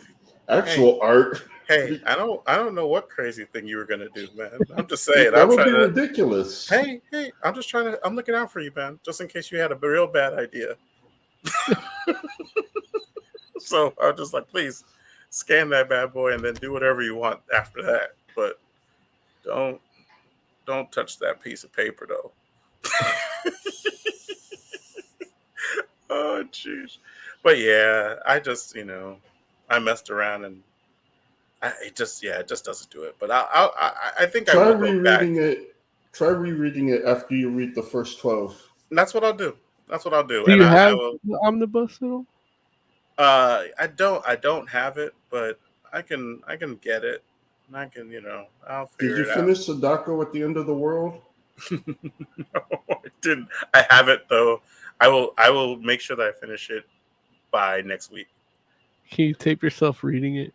actual art. Hey, I don't know what crazy thing you were gonna do, man. I'm just saying. That would be ridiculous. Hey, I'm just trying to. I'm looking out for you, man. Just in case you had a real bad idea. So I was just like, please scan that bad boy and then do whatever you want after that. But don't touch that piece of paper though. Oh jeez. But yeah, I just I messed around and it just doesn't do it. But I think I will go back. Try rereading it after you read the first 12. And that's what I'll do. Do you have the omnibus at all? I don't have it, but I can get it. And I can, I'll figure it out. Did you finish Sadako at the end of the world? No, I didn't. I have it though. I will make sure that I finish it by next week. Can you tape yourself reading it?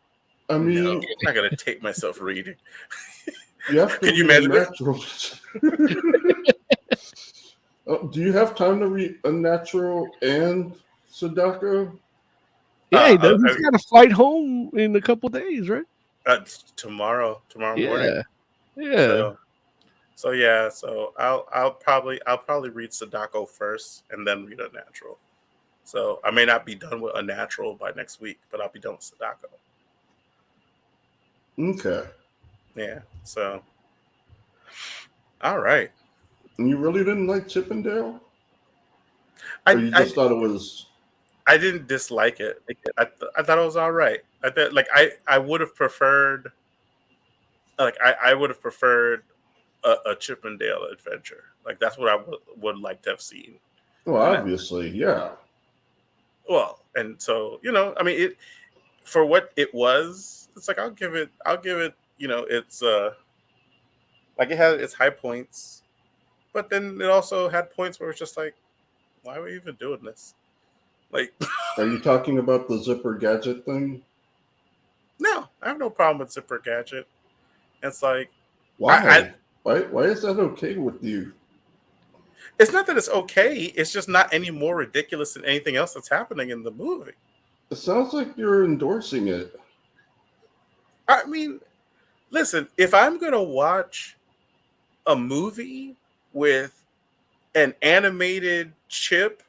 I mean, no, I'm not gonna tape myself reading. You have to. Can you imagine? Do you have time to read Unnatural and Sadako? Yeah, he does. He's got to flight home in a couple days, right? Tomorrow morning. Yeah. So yeah. So I'll probably read Sadako first and then read Unnatural. So I may not be done with Unnatural by next week, but I'll be done with Sadako. Okay. Yeah. So. All right. And you really didn't like Chippendale? Or you just thought it was? I didn't dislike it. I thought it was all right. I thought I would have preferred. I would have preferred a Chippendale adventure. Like that's what I would like to have seen. Well, obviously, yeah. Well, and so I mean, it for what it was. It's like I'll give it. It's like it had its high points, but then it also had points where it's just like, why are we even doing this? Like, are you talking about the Zipper Gadget thing? No, I have no problem with Zipper Gadget. It's like, Why? Why is that okay with you? It's not that it's okay. It's just not any more ridiculous than anything else that's happening in the movie. It sounds like you're endorsing it. I mean, listen, if I'm going to watch a movie with an animated Chip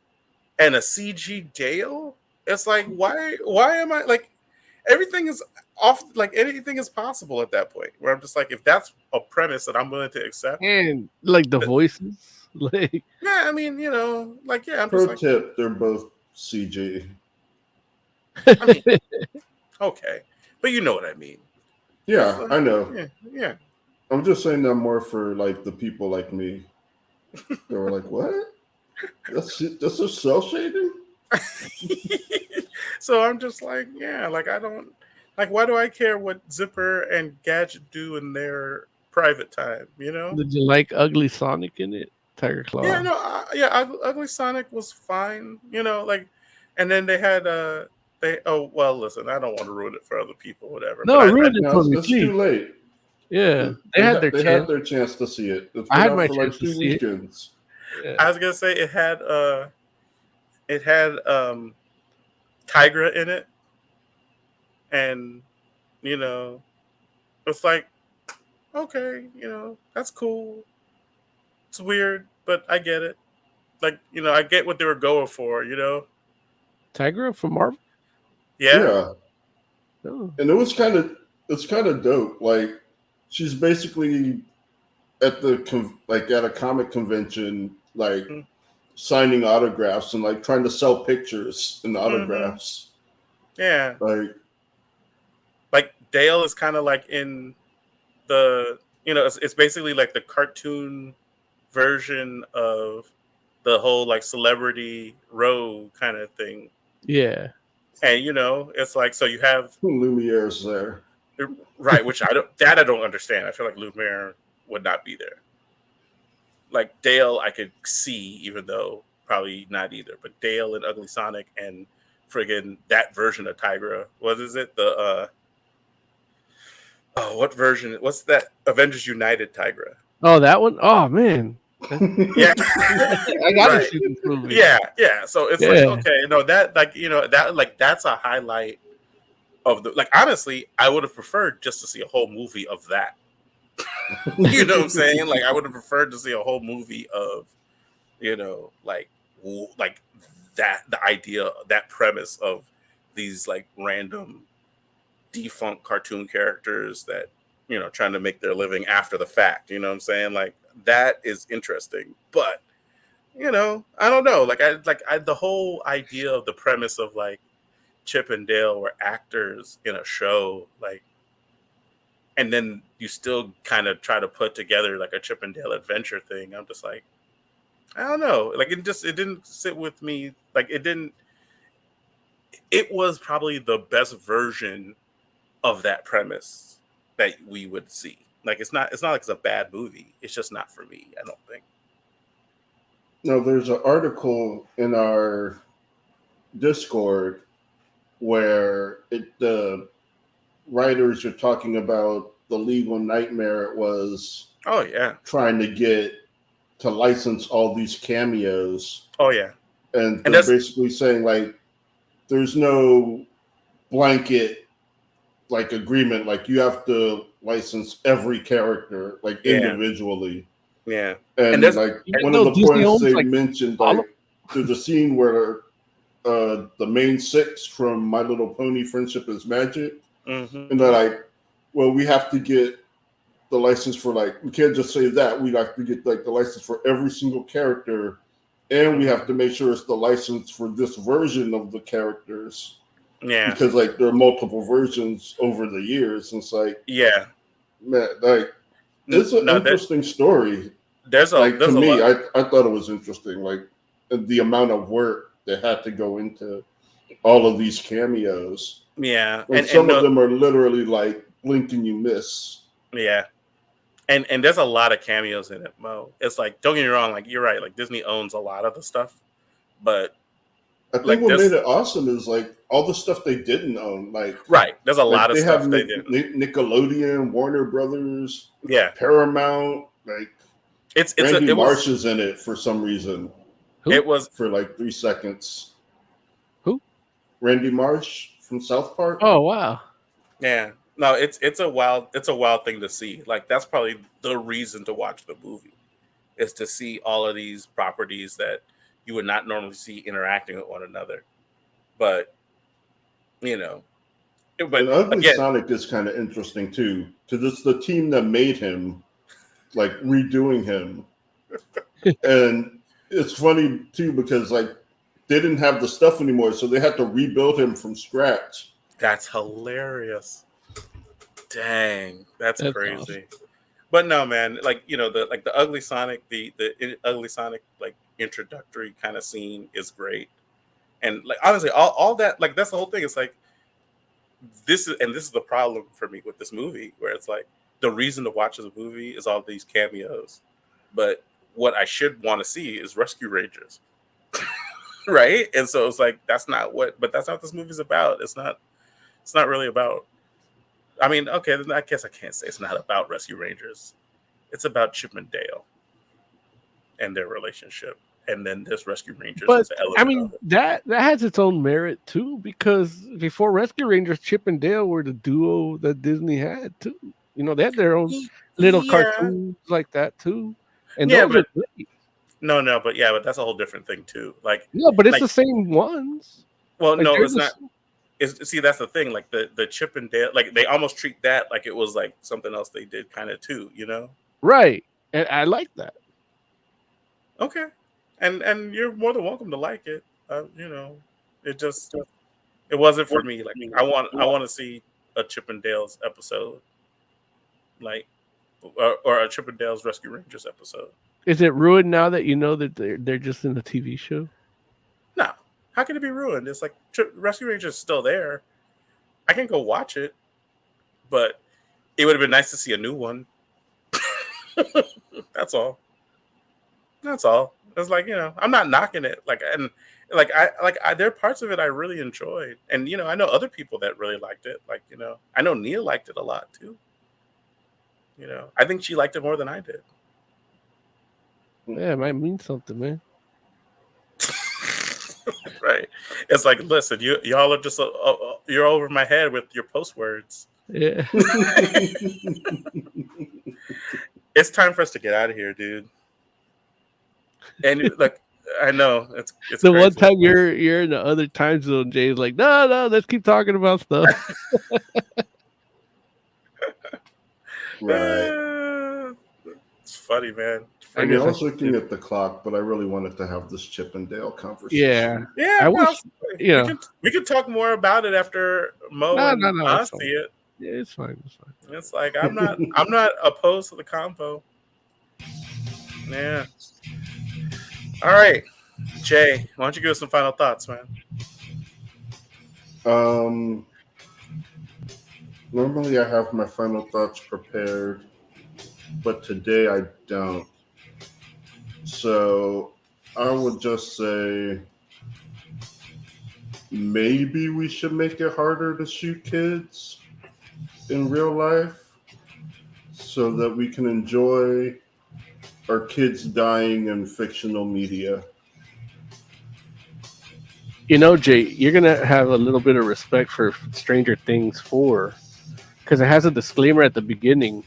and a CG Dale, it's like, why am I like, everything is off, like anything is possible at that point, where I'm just like, if that's a premise that I'm willing to accept. And like the voices. Like, yeah, I mean, like, yeah, I'm Pro just like, tip: they're both CG. I mean, okay, but you know what I mean. Yeah, Like, I know. Yeah. I'm just saying that more for like the people like me. They were like, "What? That's a cell shading?" So I'm just like, yeah, like I don't like. Why do I care what Zipper and Gadget do in their private time? did you like Ugly Sonic in it? Tiger Claw. Yeah, no, Ugly Sonic was fine. Like, and then they had Oh well, listen, I don't want to ruin it for other people, whatever. No, But ruined it No, for me, it's please. too late. Yeah, they had their They chance. had their chance to see it. It's I been had out my for like chance to 2 see it. weekends. Yeah. I was gonna say it had Tigra in it, and it's like, okay, that's cool. It's weird, but I get it. Like, I get what they were going for, Tigra from Marvel? Yeah. Oh. And it's kind of dope. Like, she's basically at at a comic convention, like signing autographs and like trying to sell pictures and autographs. Yeah. Like Dale is kind of like in the, it's basically like the cartoon version of the whole like celebrity row kind of thing. Yeah. And it's like, so you have Lumiere's there. Right, which I don't understand. I feel like Lumiere would not be there. Like Dale, I could see, even though probably not either. But Dale and Ugly Sonic and friggin' that version of Tigra. What is it? The what version? What's that? Avengers United Tigra. Oh, that one? Oh man. Yeah. I gotta see this movie. Yeah. So it's like, okay, no, that like that like that's a highlight of the, like, honestly, I would have preferred just to see a whole movie of that. You know what I'm saying? Like, I would have preferred to see a whole movie of, like that, the idea, that premise of these like random defunct cartoon characters that, trying to make their living after the fact. You know what I'm saying? Like, that is interesting. But, I don't know. Like, the whole idea of the premise of like Chip and Dale were actors in a show, like, and then you still kind of try to put together like a Chip and Dale adventure thing. I'm just like, I don't know. Like, it didn't sit with me. Like, it was probably the best version of that premise that we would see. Like, it's not like it's a bad movie. It's just not for me, I don't think. No, there's an article in our Discord where the writers are talking about the legal nightmare it was. Oh yeah, trying to get to license all these cameos. Oh yeah, and they're basically saying like, there's no blanket like agreement. Like, you have to license every character like individually. Yeah, and like one of the points they mentioned, like there's a scene where the main six from My Little Pony: Friendship is Magic, and they're like, well, we have to get the license for, like, we can't just say that, we have to get like the license for every single character, and we have to make sure it's the license for this version of the characters. Yeah, because like there are multiple versions over the years. And it's like, yeah, man, like it's an interesting story. There's a like there's to a me, lot. I thought it was interesting, like the amount of work that had to go into all of these cameos. Yeah, and some of them are literally like blink and you miss. Yeah. And there's a lot of cameos in it, Mo. It's like, don't get me wrong, like, you're right, like Disney owns a lot of the stuff, but I think Like what this, made it awesome is like all the stuff they didn't own. right? There's a lot of They stuff have they did. Nickelodeon, Warner Brothers, Yeah, Paramount. Like Randy it Marsh was is in it for some reason Who? it was for like 3 seconds. Who? Randy Marsh from South Park. Oh wow. yeah. No, it's a wild thing to see. Like that's probably the reason to watch the movie is to see all of these properties that you would not normally see interacting with one another. But but And Ugly again, Sonic is kind of interesting too, because it's the team that made him, like redoing him, and it's funny too because like they didn't have the stuff anymore, so they had to rebuild him from scratch. that's hilarious. Dang, that's crazy. Awesome. But no, man, like the Ugly Sonic, the Ugly Sonic like introductory kind of scene is great, and like honestly, all that like that's the whole thing. It's like this is the problem for me with this movie, where it's like the reason to watch this movie is all these cameos, but what I should want to see is Rescue Rangers, right? And so it's like that's not what this movie's about. It's not really about. I mean, okay, I guess I can't say it's not about Rescue Rangers. It's about Chip and Dale and their relationship, and then this Rescue Rangers. But as an element I of mean it. that has its own merit too, because before Rescue Rangers, Chip and Dale were the duo that Disney had too. They had their own little cartoons like that too, and Yeah, those but are great. no, but that's a whole different thing too. Like, No, but it's like, the same ones. well, Like, no, they're it's not. See, that's the thing. Like the Chip and Dale, like they almost treat that like it was like something else they did kind of too. right, and I like that. Okay, and you're more than welcome to like it. It just it wasn't for me. Like I want to see a Chip and Dale's episode, like or a Chip and Dale's Rescue Rangers episode. Is it ruined now that you know that they're just in a TV show? No, how can it be ruined? It's like Rescue Rangers is still there. I can go watch it, but it would have been nice to see a new one. That's all. That's all. It's like I'm not knocking it. There are parts of it I really enjoyed, and I know other people that really liked it. Like I know Nia liked it a lot too. I think she liked it more than I did. Yeah, it might mean something, man. Right. It's like, listen, y'all are just you're over my head with your post words. Yeah. It's time for us to get out of here, dude. And like, I know it's the crazy. one time you're in the other time zone, Jay's like, no, let's keep talking about stuff. Right. It's funny, man. I mean, I was looking at the clock, but I really wanted to have this Chip and Dale conversation. Yeah. I wish, we could talk more about it after Mo and I see it. Yeah, it's fine. It's like I'm not opposed to the combo. Yeah. All right, Jay, why don't you give us some final thoughts, man? Normally I have my final thoughts prepared, but today I don't. So I would just say maybe we should make it harder to shoot kids in real life so that we can enjoy our kids dying in fictional media. Jay, you're going to have a little bit of respect for Stranger Things 4 because it has a disclaimer at the beginning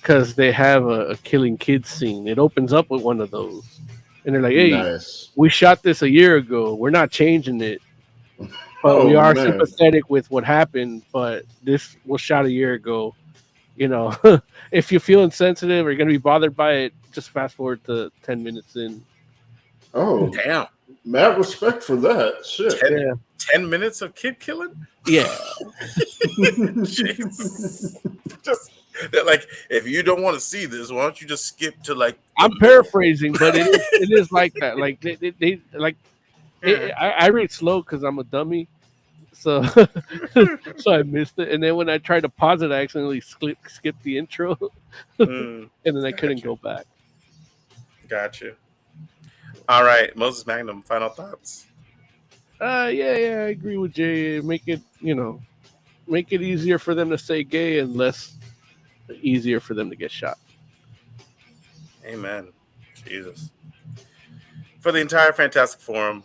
because they have a killing kids scene. It opens up with one of those. And they're like, hey, nice. We shot this a year ago. We're not changing it. But we are sympathetic with what happened. But this was shot a year ago. If you feel insensitive or you're going to be bothered by it, just fast forward to 10 minutes in. Oh, damn. Mad respect for that. Shit. 10 minutes of kid killing? Yeah. Just like, if you don't want to see this, why don't you just skip to like? I'm paraphrasing, but it is like that. Like they like. I read slow because I'm a dummy, so I missed it. And then when I tried to pause it, I accidentally skipped the intro, and then I couldn't go back. Gotcha. All right, Moses Magnum, final thoughts. Yeah, I agree with Jay. Make it easier for them to say gay and less easier for them to get shot. Amen. Jesus. For the entire Fantastic Forum,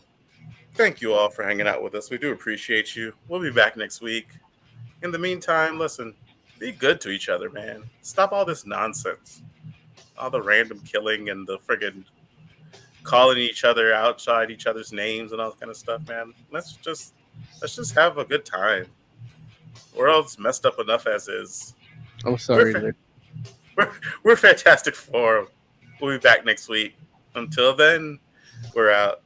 thank you all for hanging out with us. We do appreciate you. We'll be back next week. In the meantime, listen, be good to each other, man. Stop all this nonsense. All the random killing and the friggin' calling each other outside each other's names and all that kind of stuff, man. Let's just have a good time. World's messed up enough as is. I'm sorry, Nick. We're Fantastic Forum. We'll be back next week. Until then, we're out.